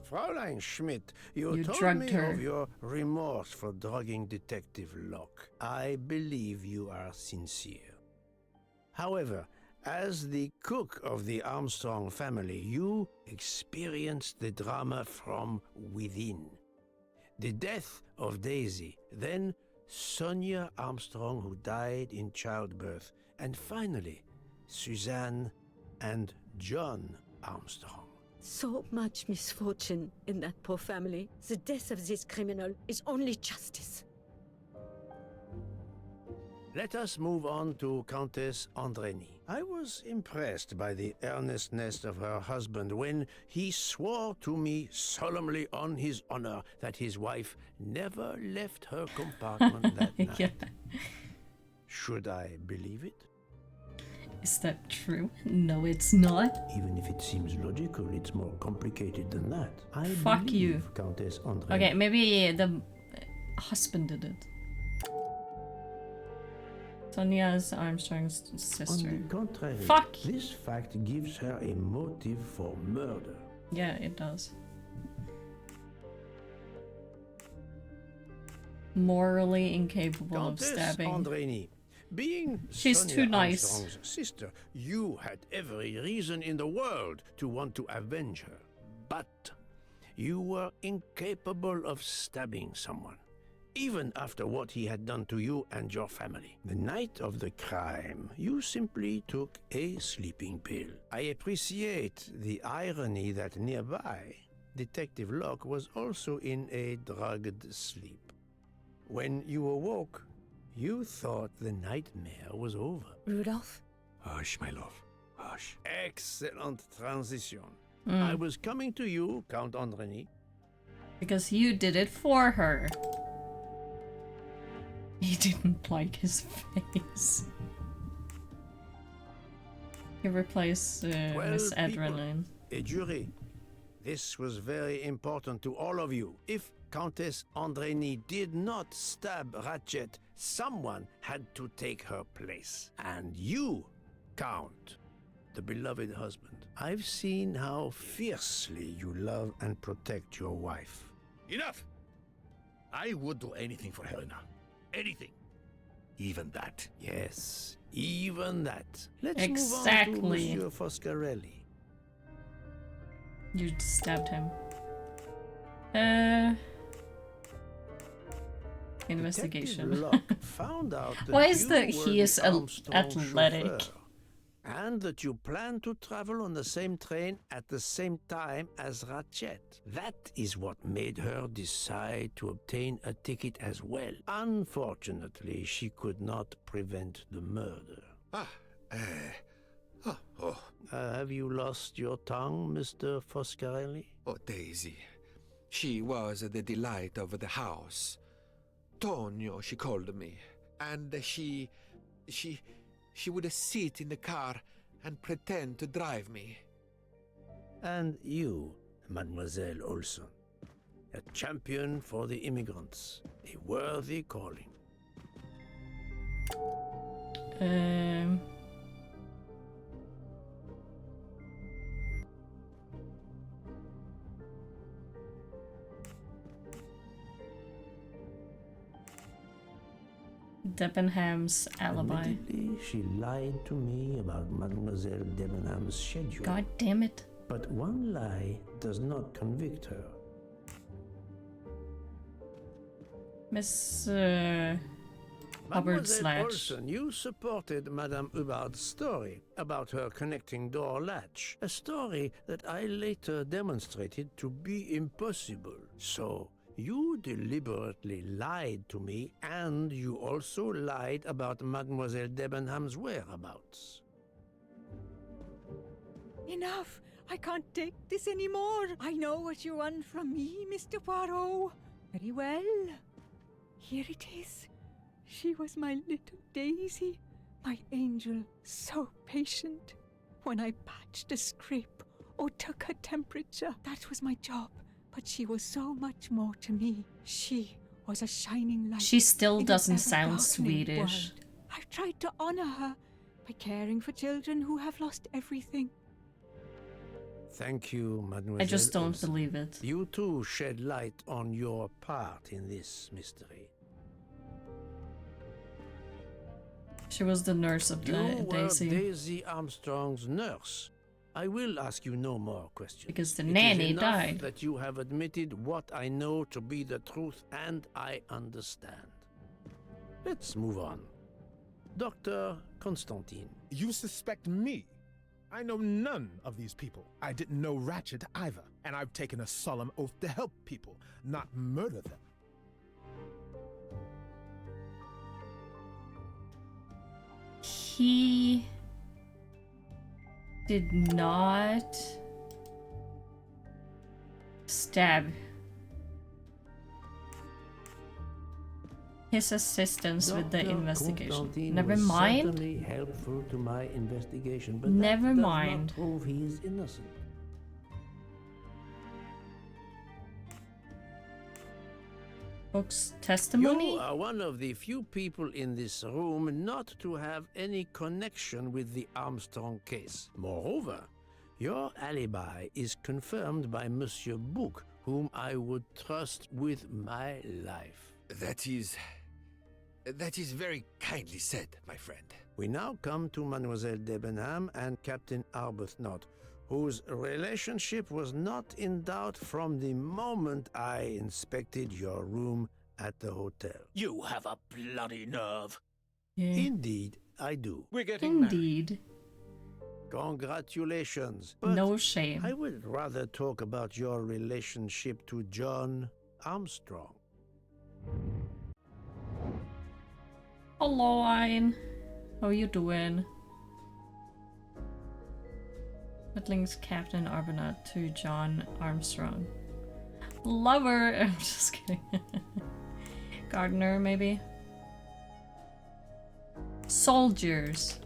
Fraulein Schmidt, you told drugged me her. of your remorse for drugging Detective Locke. I believe you are sincere. However, as the cook of the Armstrong family, you experienced the drama from within. The death of Daisy, then Sonia Armstrong, who died in childbirth, and finally, Suzanne and John Armstrong. So much misfortune in that poor family. The death of this criminal is only justice. Let us move on to Countess Andreni. I was impressed by the earnestness of her husband when he swore to me solemnly on his honor that his wife never left her compartment that night. Yeah. Should I believe it? Is that true? No, it's not. Even if it seems logical, it's more complicated than that. I Fuck believe you. Countess Andrei. Okay, maybe the husband did it. Sonia's Armstrong's sister. On the contrary, Fuck! This fact gives her a motive for murder. Yeah, it does. Morally incapable Countess of stabbing. Andreni, being She's Sonia too nice. Armstrong's sister, you had every reason in the world to want to avenge her. But you were incapable of stabbing someone, even after what he had done to you and your family. The night of the crime, you simply took a sleeping pill. I appreciate the irony that nearby, Detective Locke was also in a drugged sleep. When you awoke, you thought the nightmare was over. Rudolph? Hush, my love. Hush. Excellent transition. Mm. I was coming to you, Count Andreni. Because you did it for her. He didn't like his face. He replaced Miss Adrenaline. A jury. This was very important to all of you. If Countess Andreni did not stab Ratchet, someone had to take her place. And you, Count, the beloved husband. I've seen how fiercely you love and protect your wife. Enough! I would do anything for Helena. Anything. Even that. Yes, even that. Let's Exactly. move on to Monsieur Foscarelli. You stabbed him. Investigation. Detective Locke found out that Why is you that were he is the Armstrong athletic? chauffeur, and that you plan to travel on the same train at the same time as Ratchet. That is what made her decide to obtain a ticket as well. Unfortunately, she could not prevent the murder. Have you lost your tongue, Mr. Foscarelli? Oh, Daisy. She was the delight of the house. Tonio, she called me. And she would sit in the car and pretend to drive me. And you, Mademoiselle Olson, a champion for the immigrants, a worthy calling. Debenham's alibi. Admittedly, she lied to me about Mademoiselle Debenham's schedule. God damn it. But one lie does not convict her. Miss Hubbard Mademoiselle Slatch. Olson, you supported Madame Hubbard's story about her connecting door latch, a story that I later demonstrated to be impossible. So, you deliberately lied to me, and you also lied about Mademoiselle Debenham's whereabouts. Enough! I can't take this anymore. I know what you want from me, Mr. Poirot. Very well. Here it is. She was my little Daisy, my angel, so patient. When I patched a scrape or took her temperature, that was my job. But she was so much more to me. She was a shining light. She still in an doesn't sound ever-darkening Swedish. world. I've tried to honor her by caring for children who have lost everything. Thank you, Mademoiselle. I just don't Olson. believe it. You too shed light on your part in this mystery. She was the nurse of You were Daisy. Daisy Armstrong's nurse. I will ask you no more questions. Because the It is nanny enough died. that you have admitted what I know to be the truth, and I understand. Let's move on. Dr. Constantine. You suspect me? I know none of these people. I didn't know Ratchet either, and I've taken a solemn oath to help people, not murder them. He did not stab his assistance with the Dr. investigation. Constantine Never was mind. certainly helpful to my investigation, but Never that does mind. not prove he is innocent. Book's testimony? You are one of the few people in this room not to have any connection with the Armstrong case. Moreover, your alibi is confirmed by Monsieur Bouc, whom I would trust with my life. That is very kindly said, my friend. We now come to Mademoiselle Debenham and Captain Arbuthnot, whose relationship was not in doubt from the moment I inspected your room at the hotel. You have a bloody nerve. Yeah. Indeed, I do. We're getting Indeed. Congratulations. But No shame. I would rather talk about your relationship to John Armstrong. Hello, Ein. How you doing? What links Captain Arbuthnot to John Armstrong? Lover! I'm just kidding. Gardener, maybe? Soldiers.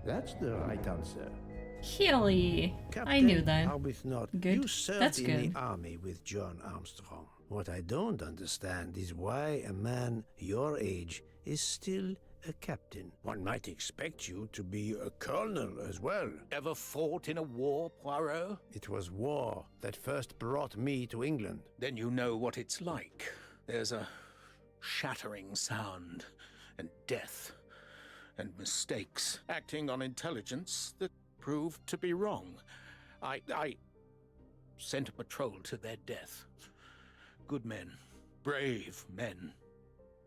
That's the right answer. Healy. Captain I knew that. Arbuthnot, Good. you served That's in good. the army with John Armstrong. What I don't understand is why a man your age is still a captain. One might expect you to be a colonel as well. Ever fought in a war, Poirot? It was war that first brought me to England. Then you know what it's like. There's a shattering sound, and death, and mistakes, acting on intelligence that proved to be wrong. I sent a patrol to their death. Good men, brave men,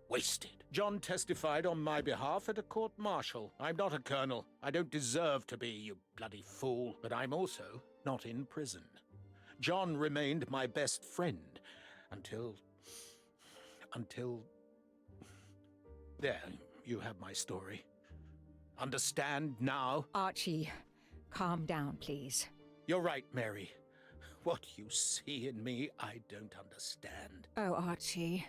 wasted. John testified on my behalf at a court-martial. I'm not a colonel. I don't deserve to be, you bloody fool. But I'm also not in prison. John remained my best friend until... There, you have my story. Understand now? Archie, calm down, please. You're right, Mary. What you see in me, I don't understand. Oh, Archie,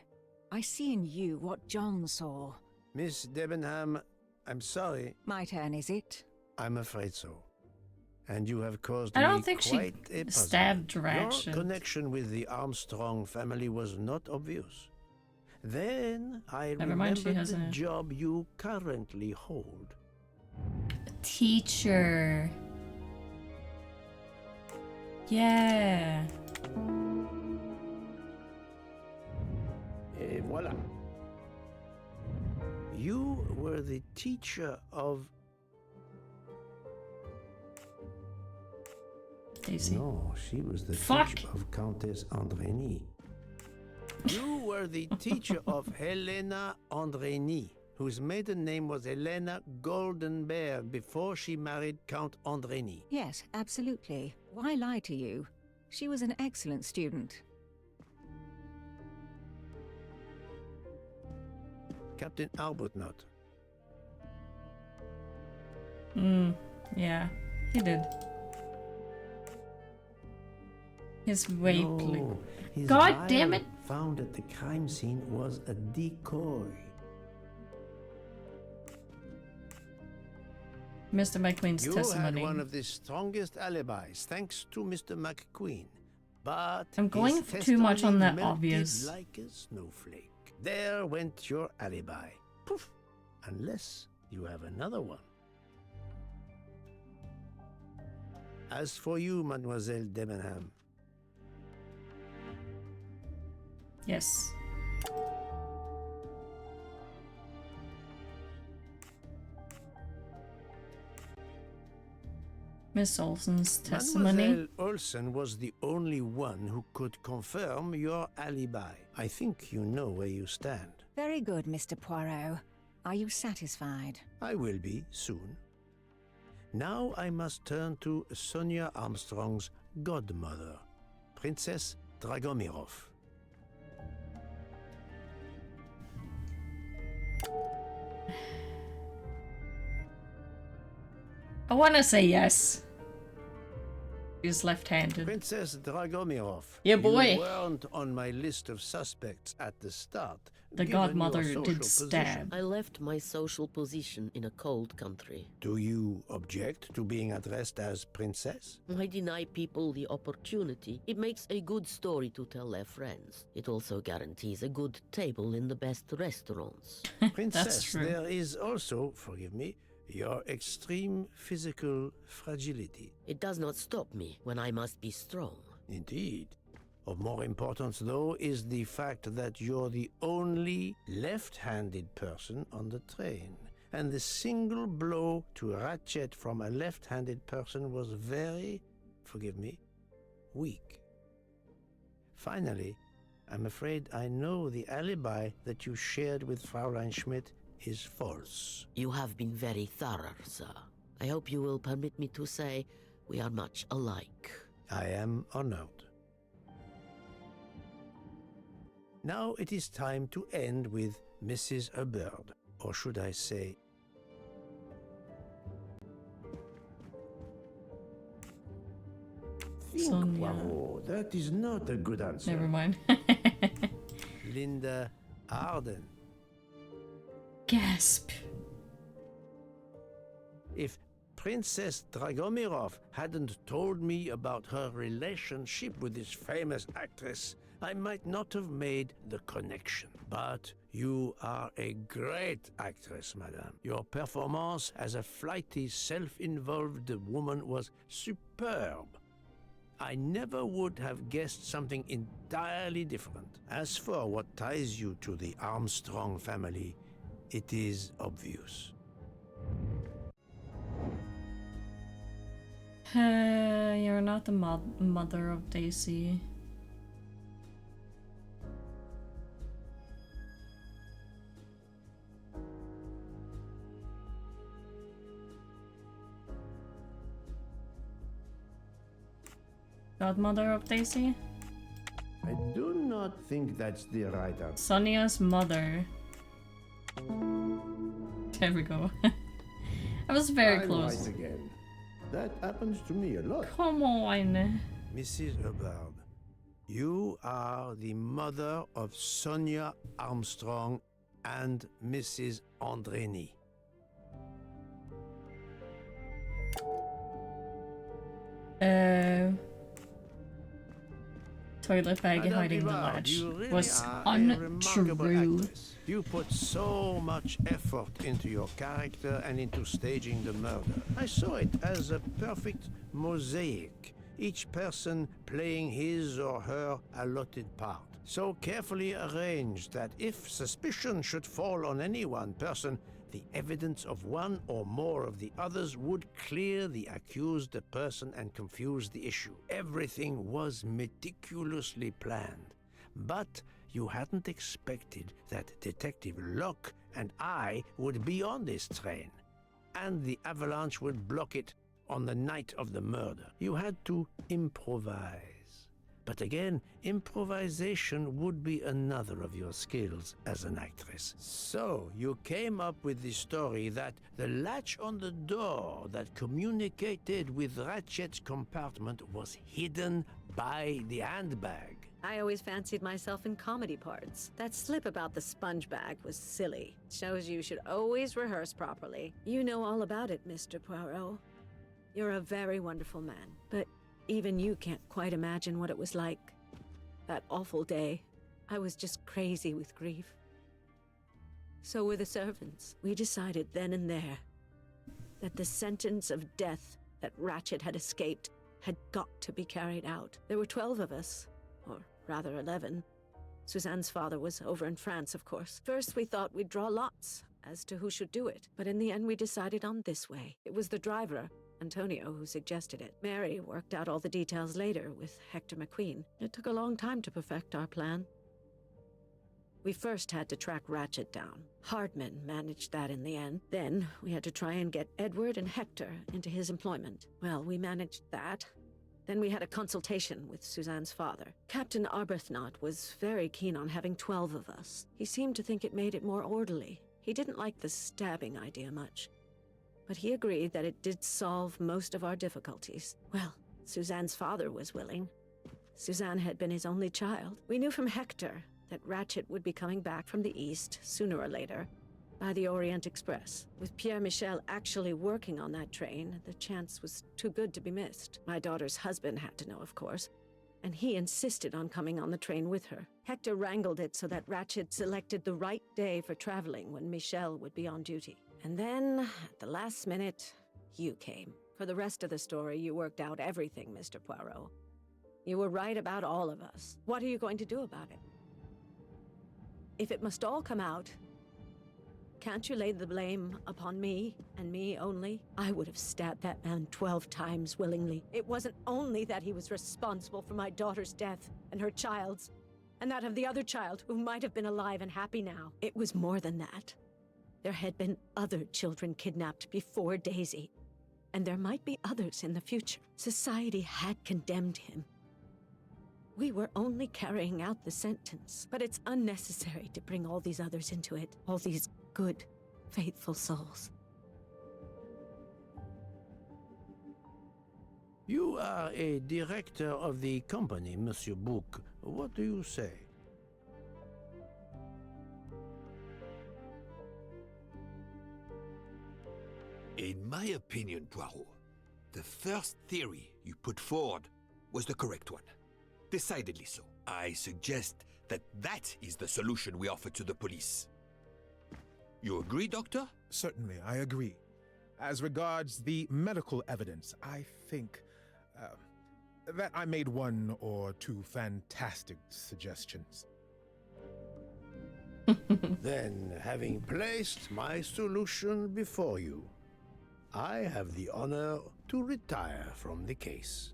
I see in you what John saw. Miss Debenham, I'm sorry. My turn, is it? I'm afraid so. And you have caused I me don't think quite she a puzzle. stabbed Ratchet. Your connection with the Armstrong family was not obvious. Then I Never mind, she remembered has the a- job you currently hold. Teacher. Yeah. Et voilà. You were the teacher of... Daisy. No, she was the Fuck. teacher of Countess Andrény. You were the teacher of Helena Andrény, whose maiden name was Helena Goldenberg before she married Count Andrény. Yes, absolutely. Why lie to you? She was an excellent student. Captain Arbuthnot. Yeah, he did. His rape. No, his God damn vial it! found at the crime scene was a decoy. Mr. McQueen's You testimony. had one of the strongest alibis, thanks to Mr. McQueen. But I'm going his too much on testimony that melted obvious. like a snowflake. There went your alibi. Poof! Unless you have another one. As for you, Mademoiselle Debenham, Yes. Miss Olsen's testimony. Mademoiselle Olsen was the only one who could confirm your alibi. I think you know where you stand. Very good, Mr. Poirot. Are you satisfied? I will be soon. Now I must turn to Sonia Armstrong's godmother, Princess Dragomirov. I want to say yes. He's left-handed. Princess Dragomirov. Yeah, boy. You weren't on my list of suspects at the start. The given your godmother social did position. stab. I left my social position in a cold country. Do you object to being addressed as princess? I deny people the opportunity. It makes a good story to tell their friends. It also guarantees a good table in the best restaurants. Princess, true. there is also, forgive me, your extreme physical fragility. It does not stop me when I must be strong. Indeed. Of more importance, though, is the fact that you're the only left-handed person on the train. And the single blow to Ratchet from a left-handed person was very, forgive me, weak. Finally, I'm afraid I know the alibi that you shared with Fraulein Schmidt is false. You have been very thorough, sir. I hope you will permit me to say we are much alike. I am honored. Now it is time to end with Mrs. Hubbard, or should I say... Think, Sonia. Poirot, that is not a good answer. Never mind. Linda Arden. Gasp. If Princess Dragomirov hadn't told me about her relationship with this famous actress, I might not have made the connection. But You are a great actress, madame. Your performance as a flighty, self-involved woman was superb. I never would have guessed something entirely different. As for what ties you to the Armstrong family, it is obvious. You're not the mother of Daisy. Godmother of Daisy? I do not think that's the right answer. Sonia's mother. There we go. I was very close. Right again. That happens to me a lot. Come on. Mrs. Hubbard, you are the mother of Sonia Armstrong and Mrs. Andreni. Toilet bag hiding the latch really was untrue. untrue. You put so much effort into your character and into staging the murder. I saw it as a perfect mosaic, each person playing his or her allotted part. So carefully arranged that if suspicion should fall on any one person, the evidence of one or more of the others would clear the accused person and confuse the issue. Everything was meticulously planned. But you hadn't expected that Detective Locke and I would be on this train, and the avalanche would block it on the night of the murder. You had to improvise. But again, improvisation would be another of your skills as an actress. So you came up with the story that the latch on the door that communicated with Ratchet's compartment was hidden by the handbag. I always fancied myself in comedy parts. That slip about the sponge bag was silly. Shows you should always rehearse properly. You know all about it, Mr. Poirot. You're a very wonderful man, but even you can't quite imagine what it was like. That awful day. I was just crazy with grief. So were the servants. We decided then and there that the sentence of death that Ratchet had escaped had got to be carried out. There were 12 of us, or rather 11. Suzanne's father was over in France, of course. First we thought we'd draw lots as to who should do it, but in the end we decided on this way. It was the driver, Antonio, who suggested it. Mary worked out all the details later with Hector McQueen. It took a long time to perfect our plan. We first had to track Ratchet down. Hardman managed that in the end. Then we had to try and get Edward and Hector into his employment. Well, we managed that. Then we had a consultation with Suzanne's father. Captain Arbuthnot was very keen on having 12 of us. He seemed to think it made it more orderly. He didn't like the stabbing idea much, but he agreed that it did solve most of our difficulties. Well, Suzanne's father was willing. Suzanne had been his only child. We knew from Hector that Ratchet would be coming back from the east, sooner or later, by the Orient Express. With Pierre Michel actually working on that train, the chance was too good to be missed. My daughter's husband had to know, of course, and he insisted on coming on the train with her. Hector wrangled it so that Ratchet selected the right day for traveling when Michel would be on duty. And then, at the last minute, you came. For the rest of the story, you worked out everything, Mr. Poirot. You were right about all of us. What are you going to do about it? If it must all come out, can't you lay the blame upon me, and me only? I would have stabbed that man 12 times willingly. It wasn't only that he was responsible for my daughter's death, and her child's, and that of the other child who might have been alive and happy now. It was more than that. There had been other children kidnapped before Daisy, and there might be others in the future. Society had condemned him. We were only carrying out the sentence, but it's unnecessary to bring all these others into it, all these good, faithful souls. You are a director of the company, Monsieur Bouc. What do you say? In my opinion, Poirot, the first theory you put forward was the correct one. Decidedly so. I suggest that is the solution we offer to the police. You agree, Doctor? Certainly, I agree. As regards the medical evidence, I think that I made one or two fantastic suggestions. Then, having placed my solution before you, I have the honor to retire from the case.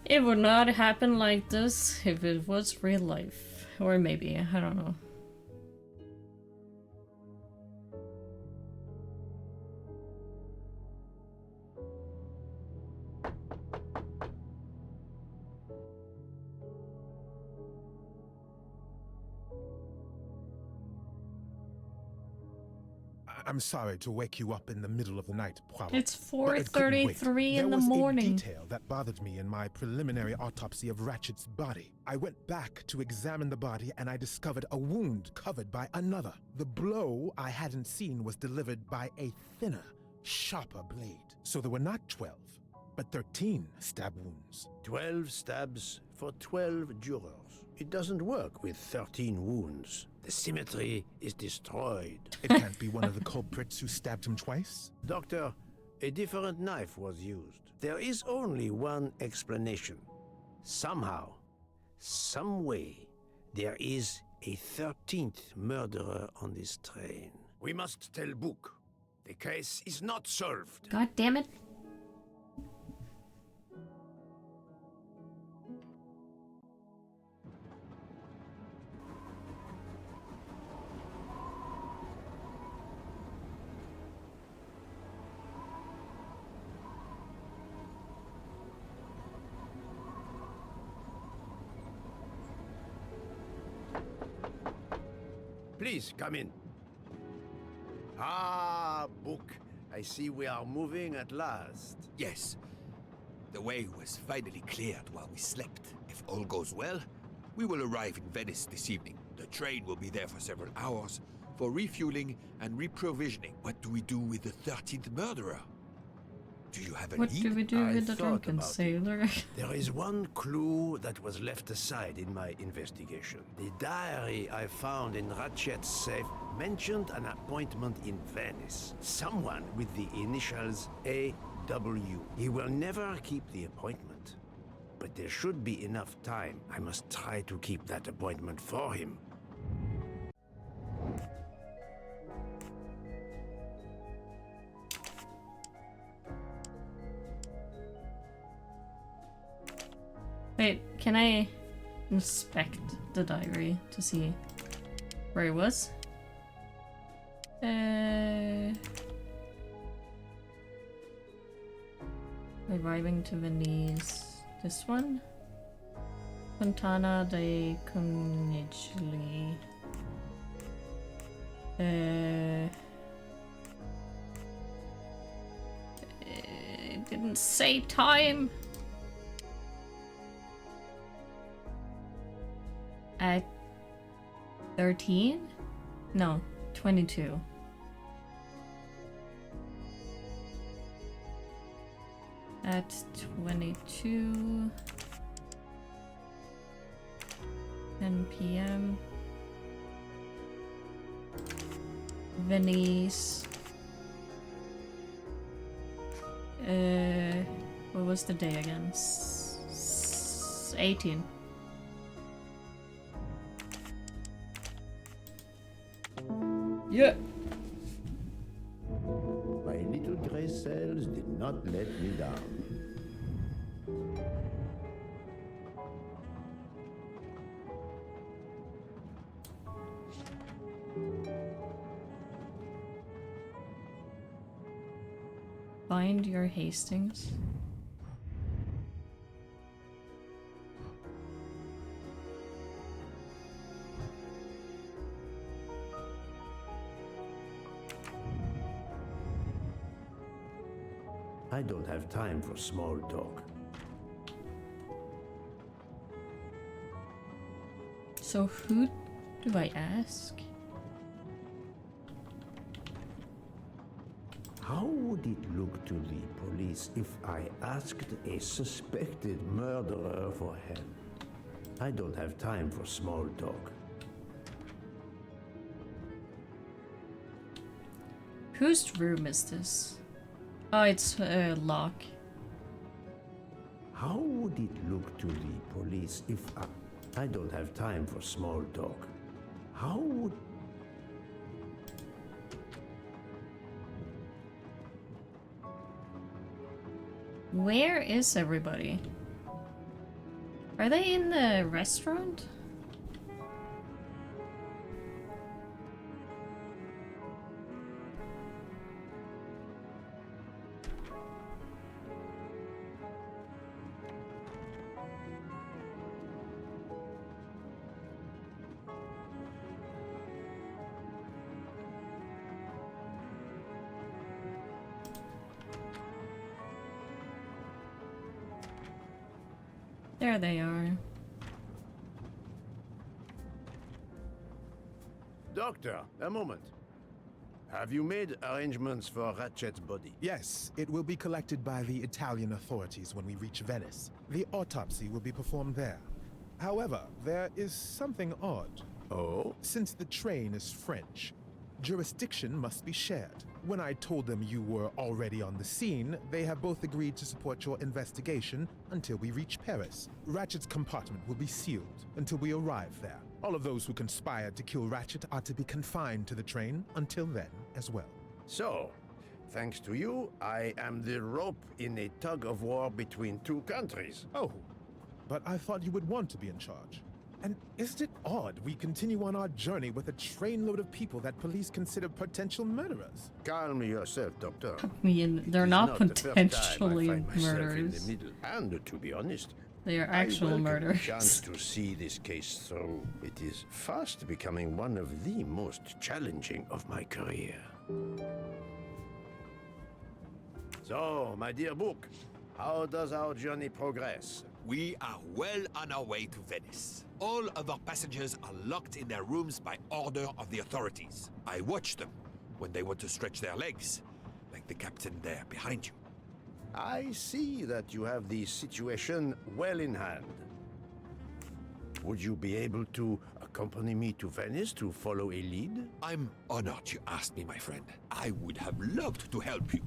It would not happen like this if it was real life. Or maybe, I don't know. I'm sorry to wake you up in the middle of the night, Poirot. It's but it couldn't wait. 4:33 in the There morning. was a detail that bothered me in my preliminary autopsy of Ratchet's body. I went back to examine the body and I discovered a wound covered by another. The blow I hadn't seen was delivered by a thinner, sharper blade. So there were not 12, but 13 stab wounds. 12 stabs for 12 jurors. It doesn't work with 13 wounds. The symmetry is destroyed. It can't be one of the culprits who stabbed him twice? Doctor, a different knife was used. There is only one explanation. Somehow, some way, there is a 13th murderer on this train. We must tell Book. The case is not solved. God damn it. Please, come in. Ah, Book. I see we are moving at last. Yes. The way was finally cleared while we slept. If all goes well, we will arrive in Venice this evening. The train will be there for several hours for refueling and reprovisioning. What do we do with the 13th murderer? Do you have a What lead? do we do I with the thought drunken about it. sailor? There is one clue that was left aside in my investigation. The diary I found in Ratchet's safe mentioned an appointment in Venice. Someone with the initials AW. He will never keep the appointment. But there should be enough time. I must try to keep that appointment for him. Wait, can I inspect the diary to see where it was? Arriving to Venice. This one? Fontana dei Conigli. It didn't say time. At 13? No, 22. At 22. 10 p.m. Venice. What was the day again? 18. Yeah. My little gray cells did not let me down. Find your Hastings. I don't have time for small talk. So who do I ask? How would it look to the police if I asked a suspected murderer for help? I don't have time for small talk. Whose room is this? Oh, it's Locke. How would it look to the police if I don't have time for small talk. How would... Where is everybody? Are they in the restaurant? There they are. Doctor, a moment. Have you made arrangements for Ratchet's body? Yes, it will be collected by the Italian authorities when we reach Venice. The autopsy will be performed there. However, there is something odd. Oh? Since the train is French, jurisdiction must be shared. When I told them you were already on the scene, they have both agreed to support your investigation until we reach Paris. Ratchet's compartment will be sealed until we arrive there. All of those who conspired to kill Ratchet are to be confined to the train until then as well. So, thanks to you, I am the rope in a tug-of-war between two countries. Oh, but I thought you would want to be in charge. And isn't it odd we continue on our journey with a trainload of people that police consider potential murderers? Calm yourself, Doctor. I mean, they're not potentially murderers. murderers. And to be honest, They are actual I welcome murderers. the chance to see this case through. It is fast becoming one of the most challenging of my career. So, my dear book, how does our journey progress? We are well on our way to Venice. All of our passengers are locked in their rooms by order of the authorities. I watch them when they want to stretch their legs, like the captain there behind you. I see that you have the situation well in hand. Would you be able to accompany me to Venice to follow a lead? I'm honored you asked me, my friend. I would have loved to help you.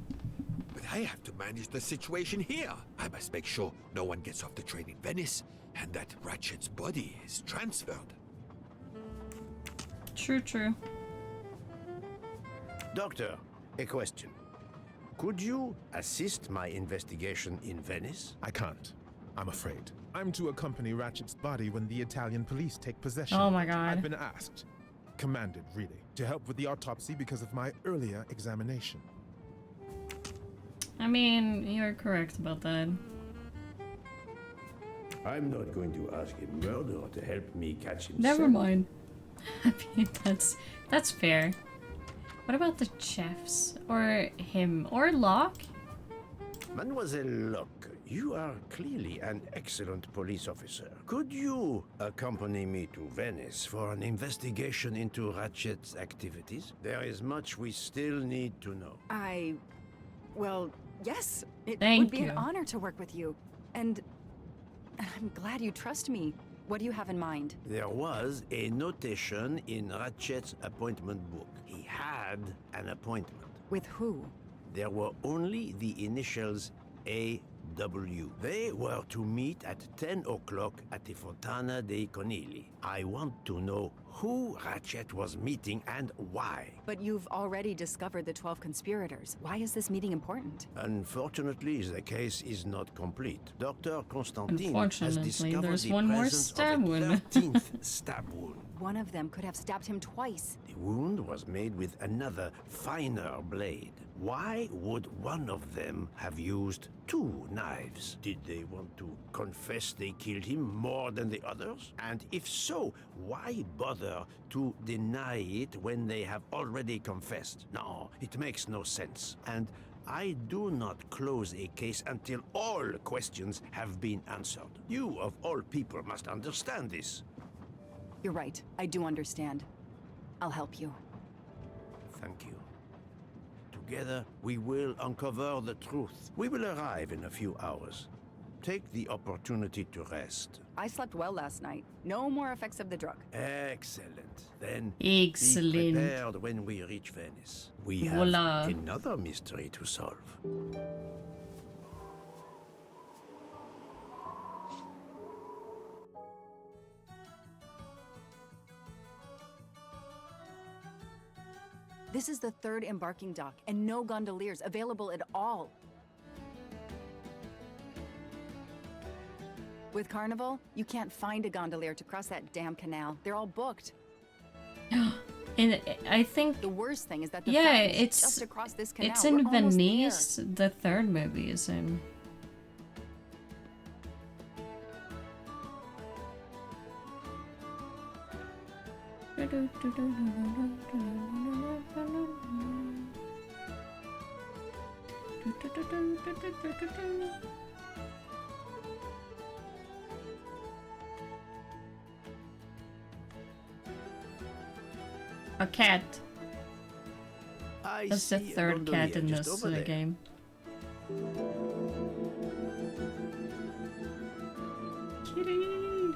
But I have to manage the situation here. I must make sure no one gets off the train in Venice and that Ratchet's body is transferred. True, true. Doctor, a question. Could you assist my investigation in Venice? I can't. I'm afraid. I'm to accompany Ratchet's body when the Italian police take possession. Oh my God. I've been asked, commanded really, to help with the autopsy because of my earlier examination. I mean, you're correct about that. I'm not going to ask a murderer to help me catch him. Never mind. I mean, that's fair. What about the chefs? Or him? Or Locke? Mademoiselle Locke, you are clearly an excellent police officer. Could you accompany me to Venice for an investigation into Ratchet's activities? There is much we still need to know. Well, yes. It Thank would be you. an honor to work with you. And I'm glad you trust me. What do you have in mind? There was a notation in Ratchet's appointment book. He had an appointment. With who? There were only the initials A.W. They were to meet at 10 o'clock at the Fontana dei Conigli. I want to know who Ratchet was meeting and why. But you've already discovered the 12 conspirators. Why is this meeting important? Unfortunately, the case is not complete. Dr. Constantine has Unfortunately, discovered there's the one more presence stab of a wound. 13th stab wound. One of them could have stabbed him twice. The wound was made with another, finer blade. Why would one of them have used two knives? Did they want to confess they killed him more than the others? And if so, why bother to deny it when they have already confessed? No, it makes no sense. And I do not close a case until all questions have been answered. You, of all people, must understand this. You're right. I do understand. I'll help you. Thank you. Together, we will uncover the truth. We will arrive in a few hours. Take the opportunity to rest. I slept well last night. No more effects of the drug. Excellent. Then Excellent. be prepared when we reach Venice. We have Voila. another mystery to solve. This is the third embarking dock, and no gondoliers available at all. With Carnival, you can't find a gondolier to cross that damn canal. They're all booked. And I think the worst thing is that the yeah, fountain's it's just across this canal. it's We're in almost Venice. The third movie is in. A cat. That's the third cat in this game. Kitty!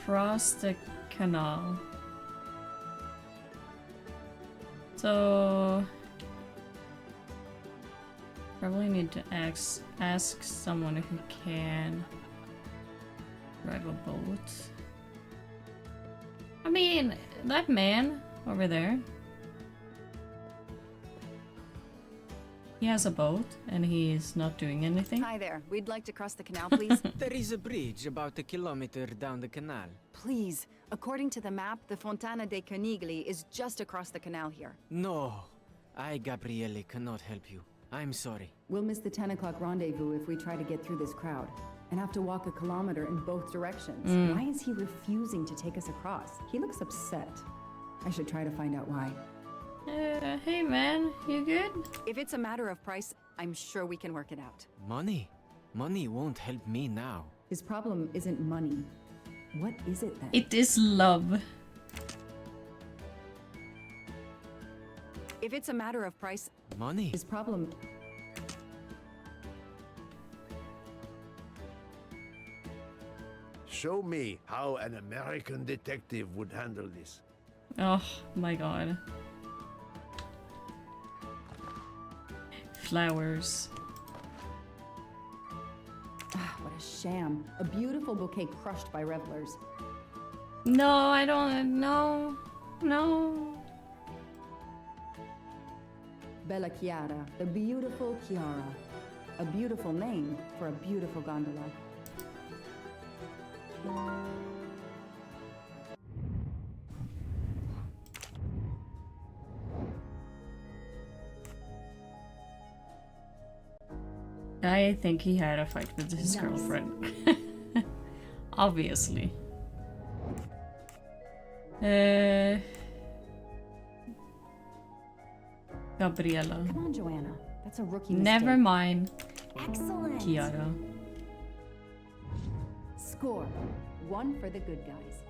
Cross the canal. So... probably need to ask someone who can drive a boat. I mean, that man over there. He has a boat and he's not doing anything. Hi there. We'd like to cross the canal, please. There is a bridge about a kilometer down the canal. Please. According to the map, the Fontana dei Conigli is just across the canal here. No, I, Gabriele, cannot help you. I'm sorry. We'll miss the 10 o'clock rendezvous if we try to get through this crowd. And have to walk a kilometer in both directions. Why is he refusing to take us across? He looks upset. I should try to find out why. Hey man, you good? If it's a matter of price, I'm sure we can work it out. Money? Money won't help me now. His problem isn't money. What is it then? It is love. If it's a matter of price... Money? His problem... Show me how an American detective would handle this. Oh my god. Flowers. What a sham. A beautiful bouquet crushed by revelers. No, I don't. No. No. Bella Chiara, the beautiful Chiara. A beautiful name for a beautiful gondola. I think he had a fight with his girlfriend. Obviously. Gabriella. Come on, Joanna. That's a rookie Never mistake. mind. Excellent. Chiara. Score. 1 for the good guys.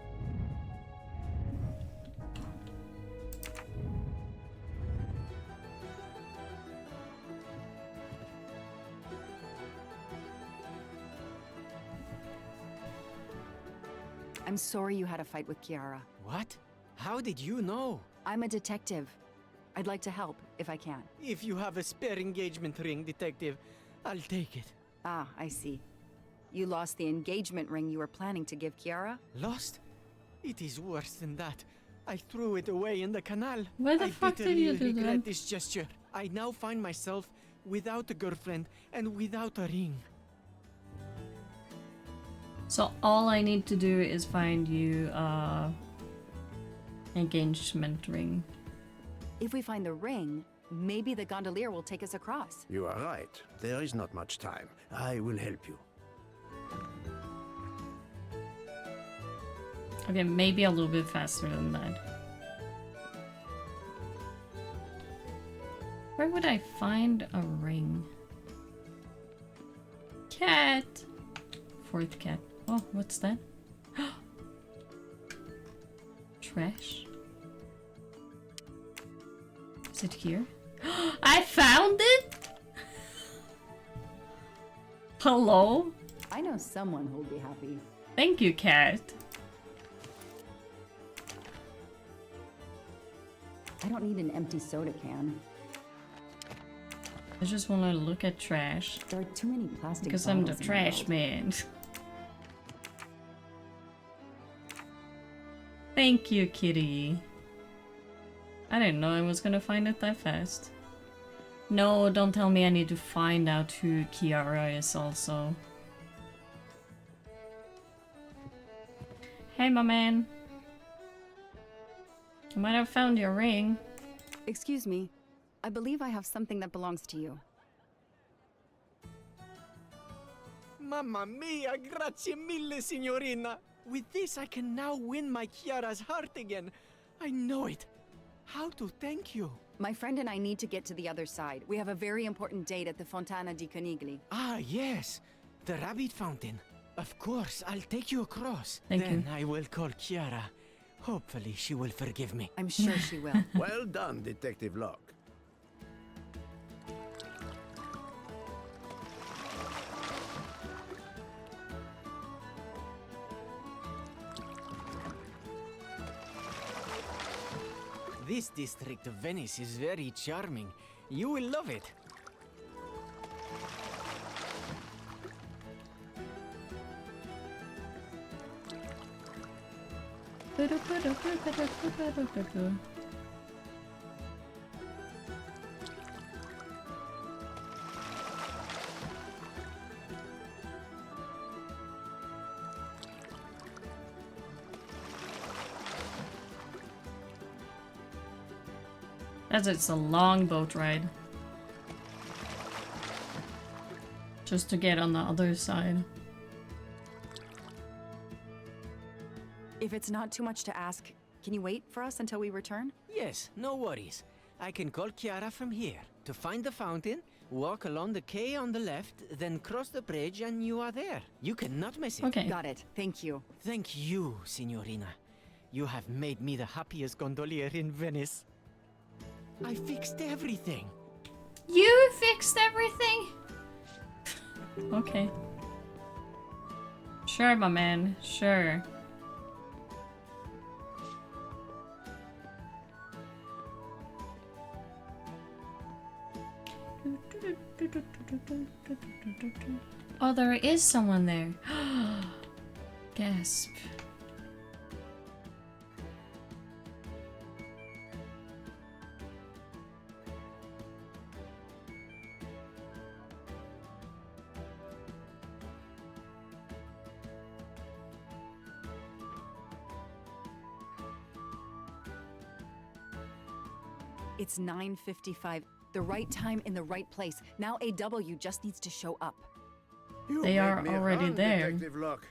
I'm sorry you had a fight with Chiara. What? How did you know? I'm a detective. I'd like to help, if I can. If you have a spare engagement ring, detective, I'll take it. Ah, I see. You lost the engagement ring you were planning to give Chiara? Lost? It is worse than that. I threw it away in the canal. Why the fuck did you do regret that? this gesture. I now find myself without a girlfriend and without a ring. So all I need to do is find you engagement ring. If we find the ring, maybe the gondolier will take us across. You are right. There is not much time. I will help you. Okay, maybe a little bit faster than that. Where would I find a ring? Cat! Fourth cat. Oh, what's that? Trash. Is it here? I found it? Hello? I know someone who'll be happy. Thank you, cat. I don't need an empty soda can. I just want to look at trash. There are too many plastic because I'm the bottles in trash world. man. Thank you, kitty. I didn't know I was gonna find it that fast. No, don't tell me I need to find out who Kiara is also. Hey, my man. You might have found your ring. Excuse me. I believe I have something that belongs to you. Mamma mia, grazie mille, signorina. With this, I can now win my Chiara's heart again. I know it. How to thank you? My friend and I need to get to the other side. We have a very important date at the Fontana di Conigli. Ah, yes. The rabbit fountain. Of course, I'll take you across. Thank then you. I will call Chiara. Hopefully, she will forgive me. I'm sure she will. Well done, Detective Locke. This district of Venice is very charming. You will love it. As it's a long boat ride. Just to get on the other side. If it's not too much to ask, can you wait for us until we return? Yes, no worries. I can call Chiara from here. To find the fountain, walk along the quay on the left, then cross the bridge and you are there. You cannot miss it. Okay. Got it. Thank you. Thank you, signorina. You have made me the happiest gondolier in Venice. I fixed everything. You fixed everything? Okay. Sure, my man. Sure. Oh, there is someone there. Gasp. It's 9:55. The right time in the right place. Now AW just needs to show up. You They made are me already run, there. Detective Locke.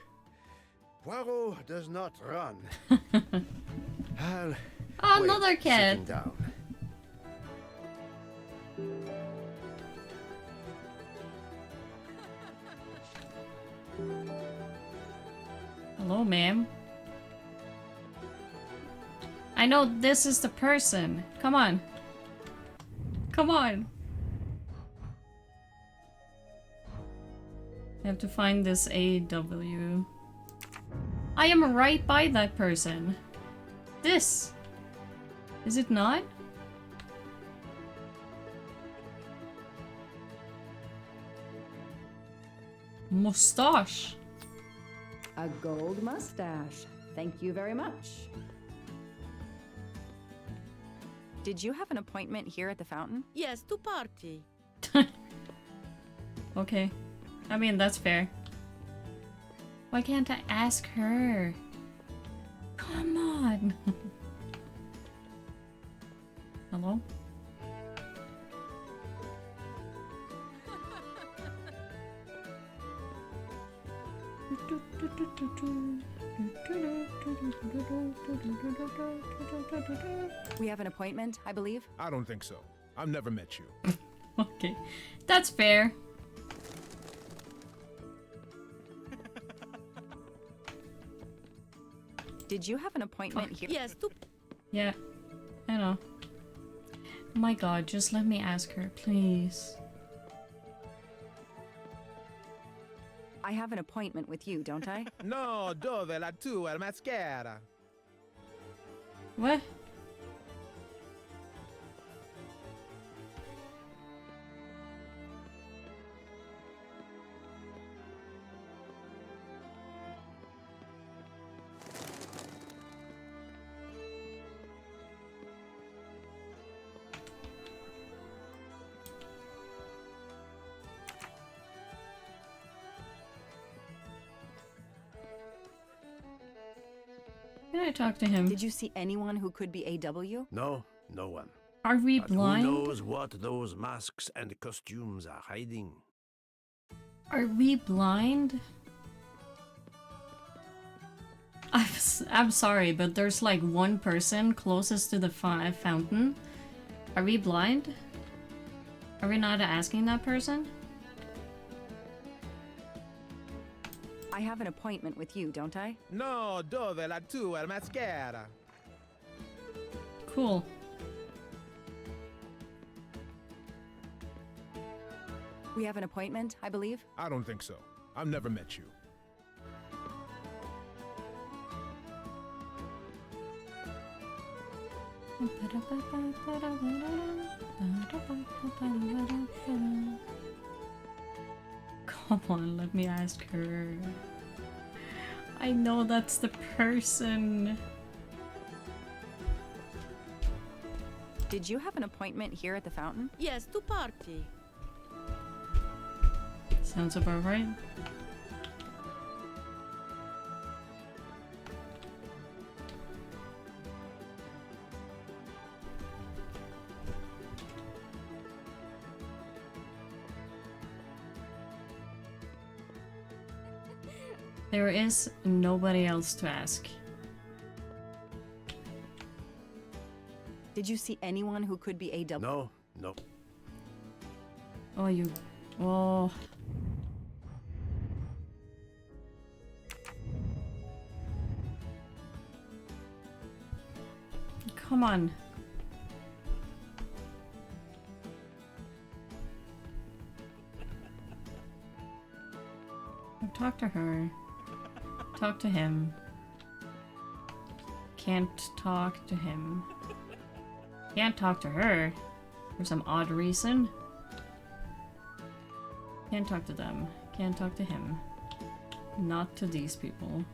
Poirot does not run. I'll Oh, wait, another cat. sitting down. Hello, ma'am. I know this is the person. Come on. Come on. I have to find this AW. I am right by that person. This. Is it not? Mustache. A gold mustache. Thank you very much. Did you have an appointment here at the fountain? Yes, to party. Okay. I mean, that's fair. Why can't I ask her? Come on. Hello? We have an appointment, I believe. I don't think so. I've never met you. Okay. That's fair. Did you have an appointment here? Yes, Yeah, I know. Oh my god, just let me ask her, please. I have an appointment with you, don't I? No, dove la tua mascara? What? Can I talk to him? Did you see anyone who could be AW? No, no one. Are we But blind? who knows what those masks and costumes are hiding? Are we blind? I'm sorry, but there's like one person closest to the fountain. Are we blind? Are we not asking that person? I have an appointment with you, don't I? No, dove la tua mascara? Cool. We have an appointment, I believe? I don't think so. I've never met you. Come on, let me ask her. I know that's the person. Did you have an appointment here at the fountain? Yes, to party. Sounds about right. There is nobody else to ask. Did you see anyone who could be AW? No, no. Oh, you... Oh... Come on. Talk to her. Talk to him. Can't talk to him. Can't talk to her. For some odd reason. Can't talk to them. Can't talk to him. Not to these people.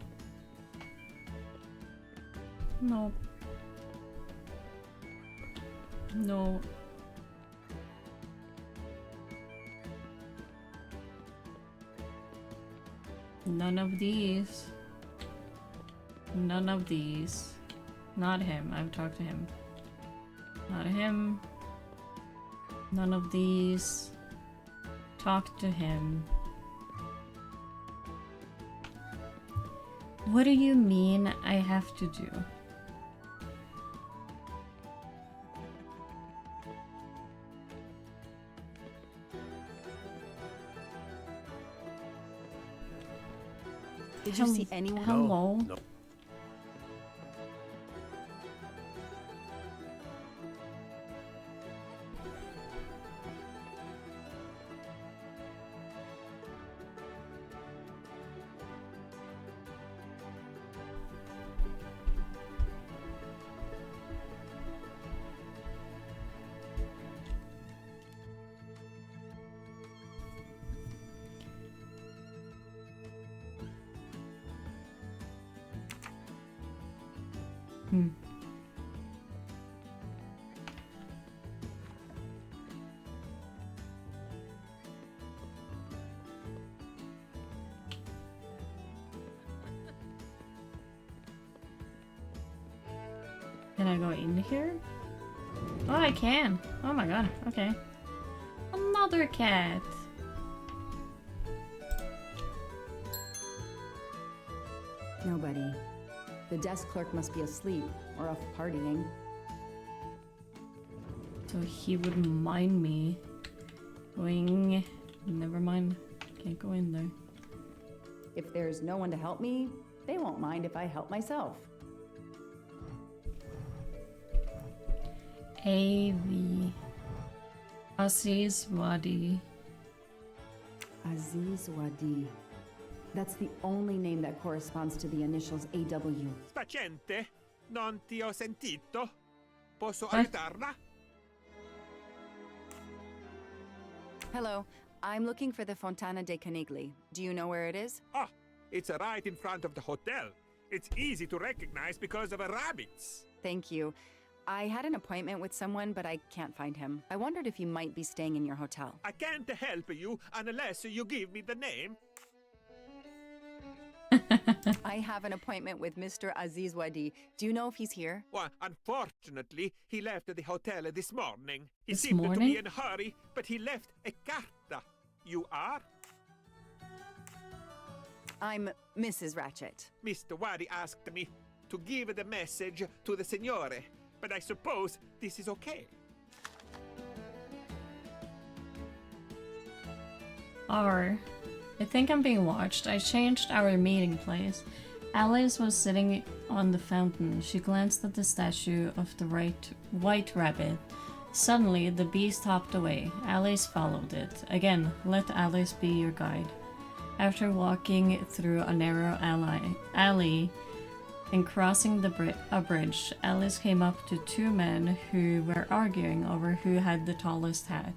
No. No. None of these. None of these. Not him. I've talked to him. Not him. None of these. Talk to him. What do you mean I have to do? Did you see anyone? Hello? No. Can I go in here? Oh, I can. Oh my god. Okay. Another cat. Nobody. The desk clerk must be asleep or off partying. So he wouldn't mind me going. Never mind. Can't go in there. If there's no one to help me, they won't mind if I help myself. A.V. Aziz Wadi. Aziz Wadi. That's the only name that corresponds to the initials AW. Paziente? Non ti ho sentito? Posso aiutarla? Hello, I'm looking for the Fontana de Canigli. Do you know where it is? Ah, it's right in front of the hotel. It's easy to recognize because of rabbits. Thank you. I had an appointment with someone, but I can't find him. I wondered if he might be staying in your hotel. I can't help you unless you give me the name. I have an appointment with Mr. Aziz Wadi. Do you know if he's here? Well, unfortunately, he left the hotel this morning. He This seemed to morning? be in a hurry, but he left a carta. You are? I'm Mrs. Ratchet. Mr. Wadi asked me to give the message to the signore, but I suppose this is okay. I think I'm being watched. I changed our meeting place. Alice was sitting on the fountain. She glanced at the statue of the white rabbit. Suddenly, the beast hopped away. Alice followed it. Again, let Alice be your guide. After walking through a narrow alley and crossing a bridge, Alice came up to two men who were arguing over who had the tallest hat.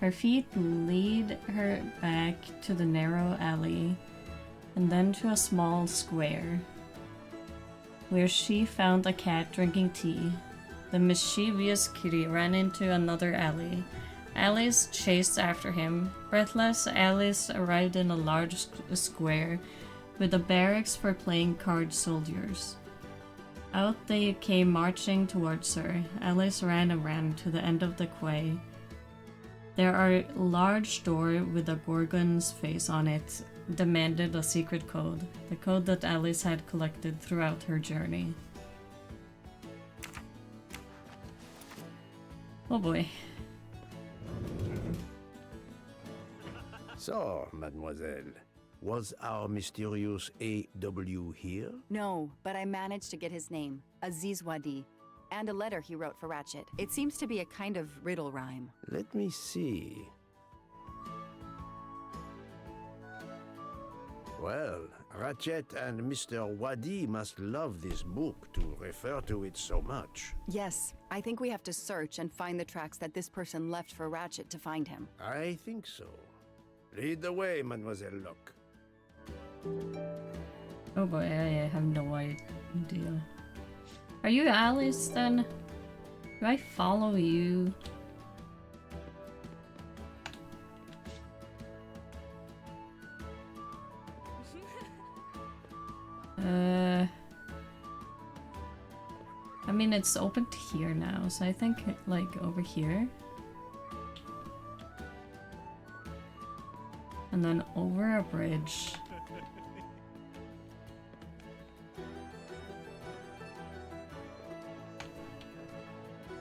Her feet lead her back to the narrow alley and then to a small square, where she found a cat drinking tea. The mischievous kitty ran into another alley. Alice chased after him. Breathless, Alice arrived in a large square with a barracks for playing card soldiers. Out they came marching towards her. Alice ran and ran to the end of the quay. There are a large door with a gorgon's face on it demanded a secret code, the code that Alice had collected throughout her journey. Oh boy. So, mademoiselle, was our mysterious AW here? No, but I managed to get his name, Aziz Wadi, and a letter he wrote for Ratchet. It seems to be a kind of riddle rhyme. Let me see. Well, Ratchet and Mr. Wadi must love this book to refer to it so much. Yes, I think we have to search and find the tracks that this person left for Ratchet to find him. I think so. Lead the way, Mademoiselle Locke. Oh boy, I have no idea. Are you Alice then? Do I follow you? I mean, it's open to here now, so I think like over here. And then over a bridge.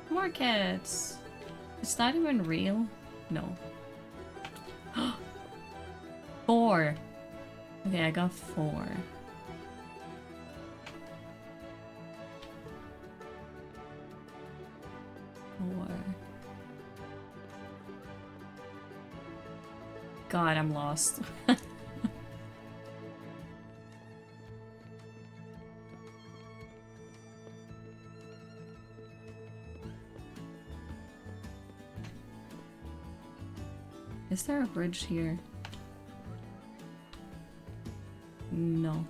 More cats! Is that even real? No. 4! Okay, I got 4. God, I'm lost. Is there a bridge here? No.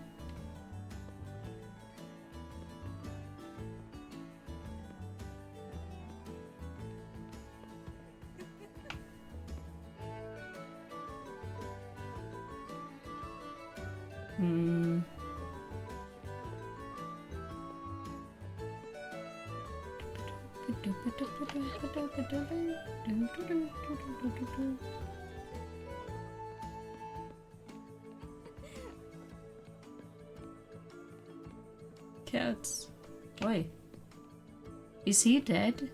Cats. Wait. Is he dead?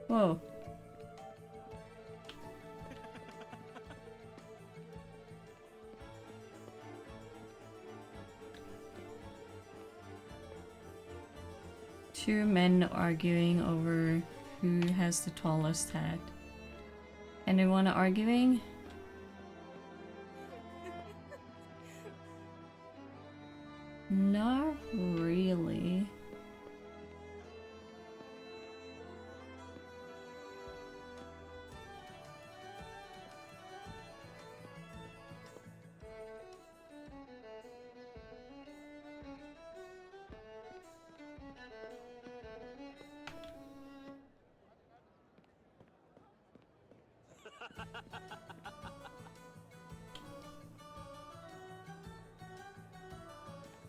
Whoa. Two men arguing over who has the tallest hat. Anyone arguing? Not really.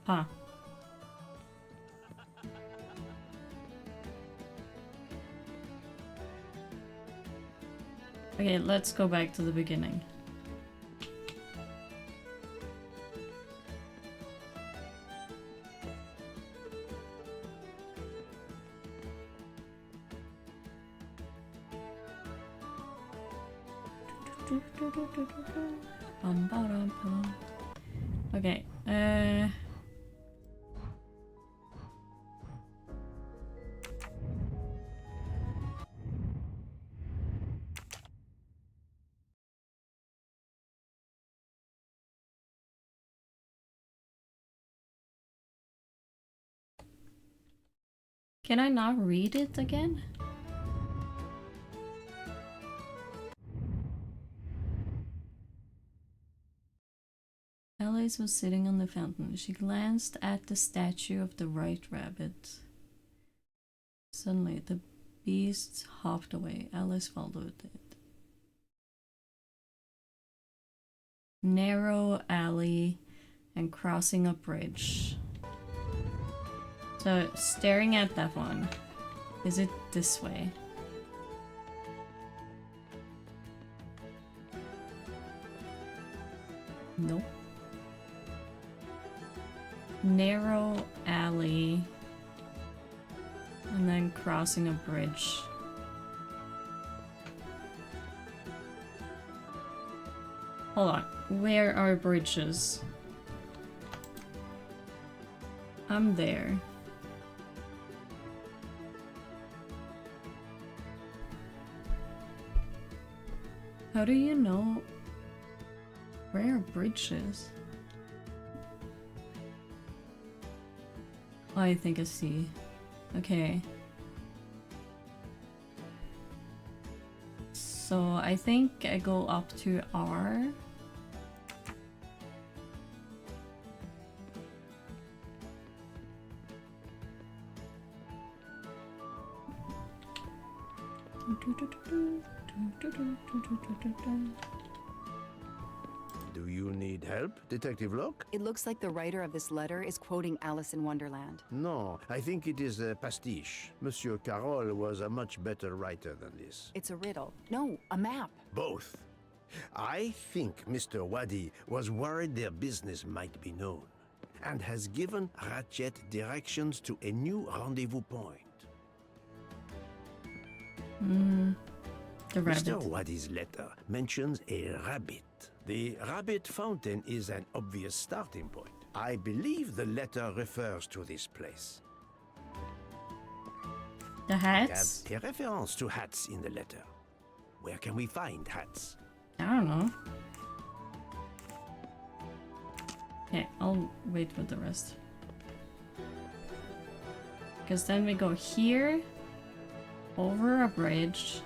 Huh. Okay, let's go back to the beginning. Okay, can I not read it again? Alice was sitting on the fountain. She glanced at the statue of the white rabbit. Suddenly, the beast hopped away. Alice followed it. Narrow alley and crossing a bridge. So, staring at that one, is it this way? Nope. Narrow alley and then crossing a bridge. Hold on, where are bridges? I'm there. How do you know where are bridges? Oh, I think I see. Okay. So I think I go up to R. Do you need help, Detective Locke? It looks like the writer of this letter is quoting Alice in Wonderland. No, I think it is a pastiche. Monsieur Carroll was a much better writer than this. It's a riddle. No, a map. Both. I think Mr. Waddy was worried their business might be known, and has given Ratchet directions to a new rendezvous point. The rabbit. Mr. Waddy's letter mentions a rabbit. The rabbit fountain is an obvious starting point. I believe the letter refers to this place. The hats? We have a reference to hats in the letter. Where can we find hats? I don't know. Okay, I'll wait with the rest. Because then we go here, over a bridge.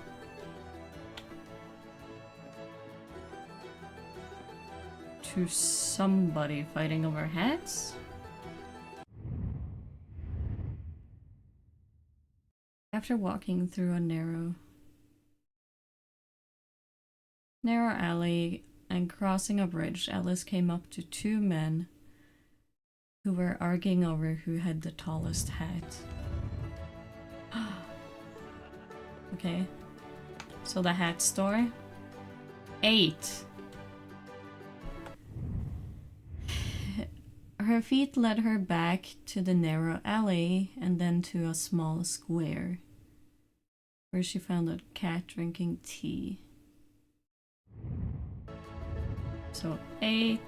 To somebody fighting over hats? After walking through a narrow alley and crossing a bridge, Alice came up to two men who were arguing over who had the tallest hat. Okay, so the hat store. 8. Her feet led her back to the narrow alley and then to a small square, where she found a cat drinking tea. So 8.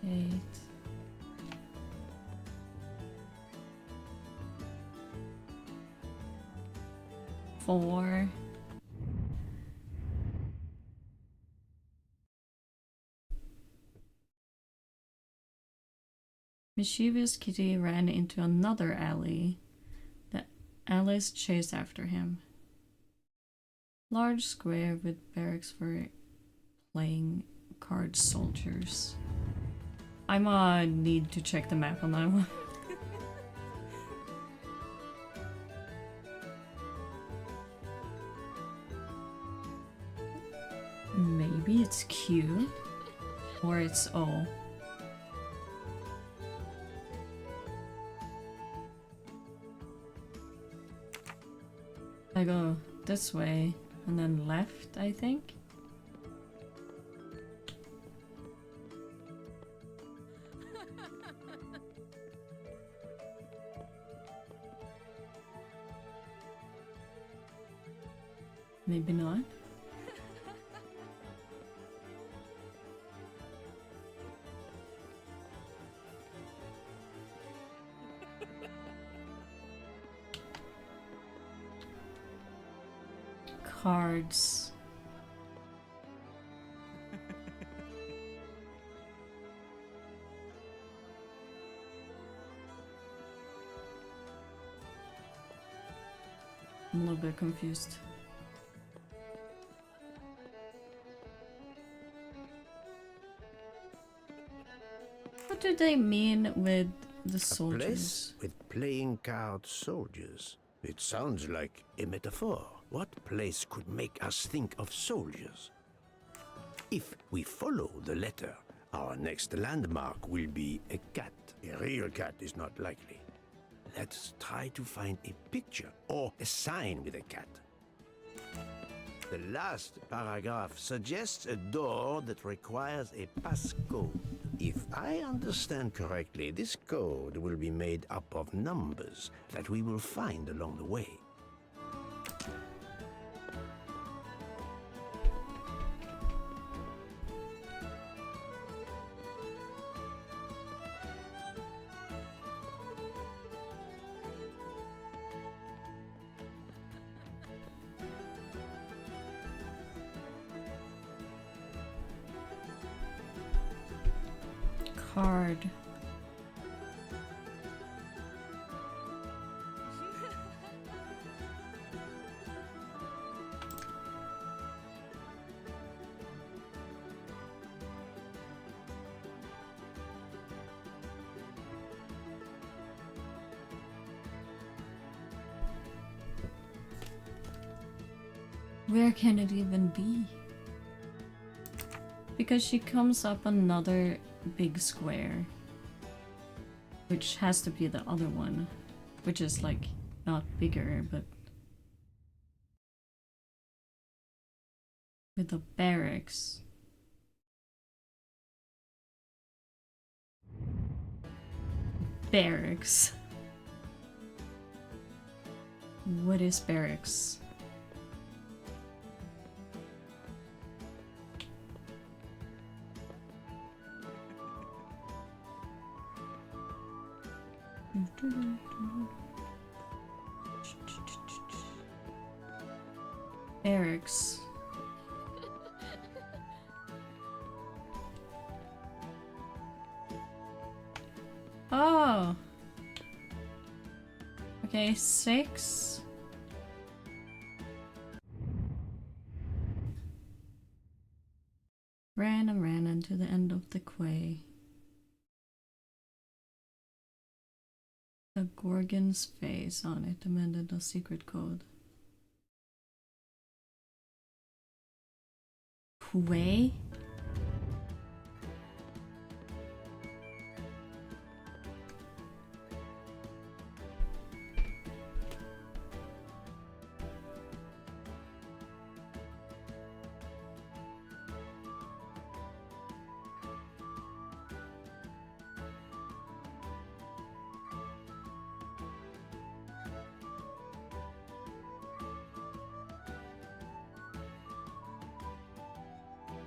8. Four. Mischievous Kitty ran into another alley. The Alice chased after him. Large square with barracks for playing card soldiers. I need to check the map on that one. Maybe it's Q or it's O. I go this way and then left, I think. Maybe not. Cards. I'm a little bit confused. What do they mean with the soldiers? A place with playing card soldiers. It sounds like a metaphor. What place could make us think of soldiers? If we follow the letter, our next landmark will be a cat. A real cat is not likely. Let's try to find a picture or a sign with a cat. The last paragraph suggests a door that requires a passcode. If I understand correctly, this code will be made up of numbers that we will find along the way. Card. Where can it even be? Because she comes up another big square, which has to be the other one, which is like not bigger but with the barracks. Barracks. What is barracks? Barracks. Oh. Okay, 6. Ran and ran into the end of the quay. The Gorgon's face on it amended the secret code. Quay?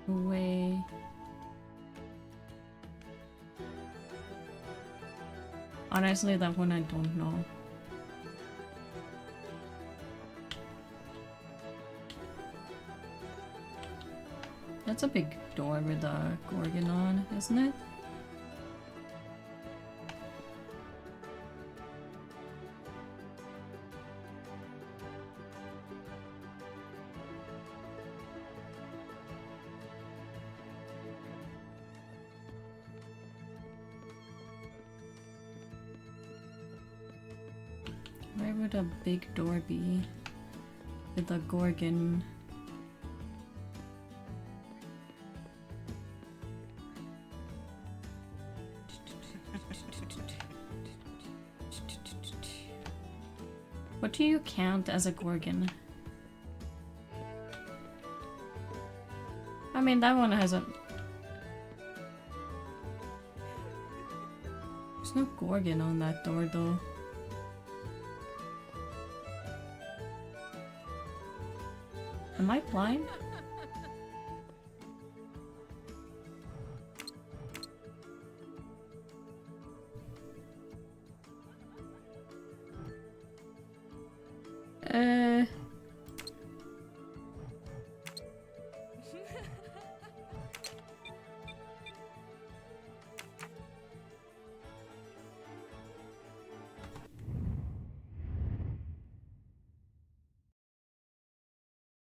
Way. Honestly, that one I don't know. That's a big door with a gorgon on, isn't it? Where would a big door be with a gorgon? What do you count as a gorgon? I mean, that one has a... There's no gorgon on that door, though. Am I blind?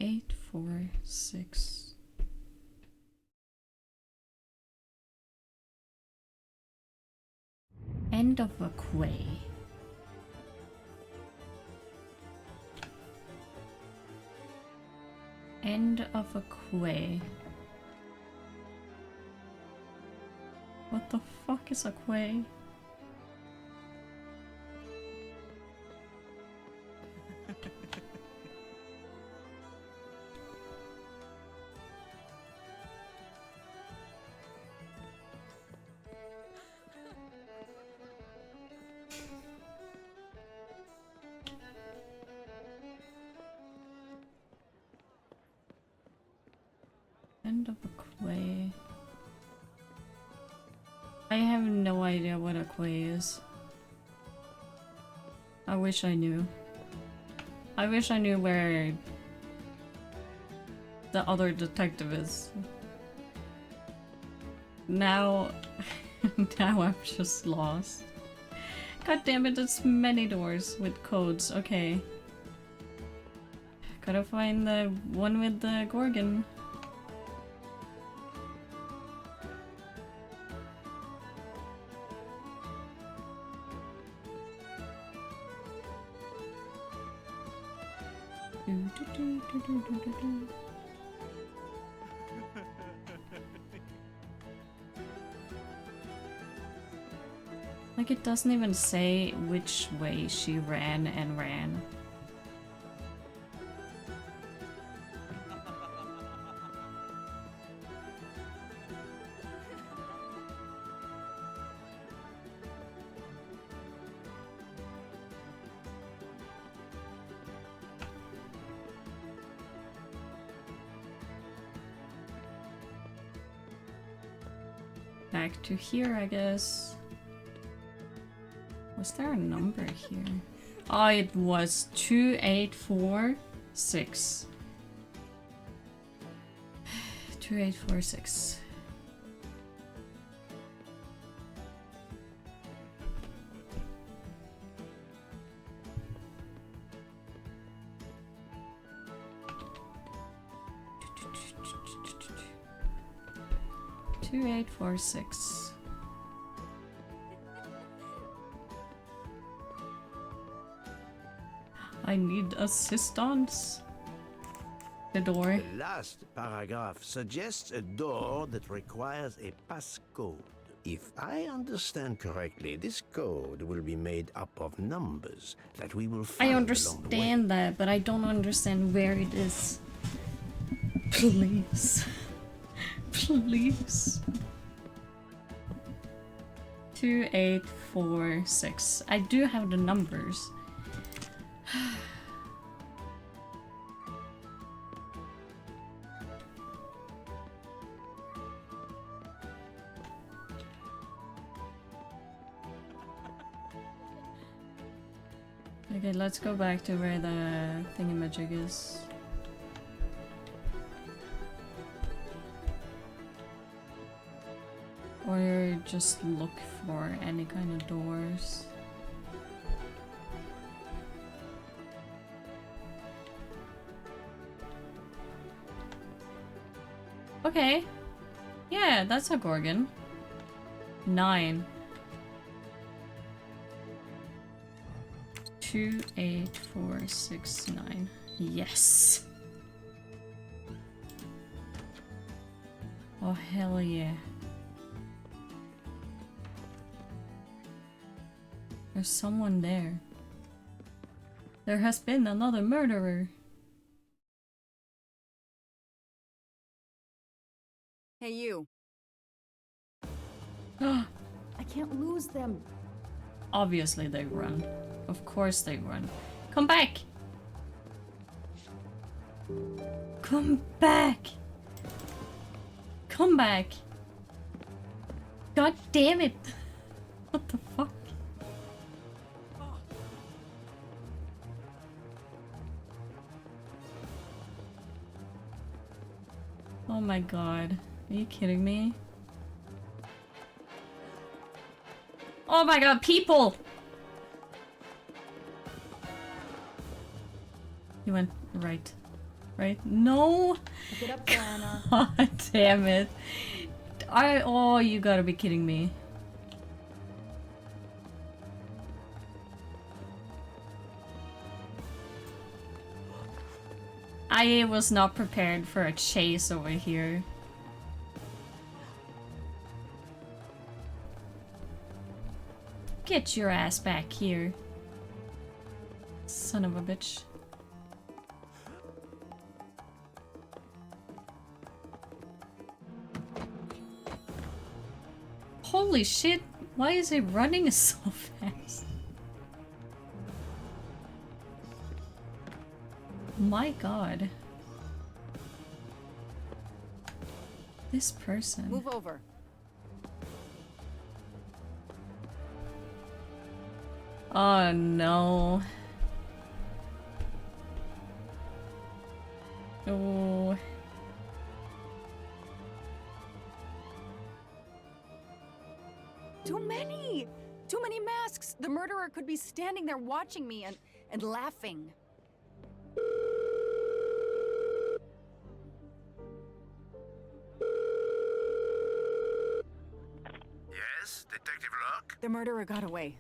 Eight, 4, 6. End of a quay. End of a quay. What the fuck is a quay? End of a quay. I have no idea what a quay is. I wish I knew. I wish I knew where the other detective is. Now, now I'm just lost. God damn it, it's many doors with codes. Okay. Gotta find the one with the gorgon. Like, it doesn't even say which way she ran and ran. Back to here, I guess. Was there a number here? Oh, it was 2846. 2846. Two, 846. I need assistance. The door. The last paragraph suggests a door that requires a passcode. If I understand correctly, this code will be made up of numbers that we will find I along the way. understand that, but I don't understand where it is. Please. Please. 2846. I do have the numbers. Okay, let's go back to where the thingamajig is. Or just look for any kind of doors. Okay. Yeah, that's a Gorgon. 9. 2, 8, 4, 6, 9. Yes. Oh, hell yeah. There's someone there. There has been another murderer. Hey, you. I can't lose them. Obviously they run. Of course they run. Come back! Come back! Come back! God damn it! What the fuck? Oh my god. Are you kidding me? Oh my god, people! You went right. Right? No! Get up, Diana. God damn it. Oh, you gotta be kidding me. I was not prepared for a chase over here. Get your ass back here. Son of a bitch. Holy shit, why is he running so fast? My god. This person. Move over. Oh no. Oh. Too many! Too many masks! The murderer could be standing there watching me and laughing. Yes, Detective Locke? The murderer got away.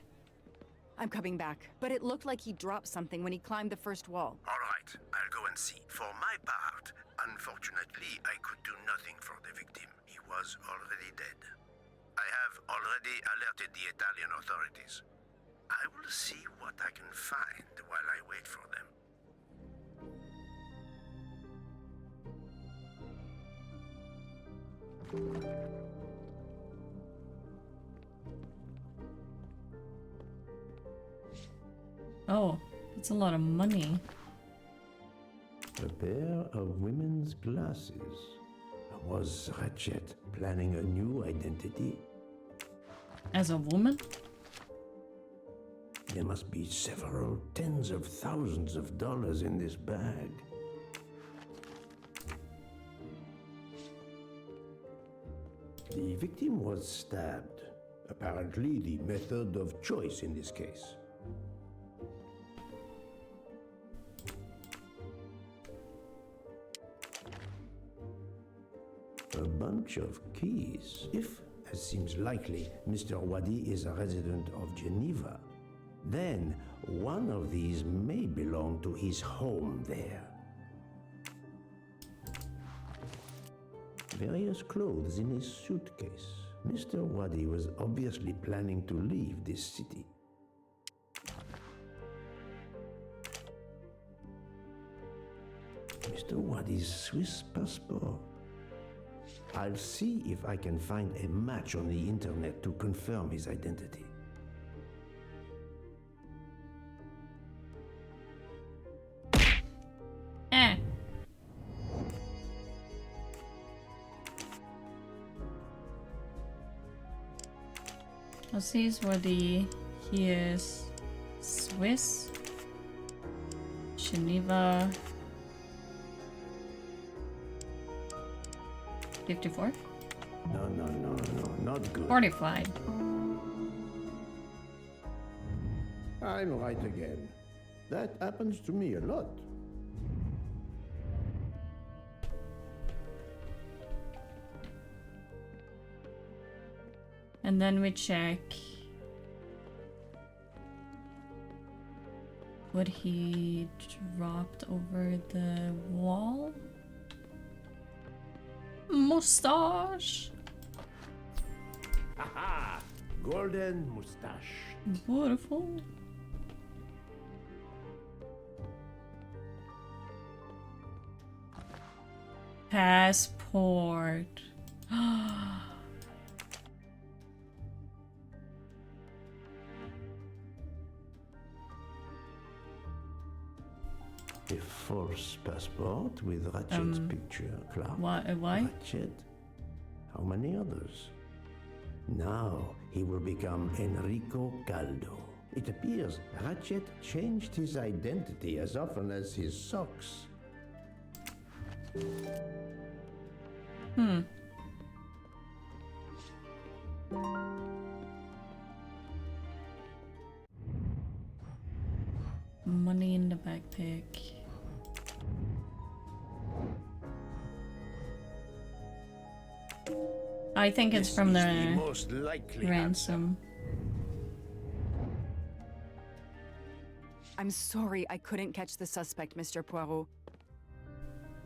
I'm coming back, but it looked like he dropped something when he climbed the first wall. All right, I'll go and see. For my part, unfortunately, I could do nothing for the victim. He was already dead. I have already alerted the Italian authorities. I will see what I can find while I wait for them. Oh, that's a lot of money. A pair of women's glasses. Was Ratchet planning a new identity? As a woman? There must be several tens of thousands of dollars in this bag. The victim was stabbed. Apparently the method of choice in this case. A bunch of keys. If, as seems likely, Mr. Wadi is a resident of Geneva, then one of these may belong to his home there. Various clothes in his suitcase. Mr. Wadi was obviously planning to leave this city. Mr. Wadi's Swiss passport. I'll see if I can find a match on the internet to confirm his identity. Aziz Wadi, he is Swiss. Geneva. 54? No, not good. 45. I'm right again. That happens to me a lot. And then we check what he dropped over the wall. Mustache. Haha! Golden mustache. Beautiful. Passport. A false passport with Ratchet's picture, Clark. Why? Ratchet? How many others? Now he will become Enrico Caldo. It appears Ratchet changed his identity as often as his socks. Money in the backpack. I think it's from the most likely ransom. I'm sorry I couldn't catch the suspect, Mr. Poirot.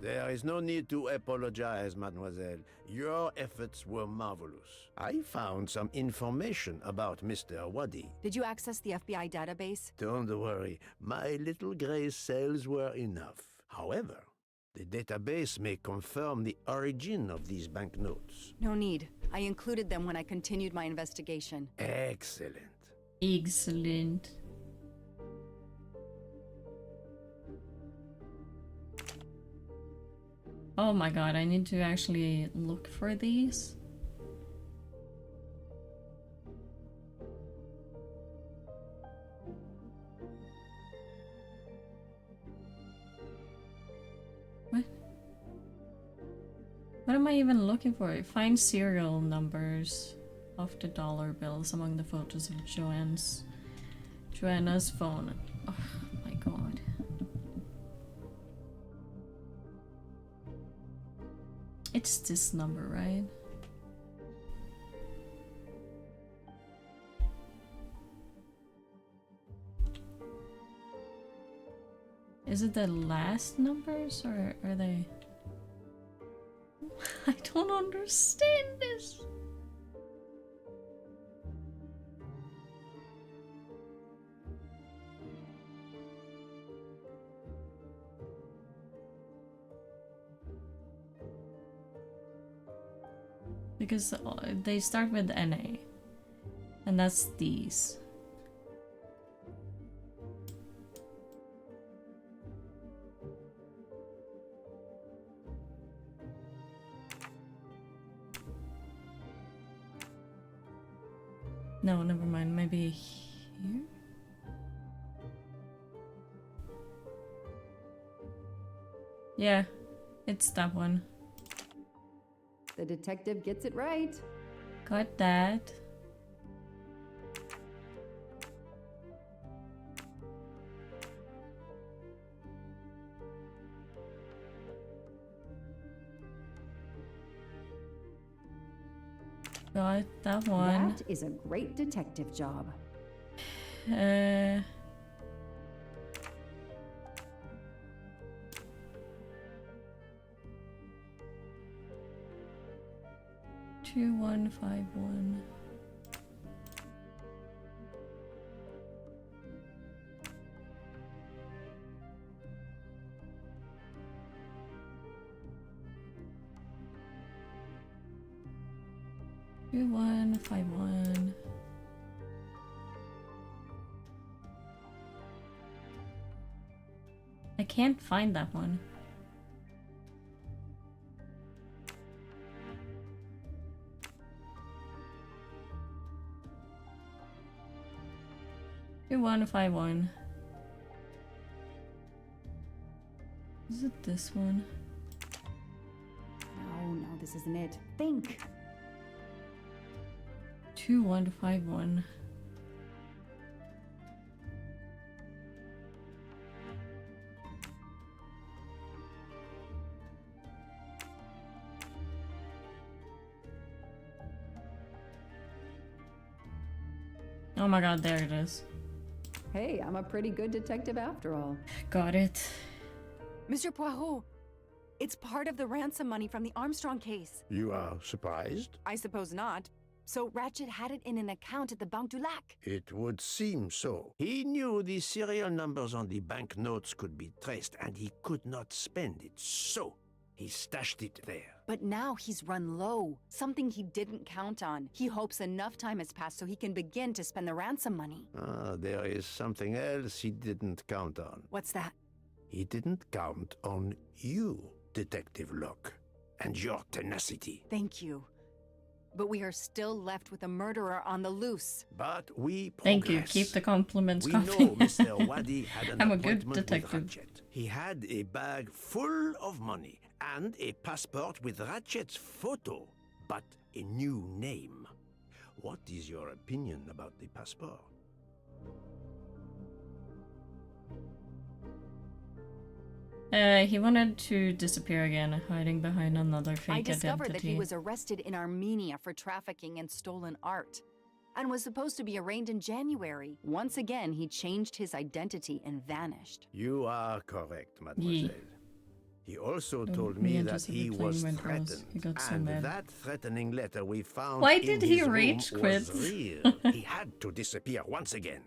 There is no need to apologize, mademoiselle. Your efforts were marvelous. I found some information about Mr. Wadi. Did you access the FBI database? Don't worry, my little gray cells were enough. However, the database may confirm the origin of these banknotes. No need. I included them when I continued my investigation. Excellent. Excellent. Oh my god, I need to actually look for these. What? What am I even looking for? Find serial numbers of the dollar bills among the photos of Joanna's phone. Oh my god. It's this number, right? Is it the last numbers or are they? I don't understand this. Because they start with NA, and that's these. No, never mind. Maybe here? Yeah, it's that one. The detective gets it right. Got that. Got that one. That is a great detective job. 2151. I can't find that one. Two, 1, 5, 1. Is it this one? No, this isn't it. Think! 2151. Oh my god, there it is. Hey, I'm a pretty good detective after all. Got it. Mr. Poirot, it's part of the ransom money from the Armstrong case. You are surprised? I suppose not. So Ratchet had it in an account at the Banque du Lac. It would seem so. He knew the serial numbers on the banknotes could be traced, and he could not spend it, so he stashed it there. But now he's run low, something he didn't count on. He hopes enough time has passed so he can begin to spend the ransom money. Ah, there is something else he didn't count on. What's that? He didn't count on you, Detective Locke, and your tenacity. Thank you. But we are still left with a murderer on the loose. But we progress. Thank you. Keep the compliments we coming. know Mr. Wadi had an I'm a appointment good detective. with Ratchet. He had a bag full of money and a passport with Ratchet's photo, but a new name. What is your opinion about the passport? He wanted to disappear again, hiding behind another fake I discovered identity. that he was arrested in Armenia for trafficking in stolen art and was supposed to be arraigned in January. Once again, he changed his identity and vanished. You are correct, mademoiselle. He also told me me and that Jessica he playing was Red Rose. threatened, He got so and mad. that threatening letter we found Why in did he his rage room quit? was real. He had to disappear once again.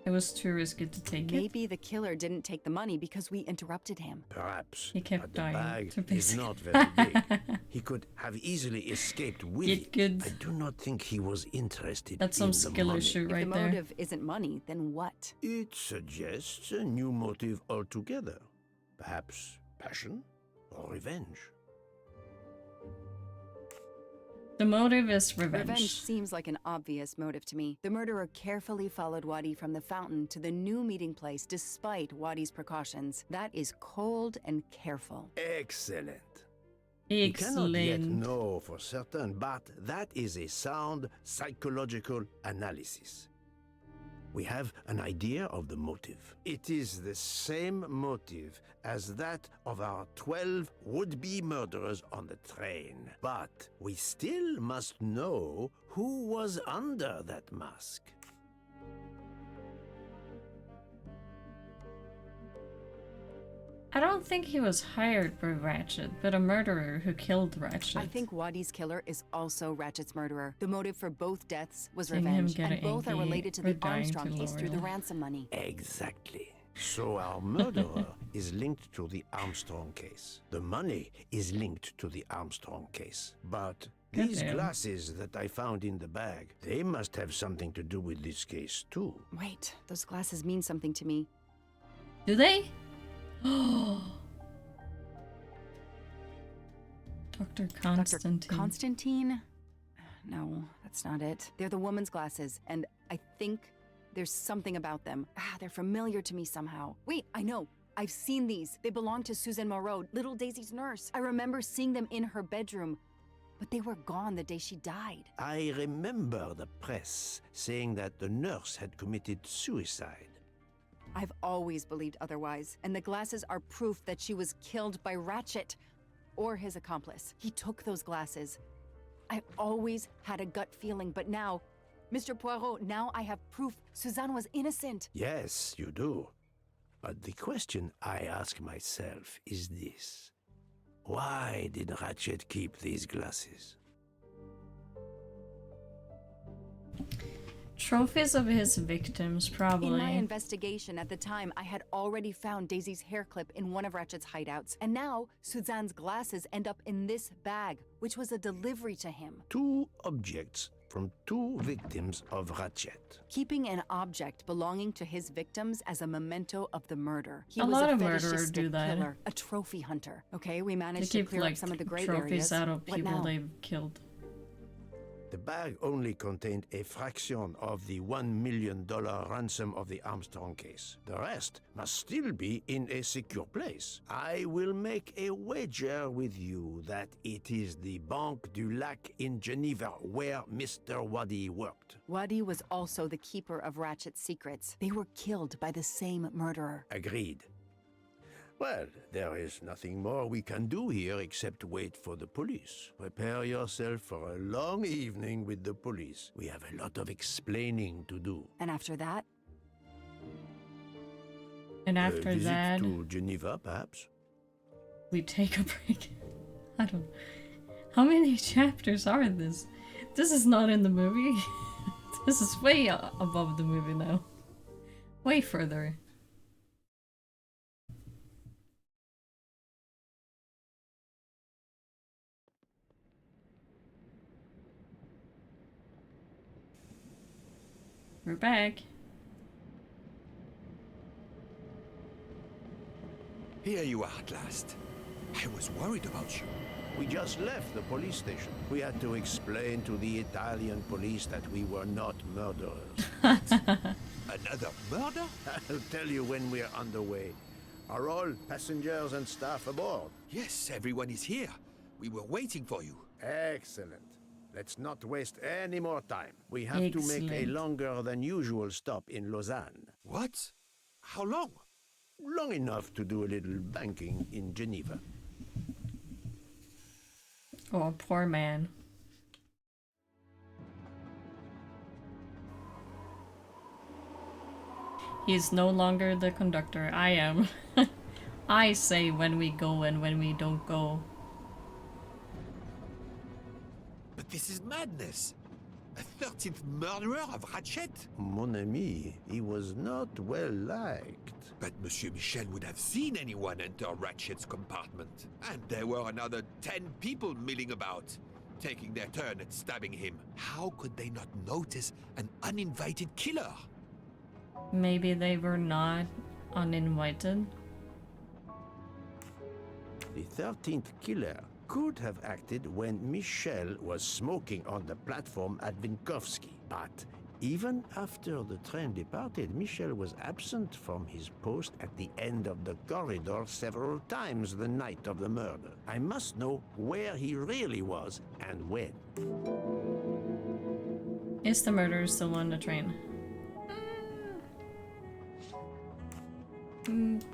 It was too risky to take it. Maybe the killer didn't take the money because we interrupted him. Perhaps. He kept but the dying. bag to is basically- not very big. He could have easily escaped with Get it. good. I do not think he was interested That's in some the skill money. issue If right the there. motive isn't money, then what? It suggests a new motive altogether. Perhaps passion or revenge. The motive is revenge. Revenge seems like an obvious motive to me. The murderer carefully followed Wadi from the fountain to the new meeting place despite Wadi's precautions. That is cold and careful. Excellent. We cannot yet know for certain, but that is a sound psychological analysis. We have an idea of the motive. It is the same motive as that of our 12 would-be murderers on the train. But we still must know who was under that mask. I don't think he was hired by Ratchet, but a murderer who killed Ratchet. I think Wadi's killer is also Ratchet's murderer. The motive for both deaths was Seeing him revenge, get and both are angry, related to we're the dying Armstrong too case through the loyal. ransom money. Exactly. So our murderer is linked to the Armstrong case. The money is linked to the Armstrong case. But these Goddamn. glasses that I found in the bag, they must have something to do with this case too. Wait, those glasses mean something to me. Do they? Oh. Dr. Constantine. Dr. Constantine? No, that's not it. They're the woman's glasses, and I think there's something about them. They're familiar to me somehow. Wait, I know. I've seen these. They belong to Suzanne Moreau, little Daisy's nurse. I remember seeing them in her bedroom, but they were gone the day she died. I remember the press saying that the nurse had committed suicide. I've always believed otherwise, and the glasses are proof that she was killed by Ratchet or his accomplice. He took those glasses. I always had a gut feeling, but now, Mr. Poirot, now I have proof Suzanne was innocent. Yes, you do. But the question I ask myself is this. Why did Ratchet keep these glasses? Trophies of his victims, probably. In my investigation at the time, I had already found Daisy's hair clip in one of Ratchet's hideouts, and now Suzanne's glasses end up in this bag, which was a delivery to him. 2 objects from 2 victims of Ratchet. Keeping an object belonging to his victims as a memento of the murder. He A was lot a of murderers fetishistic do that. killer, a trophy hunter. Okay, we They managed to keep clear like up some of the gray trophies areas. out of What people now? they've killed. The bag only contained a fraction of the $1 million ransom of the Armstrong case. The rest must still be in a secure place. I will make a wager with you that it is the Banque du Lac in Geneva where Mr. Wadi worked. Wadi was also the keeper of Ratchet's secrets. They were killed by the same murderer. Agreed. Well, there is nothing more we can do here except wait for the police. Prepare yourself for a long evening with the police. We have a lot of explaining to do. And after that? And after visit that, to Geneva, perhaps? we take a break. I don't. How many chapters are this? This is not in the movie. This is way above the movie now. Way further. We're back. Here you are at last. I was worried about you. We just left the police station. We had to explain to the Italian police that we were not murderers. Another murder? I'll tell you when we're underway. Are all passengers and staff aboard? Yes, everyone is here. We were waiting for you. Excellent. Let's not waste any more time. We have to make a longer than usual stop in Lausanne. What? How long? Long enough to do a little banking in Geneva. Oh, poor man. He's no longer the conductor. I am. I say when we go and when we don't go. But this is madness. A 13th murderer of Ratchet? Mon ami, he was not well liked. But Monsieur Michel would have seen anyone enter Ratchet's compartment. And there were another 10 people milling about, taking their turn at stabbing him. How could they not notice an uninvited killer? Maybe they were not uninvited. The 13th killer could have acted when Michel was smoking on the platform at Vinkovsky. But even after the train departed, Michel was absent from his post at the end of the corridor several times the night of the murder. I must know where he really was and when. Is the murderer still on the train?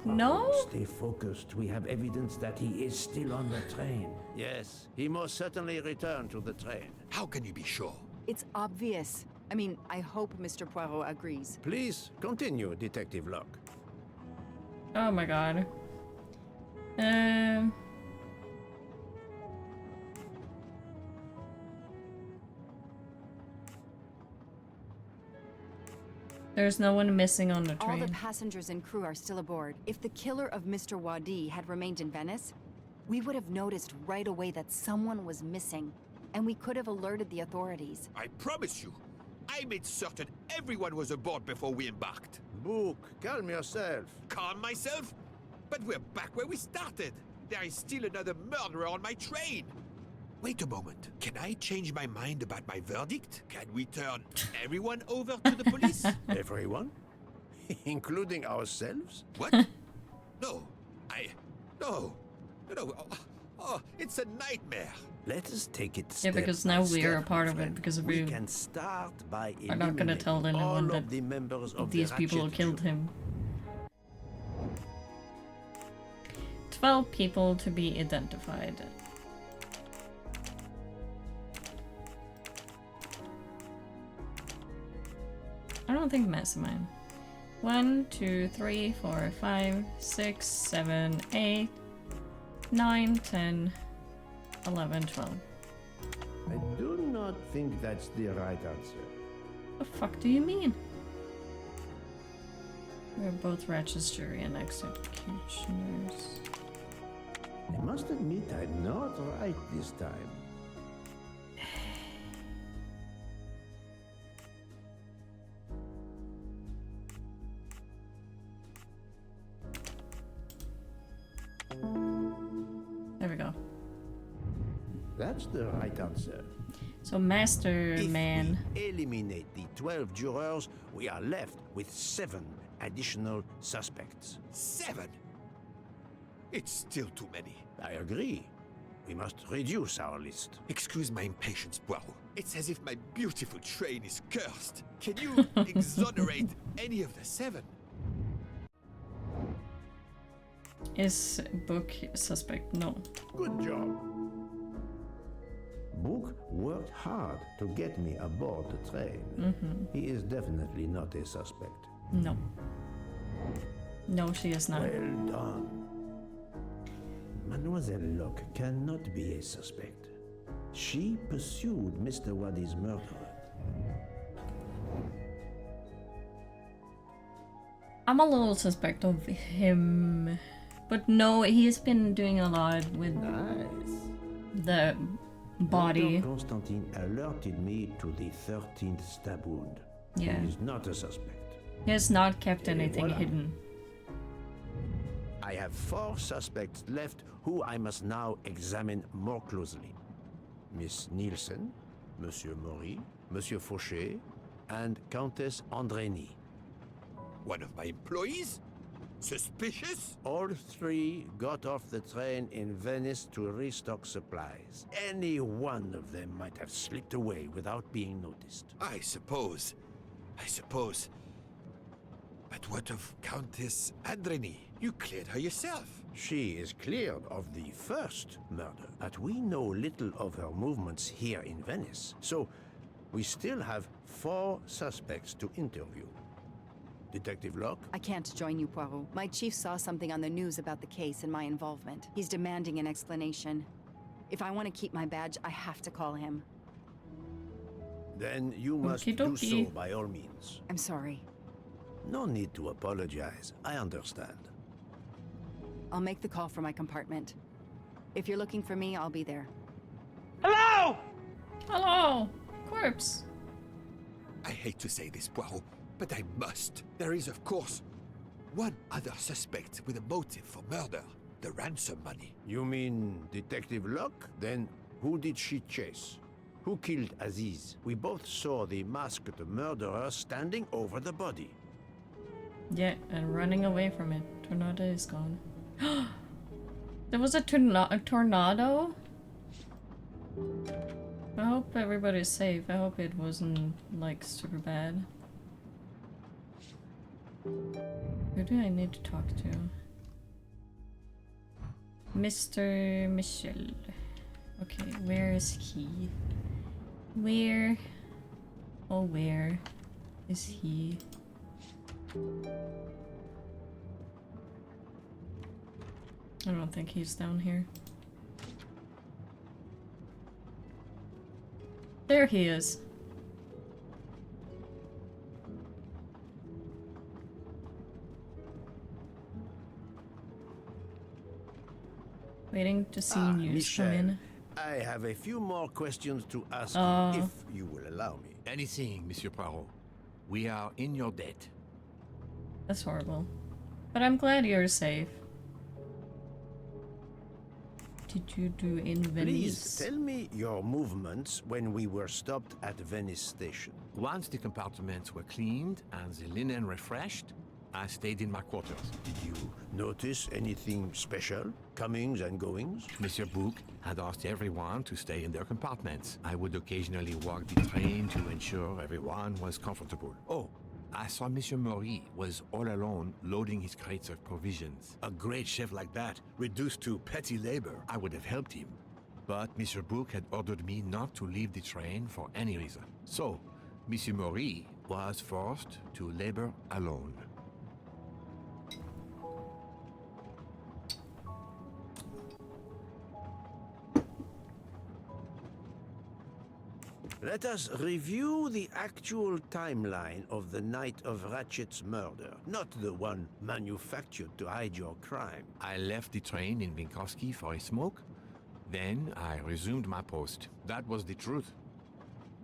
No? Stay focused. We have evidence that he is still on the train. Yes, he most certainly returned to the train. How can you be sure? It's obvious. I mean, I hope Mr. Poirot agrees. Please continue, Detective Locke. Oh my god. There's no one missing on the train. All the passengers and crew are still aboard. If the killer of Mr. Wadi had remained in Venice, we would have noticed right away that someone was missing, and we could have alerted the authorities. I promise you, I made certain everyone was aboard before we embarked. Book, calm yourself. Calm myself? But we're back where we started. There is still another murderer on my train. Wait a moment. Can I change my mind about my verdict? Can we turn everyone over to the police? Everyone? Including ourselves? What? No. No. Oh, it's a nightmare. Let us take it Yeah, because now we are a part of it, because we can start by are not gonna tell anyone that the members of these the people Ratchet killed jury. him. 12 people to be identified. I don't think Mastermind. 1, 2, 3, 4, 5, 6, 7, 8, 9, 10, 11, 12. I do not think that's the right answer. The fuck do you mean? We're both Ratchet's jury and executioners. I must admit I'm not right this time. There we go. That's the right answer. So, Master Man. If we eliminate the 12 jurors, we are left with 7 additional suspects. 7? It's still too many. I agree. We must reduce our list. Excuse my impatience, Poirot. It's as if my beautiful train is cursed. Can you exonerate any of the 7? Is Book suspect? No. Good job. Book worked hard to get me aboard the train. He is definitely not a suspect. No. No, she is not. Well done. Mademoiselle Locke cannot be a suspect. She pursued Mr. Waddy's murderer. I'm a little suspect of him. But no, he's been doing a lot with the body. Dr. Constantine alerted me to the 13th stab wound. Yeah. He is not a suspect. He has not kept anything Voilà. hidden. I have 4 suspects left who I must now examine more closely. Miss Nielsen, Monsieur Maury, Monsieur Fauché, and Countess Andrény. One of my employees? Suspicious? All 3 got off the train in Venice to restock supplies. Any one of them might have slipped away without being noticed. I suppose. But what of Countess Andrény? You cleared her yourself. She is cleared of the first murder, but we know little of her movements here in Venice. So, we still have 4 suspects to interview. Detective Locke? I can't join you, Poirot. My chief saw something on the news about the case and my involvement. He's demanding an explanation. If I want to keep my badge, I have to call him. Then you must do so by all means. I'm sorry. No need to apologize. I understand. I'll make the call for my compartment. If you're looking for me, I'll be there. Hello! Hello! Corpse. I hate to say this, Poirot, but I must. There is, of course, one other suspect with a motive for murder. The ransom money. You mean Detective Locke? Then who did she chase? Who killed Aziz? We both saw the masked murderer standing over the body. Yeah, and running away from it. Tornado is gone. There was a tornado? I hope everybody's safe. I hope it wasn't, like, super bad. Who do I need to talk to? Mr. Michel. Okay, where is he? Where? Oh, where is he? I don't think he's down here. There he is. Waiting to see news Michel, come in. I have a few more questions to ask you, if you will allow me. Anything, Monsieur Poirot. We are in your debt. That's horrible. But I'm glad you're safe. Did you do in Venice? Please tell me your movements when we were stopped at Venice Station. Once the compartments were cleaned and the linen refreshed, I stayed in my quarters. Did you notice anything special? Comings and goings? Monsieur Bouc had asked everyone to stay in their compartments. I would occasionally walk the train to ensure everyone was comfortable. Oh, I saw Monsieur Maury was all alone loading his crates of provisions. A great chef like that, reduced to petty labor, I would have helped him. But Monsieur Bouc had ordered me not to leave the train for any reason. So, Monsieur Maury was forced to labor alone. Let us review the actual timeline of the night of Ratchet's murder, not the one manufactured to hide your crime. I left the train in Winkowski for a smoke. Then I resumed my post. That was the truth.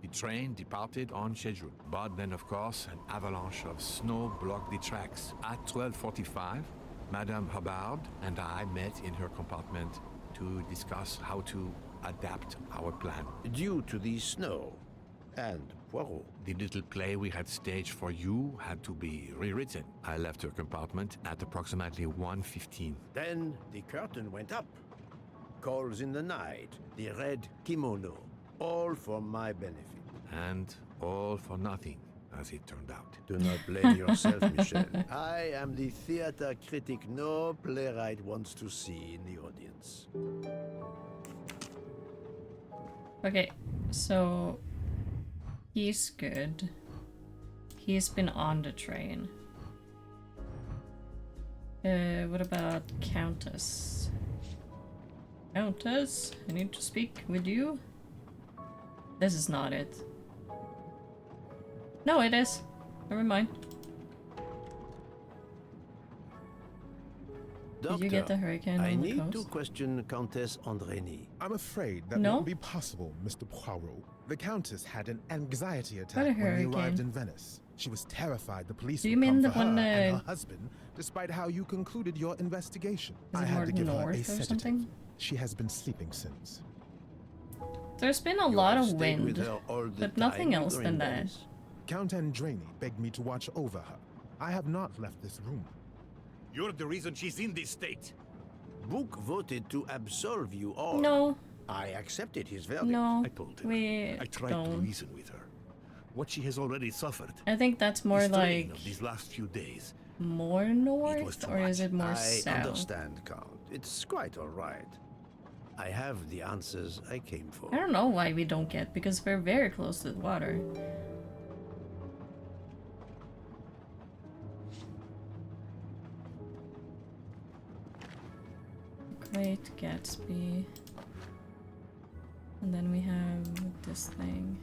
The train departed on schedule. But then, of course, an avalanche of snow blocked the tracks. At 12:45, Madame Hubbard and I met in her compartment to discuss how to adapt our plan. Due to the snow and Poirot. The little play we had staged for you had to be rewritten. I left her compartment at approximately 1:15. Then the curtain went up. Calls in the night, the red kimono, all for my benefit. And all for nothing, as it turned out. Do not blame yourself, Michel. I am the theater critic no playwright wants to see in the audience. Okay, so he's good. He's been on the train. What about Countess? Countess, I need to speak with you. This is not it. No, it is. Never mind. Doctor, Did you get the hurricane I on the need coast? to question Countess Andreni. I'm afraid that No? won't be possible, Mr. Poirot. The Countess had an anxiety What attack a when we hurricane. arrived in Venice. She was terrified the police Do you would mean come the for her one and that- her husband, despite how you concluded your investigation. Is I it had more to give her north a or sedative. something? She has been sleeping since. There's been a You lot have of stayed with wind, her all the but time nothing you else were than in that. Venice? Count Andreni begged me to watch over her. I have not left this room. You're the reason she's in this state. Book voted to absolve you all. No, I accepted his verdict. no, I told her. we I tried to don't. reason with her. What she has already suffered. I think that's more the strain like of these last few days. more was north, too or is much. it more I south? understand, Count. It's quite all right. I have the answers I came for. I don't know why we don't get, because we're very close to the water. Great Gatsby. And then we have this thing.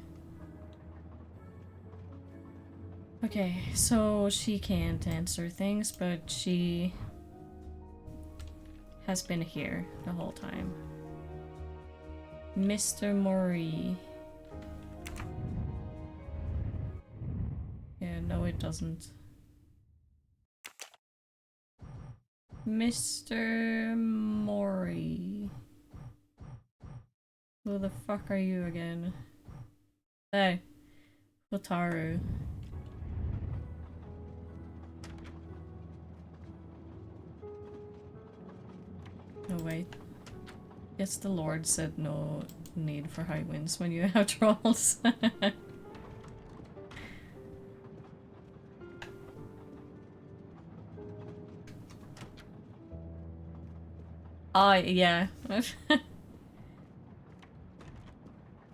Okay, so she can't answer things, but she has been here the whole time. Mr. Mori. Yeah, no it doesn't. Mr. Mori. Who the fuck are you again? Hey, Hotaru. Oh wait. Guess the Lord said no need for high winds when you have trolls. Oh yeah.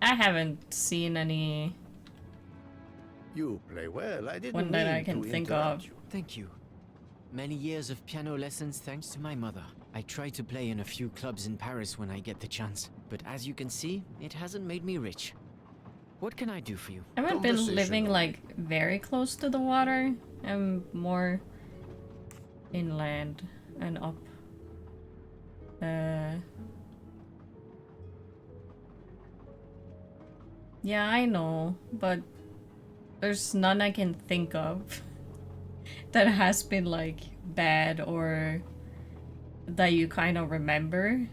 I haven't seen any You play well. I didn't one that I mean can to think interrupt of. you. Thank you. Many years of piano lessons thanks to my mother. I try to play in a few clubs in Paris when I get the chance, but as you can see, it hasn't made me rich. What can I do for you? I haven't been living like very close to the water. I'm more inland and up. Yeah, I know, but there's none I can think of that has been like bad or that you kind of remember.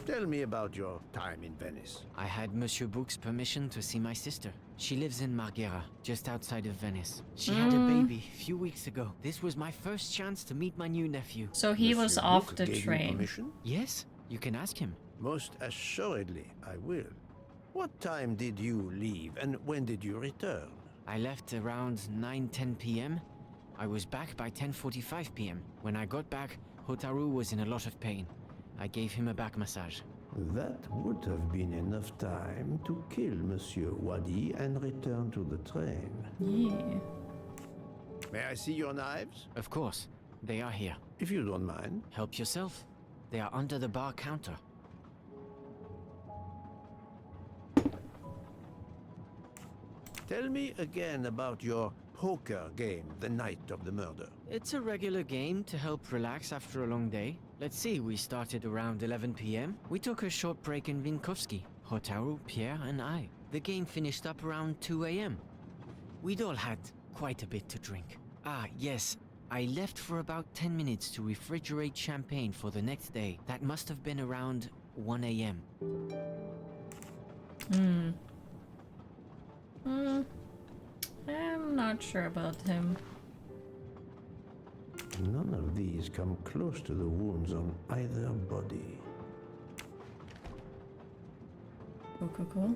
Tell me about your time in Venice. I had Monsieur Book's permission to see my sister. She lives in Marghera, just outside of Venice. She had a baby a few weeks ago. This was my first chance to meet my new nephew. So he was Monsieur off Book the gave you train. permission? Yes, you can ask him. Most assuredly, I will. What time did you leave and when did you return? I left around 9:10 p.m. I was back by 10:45 p.m. When I got back, Hotaru was in a lot of pain. I gave him a back massage. That would have been enough time to kill Monsieur Wadi and return to the train. Yeah. May I see your knives? Of course, they are here. If you don't mind. Help yourself. They are under the bar counter. Tell me again about your poker game the night of the murder. It's a regular game to help relax after a long day. Let's see, we started around 11 p.m. We took a short break in Vinkovsky, Hotaru, Pierre, and I. The game finished up around 2 a.m. We'd all had quite a bit to drink. Ah, yes, I left for about 10 minutes to refrigerate champagne for the next day. That must have been around 1 a.m. I'm not sure about him. None of these come close to the wounds on either body. Cool.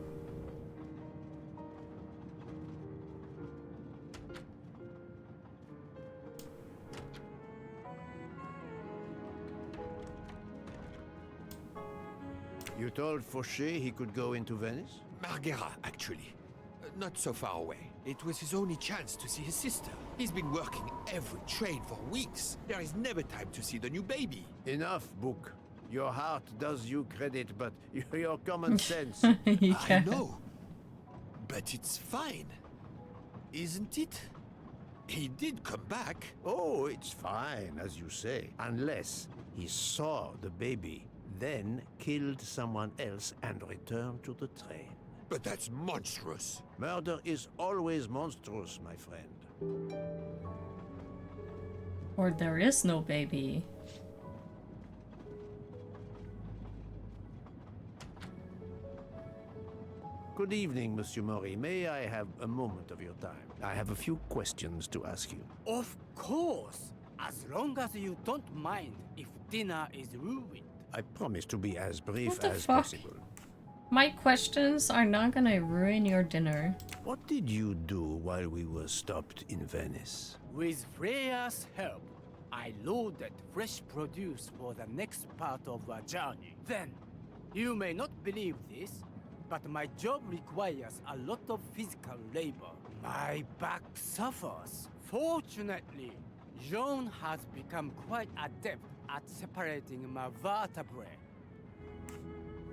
You told Fauché he could go into Venice? Marguerite, actually. Not so far away. It was his only chance to see his sister. He's been working every train for weeks. There is never time to see the new baby. Enough, Book. Your heart does you credit, but your common sense... I know. But it's fine. Isn't it? He did come back. Oh, it's fine, as you say. Unless he saw the baby, then killed someone else and returned to the train. But that's monstrous. Murder is always monstrous, my friend. Or there is no baby. Good evening, Monsieur Maury. May I have a moment of your time? I have a few questions to ask you. Of course, as long as you don't mind if dinner is ruined. I promise to be as brief What the as fuck? possible. My questions are not gonna ruin your dinner. What did you do while we were stopped in Venice? With Freya's help, I loaded fresh produce for the next part of our journey. Then, you may not believe this, but my job requires a lot of physical labor. My back suffers. Fortunately, Jean has become quite adept at separating my vertebrae.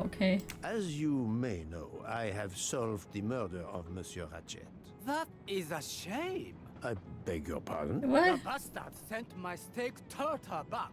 Okay. As you may know, I have solved the murder of Monsieur Ratchet. That is a shame. I beg your pardon? The bastard sent my steak tartar back,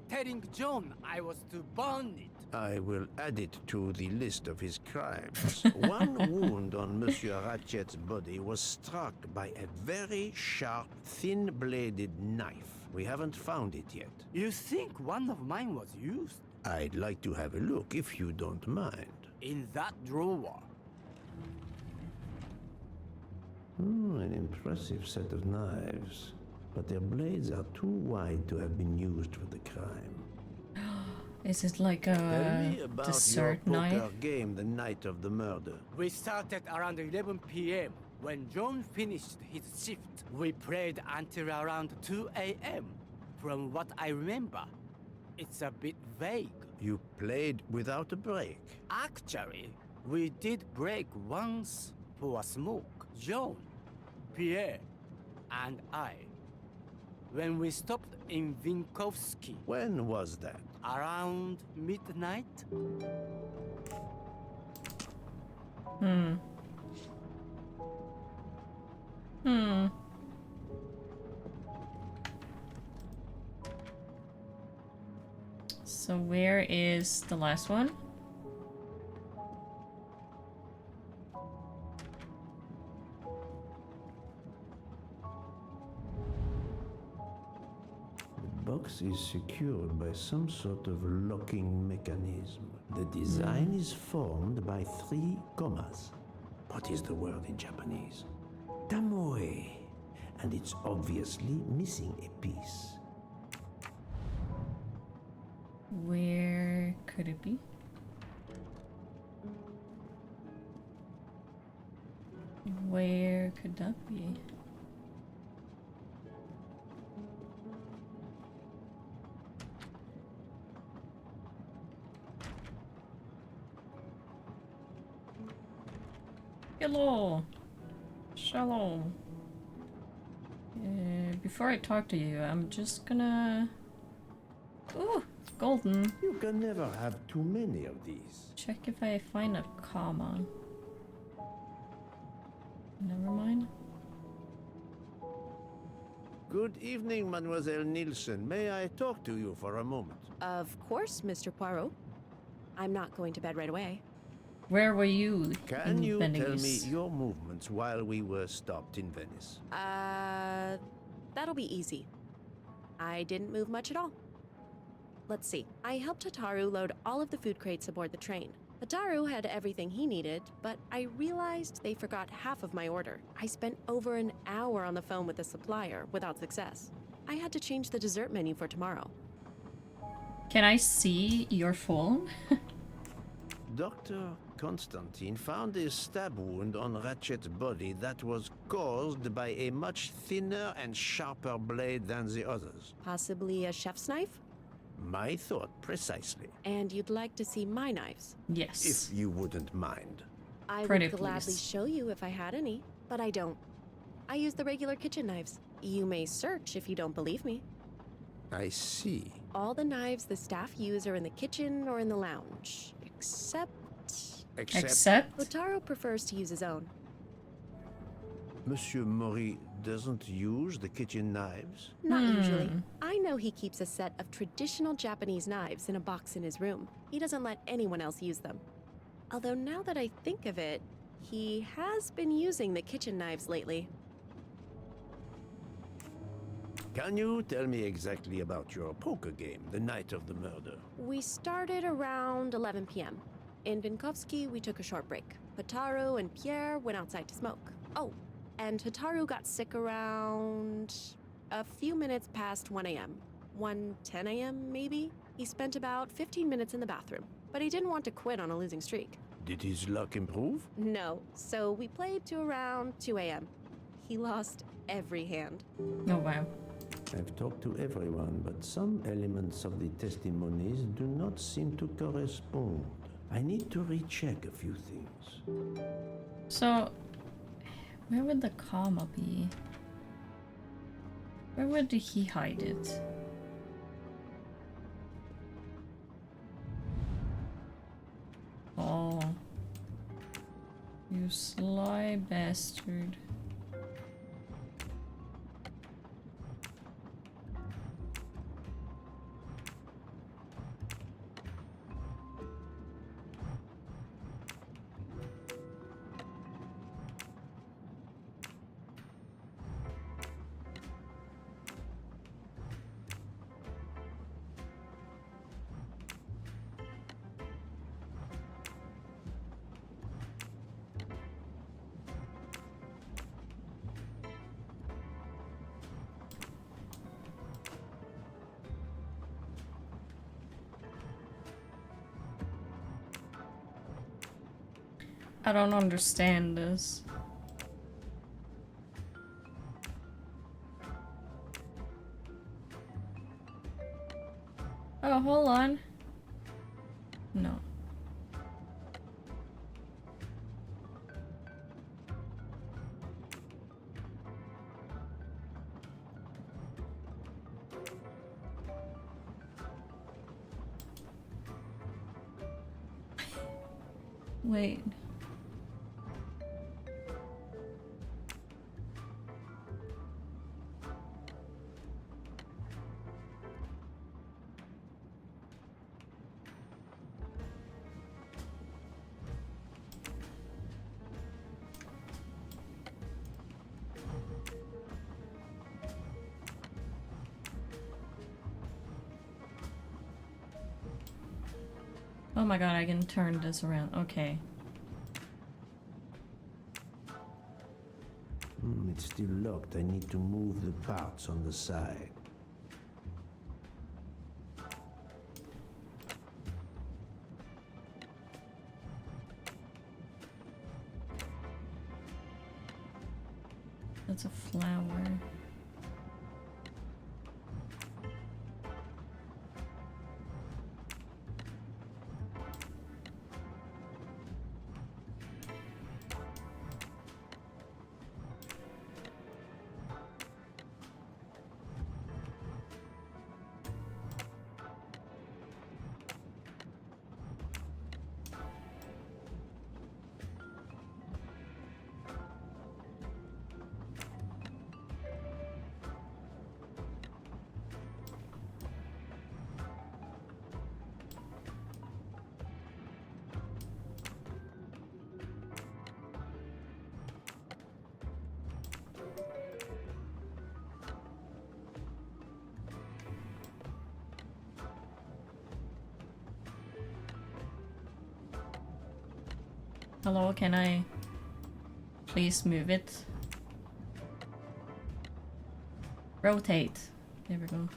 telling John I was to burn it. I will add it to the list of his crimes. One wound on Monsieur Ratchet's body was struck by a very sharp, thin-bladed knife. We haven't found it yet. You think one of mine was used? I'd like to have a look, if you don't mind. In that drawer. An impressive set of knives. But their blades are too wide to have been used for the crime. Is it like Tell a me about dessert your knife? poker game the night of the murder. We started around 11 p.m. When John finished his shift. We played until around 2 a.m. From what I remember, it's a bit vague. You played without a break. Actually, we did break once for a smoke. John, Pierre, and I. When we stopped in Vinkovsky. When was that? Around midnight. So where is the last one? The box is secured by some sort of locking mechanism. The design is formed by 3 commas. What is the word in Japanese? Tamoe. And it's obviously missing a piece. Where could it be? Where could that be? Hello. Shalom. Before I talk to you, I'm just gonna... Ooh, golden. You can never have too many of these. Check if I find a comma. Never mind. Good evening, Mademoiselle Nielsen. May I talk to you for a moment? Of course, Mr. Poirot. I'm not going to bed right away. Where were you Can in you Venice? tell me your movements while we were stopped in Venice? That'll be easy. I didn't move much at all. Let's see. I helped Hataru load all of the food crates aboard the train. Hataru had everything he needed, but I realized they forgot half of my order. I spent over an hour on the phone with the supplier without success. I had to change the dessert menu for tomorrow. Can I see your phone? Dr. Constantine found a stab wound on Ratchet's body that was caused by a much thinner and sharper blade than the others. Possibly a chef's knife? My thought, precisely. And you'd like to see my knives? Yes. If you wouldn't mind. I Pretty would gladly please. show you if I had any, but I don't. I use the regular kitchen knives. You may search if you don't believe me. I see. All the knives the staff use are in the kitchen or in the lounge, except Hotaro prefers to use his own. Monsieur Mori doesn't use the kitchen knives? Not usually. I know he keeps a set of traditional Japanese knives in a box in his room. He doesn't let anyone else use them. Although now that I think of it, he has been using the kitchen knives lately. Can you tell me exactly about your poker game the night of the murder? We started around 11 p.m. In Vinkovsky, we took a short break. Hataru and Pierre went outside to smoke. Oh, and Hataru got sick around a few minutes past 1 a.m. 1:10 a.m. maybe? He spent about 15 minutes in the bathroom, but he didn't want to quit on a losing streak. Did his luck improve? No, so we played to around 2 a.m. He lost every hand. Oh, wow. I've talked to everyone, but some elements of the testimonies do not seem to correspond. I need to recheck a few things. So, where would the comma be? Where would he hide it? Oh. You sly bastard. I don't understand this. Oh, hold on. No. Wait. Oh my god, I can turn this around. Okay. It's still locked. I need to move the parts on the side. That's a flower. Hello, can I please move it? Rotate. There we go.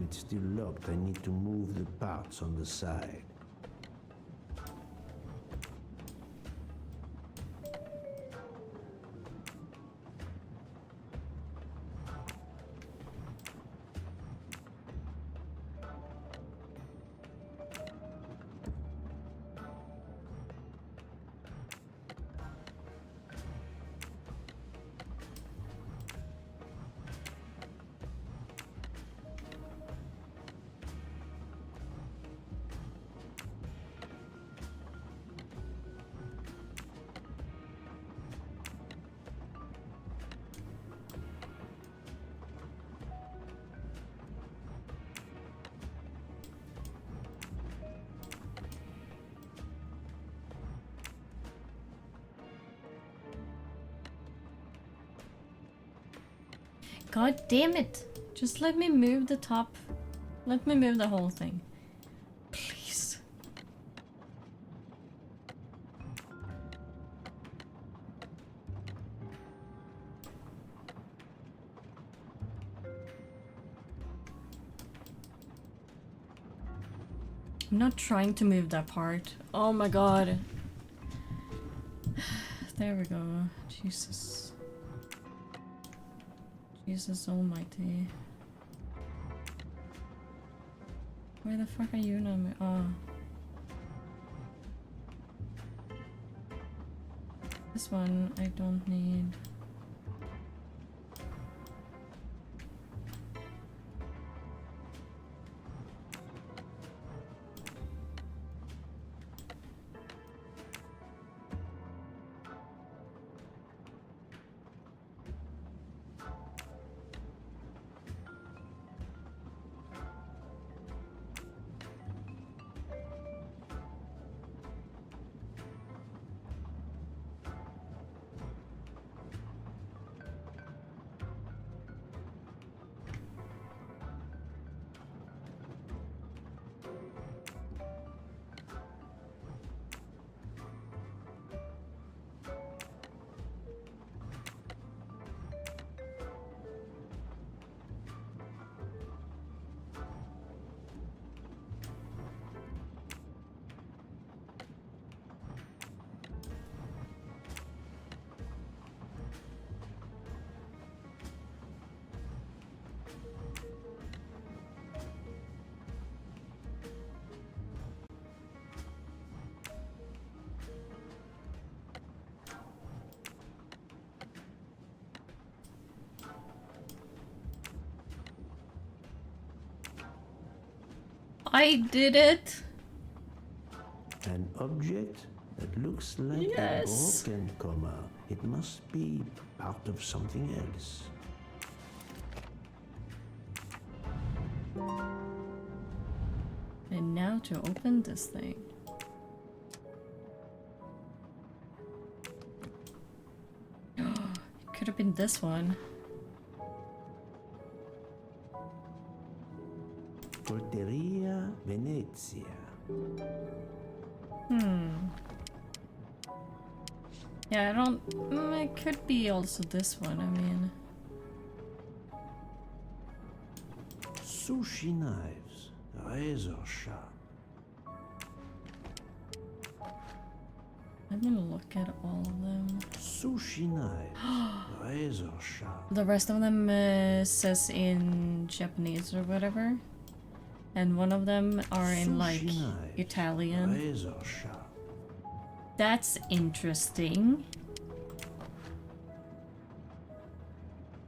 It's still locked. I need to move the parts on the side. God damn it! Just let me move the top. Let me move the whole thing. Please. I'm not trying to move that part. Oh my god. There we go. Jesus. Jesus almighty. Where the fuck are you now? Oh. This one I don't need. I did it! An object that looks like Yes. a broken comma. It must be part of something else. And now to open this thing. It could have been this one. Porteria Venezia. Yeah, I don't... it could be also this one, I mean... Sushi knives. Razor sharp. I'm gonna look at all of them. Sushi knives. Razor sharp. The rest of them says in Japanese or whatever. And one of them are in like Italian. Razor sharp. That's interesting.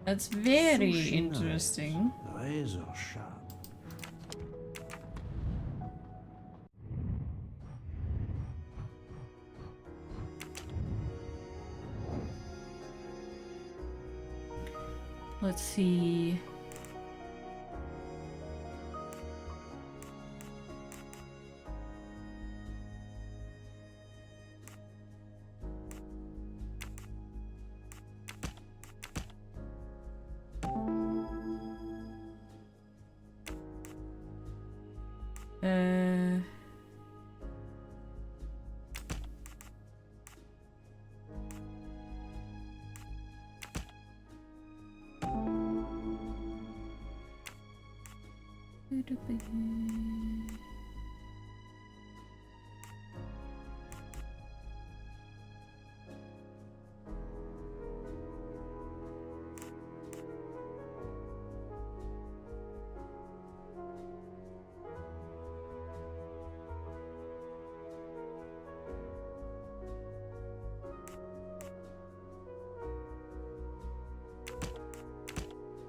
That's very Sushi interesting. knives. Razor sharp. Let's see.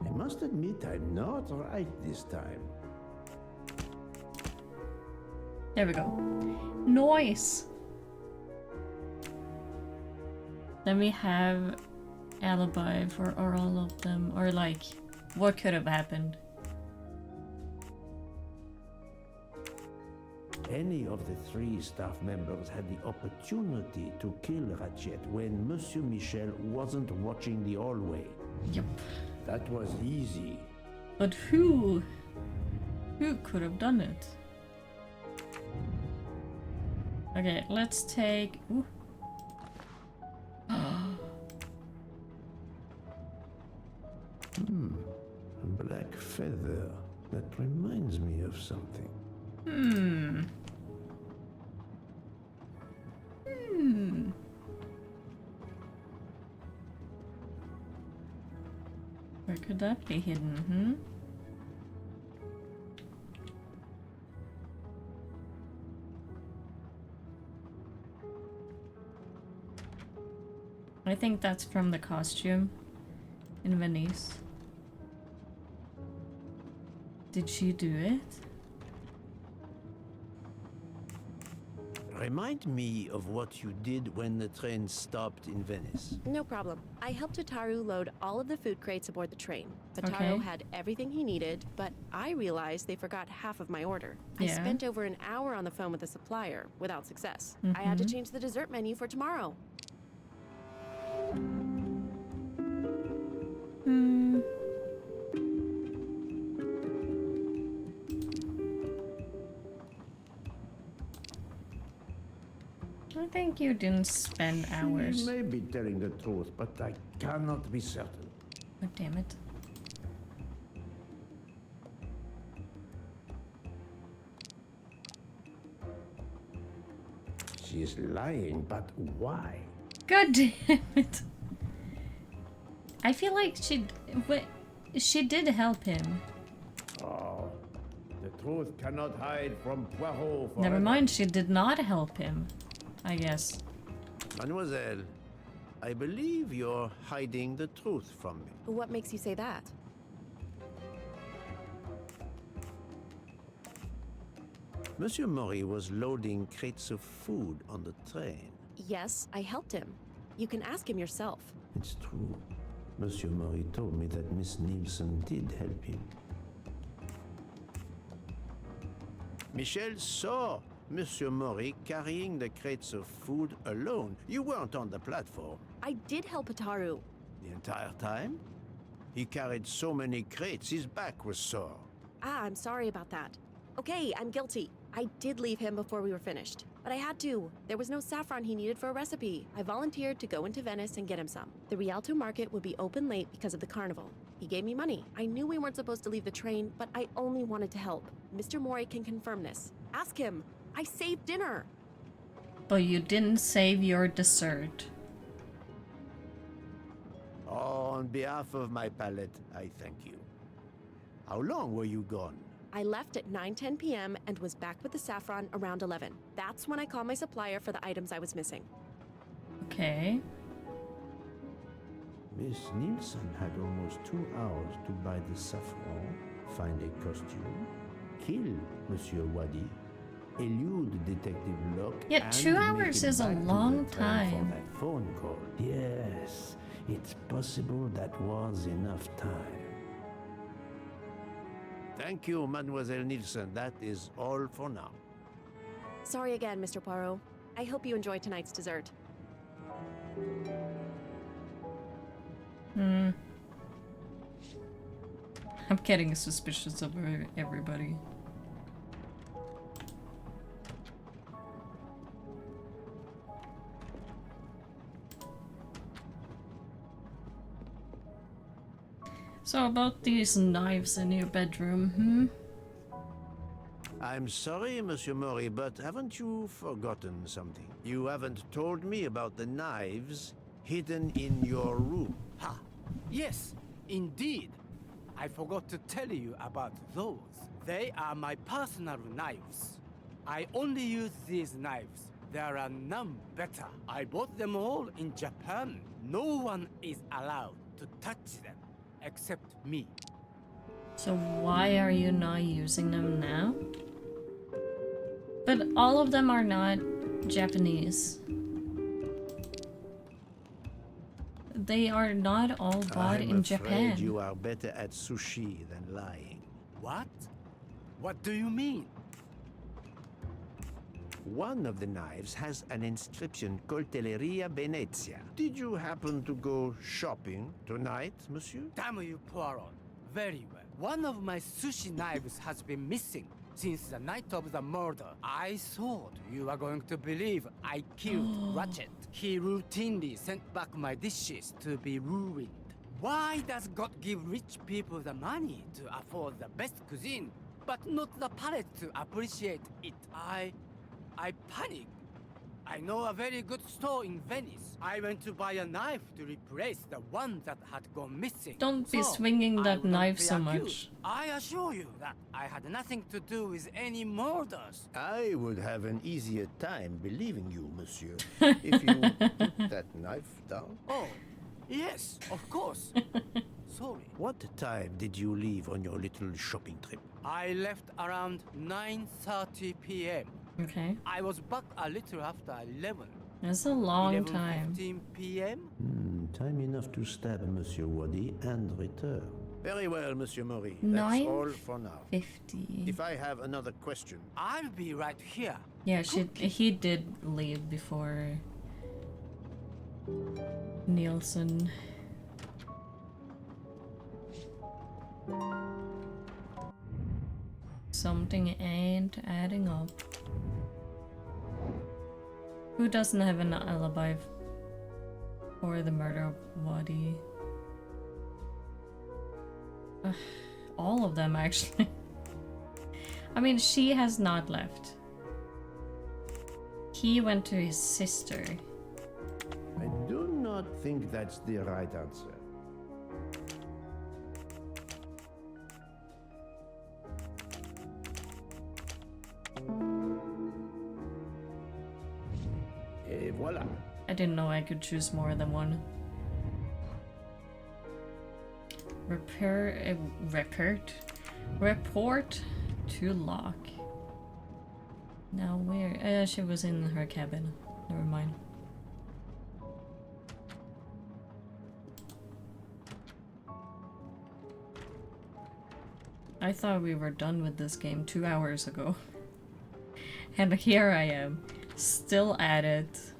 I must admit I'm not right this time. There we go. Noise. Then we have alibi for all of them, or like what could have happened. Any of the 3 staff members had the opportunity to kill Ratchet when Monsieur Michel wasn't watching the hallway. Yep. That was easy. But who? Who could have done it? Okay, let's take... Ooh. A black feather. That reminds me of something. Where could that be hidden, I think that's from the costume in Venice. Did she do it? Remind me of what you did when the train stopped in Venice. No problem. I helped Hotaru load all of the food crates aboard the train. Hotaru Okay. had everything he needed, but I realized they forgot half of my order. I Yeah. spent over an hour on the phone with the supplier without success. I had to change the dessert menu for tomorrow. I think you didn't spend hours. She may be telling the truth, but I cannot be certain. Oh, damn it. She is lying, but why? God damn it. I feel like she did help him. Oh, the truth cannot hide from Poirot forever. Never mind, she did not help him, I guess. Mademoiselle, I believe you're hiding the truth from me. What makes you say that? Monsieur Maury was loading crates of food on the train. Yes, I helped him. You can ask him yourself. It's true. Monsieur Maury told me that Miss Nielsen did help him. Michel saw Monsieur Maury carrying the crates of food alone. You weren't on the platform. I did help Hotaru. The entire time? He carried so many crates, his back was sore. Ah, I'm sorry about that. Okay, I'm guilty. I did leave him before we were finished. But I had to. There was no saffron he needed for a recipe. I volunteered to go into Venice and get him some. The Rialto market would be open late because of the carnival. He gave me money. I knew we weren't supposed to leave the train, but I only wanted to help. Mr. Mori can confirm this. Ask him. I saved dinner. But you didn't save your dessert. Oh, on behalf of my palate, I thank you. How long were you gone? I left at 9:10 p.m. and was back with the saffron around 11. That's when I called my supplier for the items I was missing. Okay. Miss Nielsen had almost 2 hours to buy the saffron, find a costume, kill Monsieur Wadi, elude Detective Locke. Yeah, and 2 make hours it is a back to the long train time. For that phone call. Yes, it's possible that was enough time. Thank you, Mademoiselle Nielsen. That is all for now. Sorry again, Mr. Poirot. I hope you enjoy tonight's dessert. I'm getting suspicious of everybody. So about these knives in your bedroom, I'm sorry, Monsieur Mori, but haven't you forgotten something? You haven't told me about the knives hidden in your room. Ha! Yes, indeed. I forgot to tell you about those. They are my personal knives. I only use these knives. There are none better. I bought them all in Japan. No one is allowed to touch them except me. So why are you not using them now? But all of them are not Japanese. They are not all bought in Japan. You are better at sushi than lying. What? What do you mean? One of the knives has an inscription, Coltelleria Venezia. Did you happen to go shopping tonight, monsieur? Damn you, Poirot. Very well. One of my sushi knives has been missing since the night of the murder. I thought you were going to believe I killed Ratchet. He routinely sent back my dishes to be ruined. Why does God give rich people the money to afford the best cuisine, but not the palate to appreciate it? I panicked. I know a very good store in Venice. I went to buy a knife to replace the one that had gone missing. Don't be swinging that knife so much. Accused. I assure you that I had nothing to do with any murders. I would have an easier time believing you, monsieur, if you put that knife down. Oh, yes, of course. Sorry. What time did you leave on your little shopping trip? I left around 9:30 p.m. Okay. I was back a little after 11. That's a long time. 11:15 p.m. Time enough to stab Monsieur Wadi and return. Very well, Monsieur Mori. That's all for now. 9:50. If I have another question, I'll be right here. Yeah, he did leave before Nielsen. Something ain't adding up. Who doesn't have an alibi for the murder of Wadi? All of them, actually. I mean, she has not left. He went to his sister. I do not think that's the right answer. et voilà. I didn't know I could choose more than one. Report to lock. Now where? She was in her cabin. Never mind. I thought we were done with this game 2 hours ago. And here I am, still at it.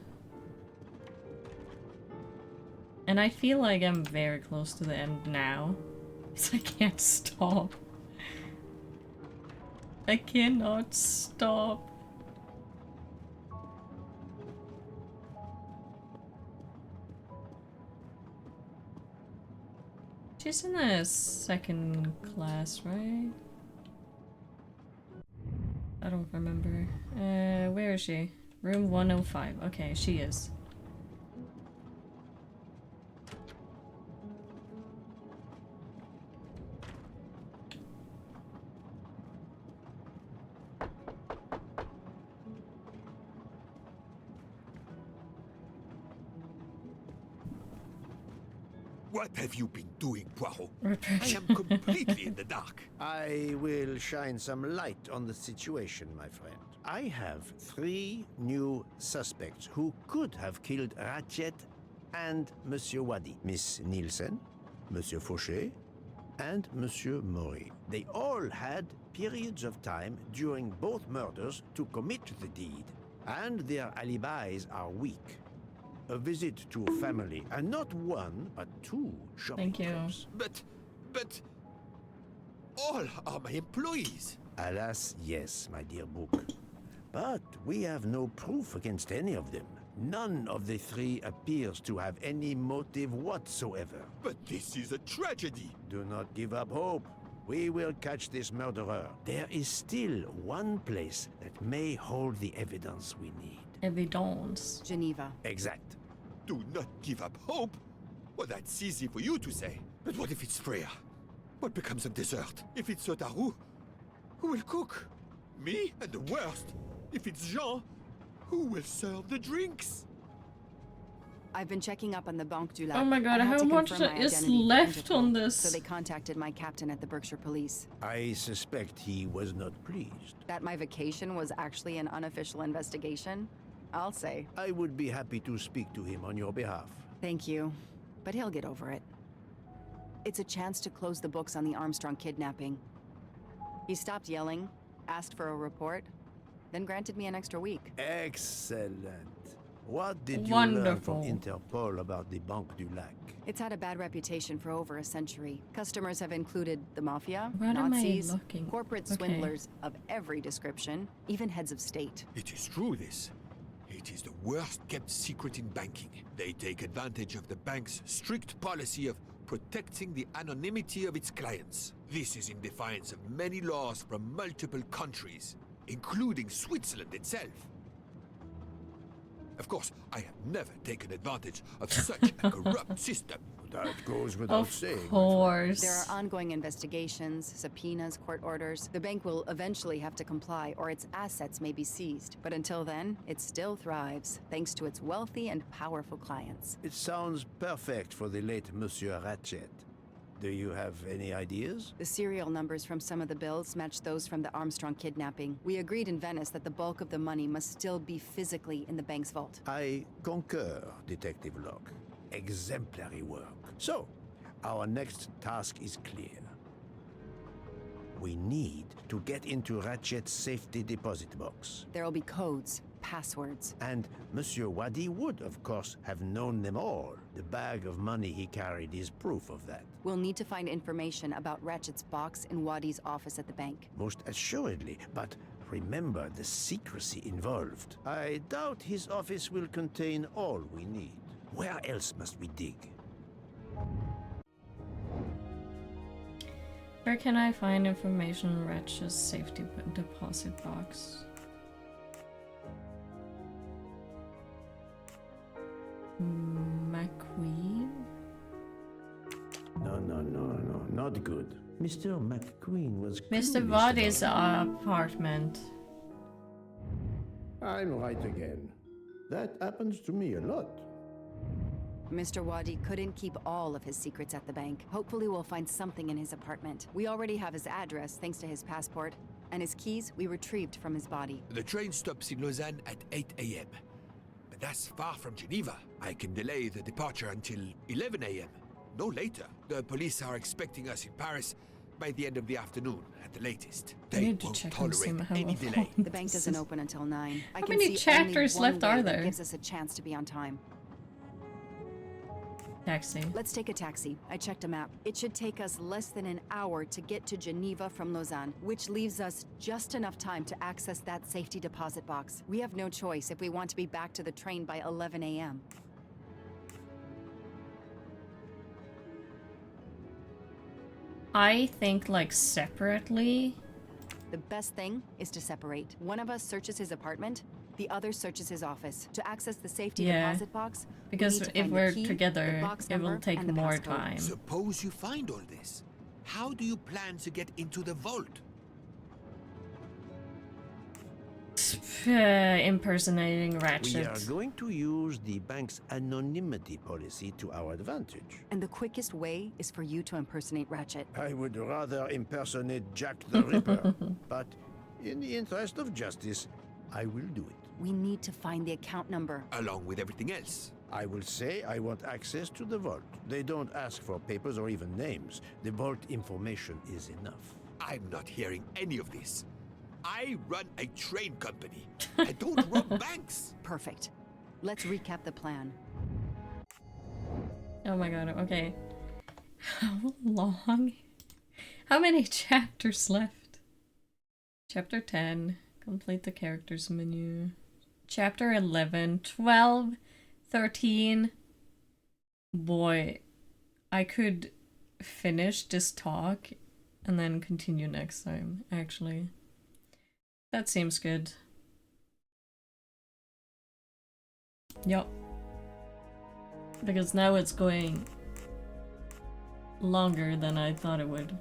And I feel like I'm very close to the end now. Because I can't stop. I cannot stop. She's in a second class, right? I don't remember. Where is she? Room 105. Okay, she is. What have you been doing, Poirot? I am completely in the dark. I will shine some light on the situation, my friend. I have 3 new suspects who could have killed Ratchet and Monsieur Wadi. Miss Nielsen, Monsieur Fauché, and Monsieur Mori. They all had periods of time during both murders to commit the deed, and their alibis are weak. A visit to family, and not 1, but 2 shopping trips. But all are my employees. Alas, yes, my dear book. But we have no proof against any of them. None of the three appears to have any motive whatsoever. But this is a tragedy. Do not give up hope. We will catch this murderer. There is still one place that may hold the evidence we need. Evidence. Geneva. Exact. Do not give up hope? Well, that's easy for you to say. But what if it's Freya? What becomes of dessert? If it's Sotaru, who will cook? Me? And the worst, if it's Jean, who will serve the drinks? I've been checking up on the Banque du Lac. Oh my god, I had how to much confirm my is identity for left Interpol, on this? So they contacted my captain at the Berkshire Police. I suspect he was not pleased. That my vacation was actually an unofficial investigation? I'll say. I would be happy to speak to him on your behalf. Thank you, but he'll get over it. It's a chance to close the books on the Armstrong kidnapping. He stopped yelling, asked for a report, then granted me an extra week. Excellent. What did you learn from Interpol about the Banque du Lac? It's had a bad reputation for over a century. Customers have included the mafia, Where am I Nazis, looking? corporate Okay. swindlers of every description, even heads of state. It is true, this. It is the worst kept secret in banking. They take advantage of the bank's strict policy of protecting the anonymity of its clients. This is in defiance of many laws from multiple countries, including Switzerland itself. Of course, I have never taken advantage of such a corrupt system. That goes without saying. Of course. There are ongoing investigations, subpoenas, court orders. The bank will eventually have to comply or its assets may be seized. But until then, it still thrives, thanks to its wealthy and powerful clients. It sounds perfect for the late Monsieur Ratchet. Do you have any ideas? The serial numbers from some of the bills match those from the Armstrong kidnapping. We agreed in Venice that the bulk of the money must still be physically in the bank's vault. I concur, Detective Locke. Exemplary work. So, our next task is clear. We need to get into Ratchet's safety deposit box. There'll be codes, passwords. And Monsieur Wadi would, of course, have known them all. The bag of money he carried is proof of that. We'll need to find information about Ratchet's box in Wadi's office at the bank. Most assuredly, but remember the secrecy involved. I doubt his office will contain all we need. Where else must we dig? Where can I find information on Ratchet's safety deposit box? McQueen? No, not good. Mr. McQueen was Mr. Body's apartment. I'm right again. That happens to me a lot. Mr. Wadi couldn't keep all of his secrets at the bank. Hopefully we'll find something in his apartment. We already have his address thanks to his passport, and his keys we retrieved from his body. The train stops in Lausanne at 8 a.m. But that's far from Geneva. I can delay the departure until 11 a.m. No later. The police are expecting us in Paris by the end of the afternoon at the latest. They won't tolerate any delay. The bank doesn't open until 9. How many chapters left are there? That gives us a chance to be on time. Taxi. Let's take a taxi. I checked a map. It should take us less than an hour to get to Geneva from Lausanne, which leaves us just enough time to access that safety deposit box. We have no choice if we want to be back to the train by 11 a.m. I think like separately. The best thing is to separate. One of us searches his apartment, the other searches his office. To access the safety deposit box, because if we're together, it will take more time. Suppose you find all this. How do you plan to get into the vault? Impersonating Ratchet. We are going to use the bank's anonymity policy to our advantage. And the quickest way is for you to impersonate Ratchet. I would rather impersonate Jack the Ripper, but in the interest of justice, I will do it. We need to find the account number. Along with everything else. I will say I want access to the vault. They don't ask for papers or even names. The vault information is enough. I'm not hearing any of this. I run a train company. I don't rob banks. Perfect. Let's recap the plan. Oh my god, okay. How long? How many chapters left? Chapter 10. Complete the characters menu. Chapter 11, 12, 13. Boy, I could finish this talk and then continue next time, actually. That seems good. Yup. Because now it's going longer than I thought it would.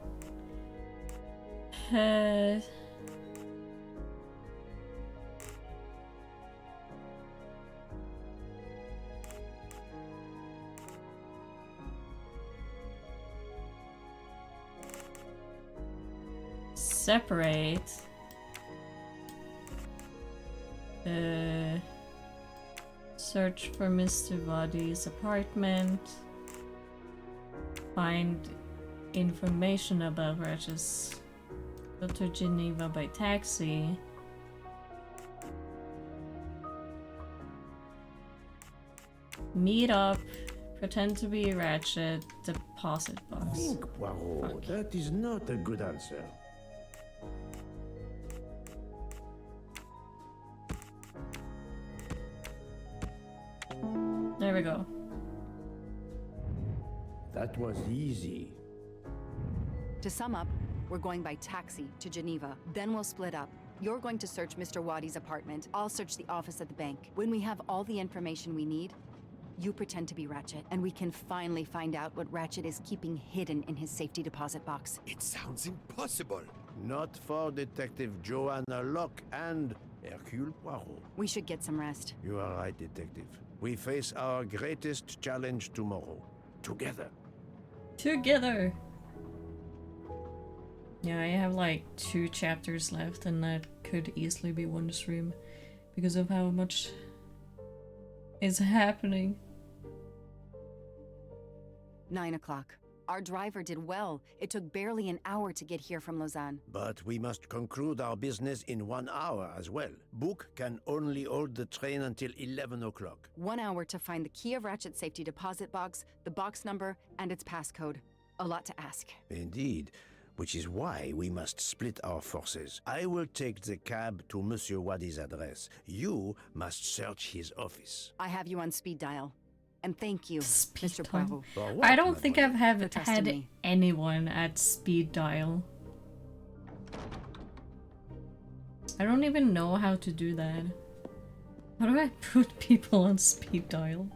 Separate. Search for Mr. Vadi's apartment. Find information about Regis. Go to Geneva by taxi. Meet up. Pretend to be Ratchet. Deposit box. Think, Poirot. That is not a good answer. There we go. That was easy. To sum up, we're going by taxi to Geneva. Then we'll split up. You're going to search Mr. Wadi's apartment. I'll search the office at the bank. When we have all the information we need, you pretend to be Ratchet, and we can finally find out what Ratchet is keeping hidden in his safety deposit box. It sounds impossible. Not for Detective Joanna Locke and Hercule Poirot. We should get some rest. You are right, Detective. We face our greatest challenge tomorrow. Together. Together! Yeah, I have like 2 chapters left, and that could easily be one stream because of how much is happening. 9 o'clock. Our driver did well. It took barely an hour to get here from Lausanne. But we must conclude our business in 1 hour as well. Book can only hold the train until 11 o'clock. 1 hour to find the key of Ratchet's safety deposit box, the box number, and its passcode. A lot to ask. Indeed, which is why we must split our forces. I will take the cab to Monsieur Wadi's address. You must search his office. I have you on speed dial. And thank you, Mr. Poirot. I don't think I've had me. anyone at speed dial. I don't even know how to do that. How do I put people on speed dial?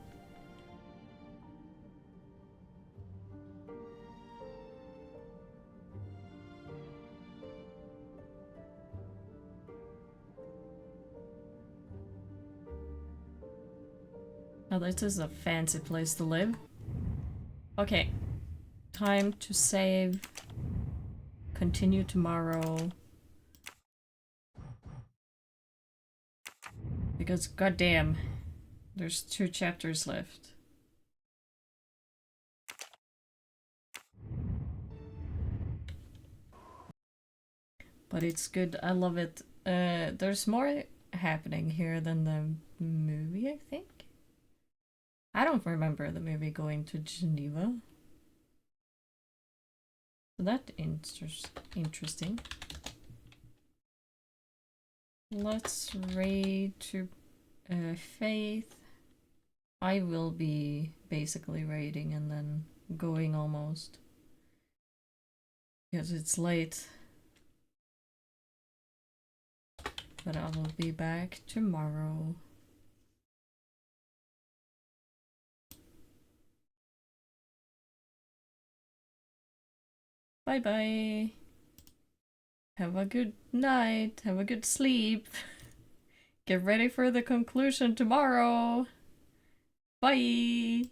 Oh, this is a fancy place to live. Okay. Time to save. Continue tomorrow. Because goddamn, there's 2 chapters left. But it's good. I love it. There's more happening here than the movie, I think. I don't remember the movie going to Geneva. So that's interesting. Let's raid to Faith. I will be basically raiding and then going almost. Because it's late. But I will be back tomorrow. Bye bye. Have a good night. Have a good sleep. Get ready for the conclusion tomorrow. Bye.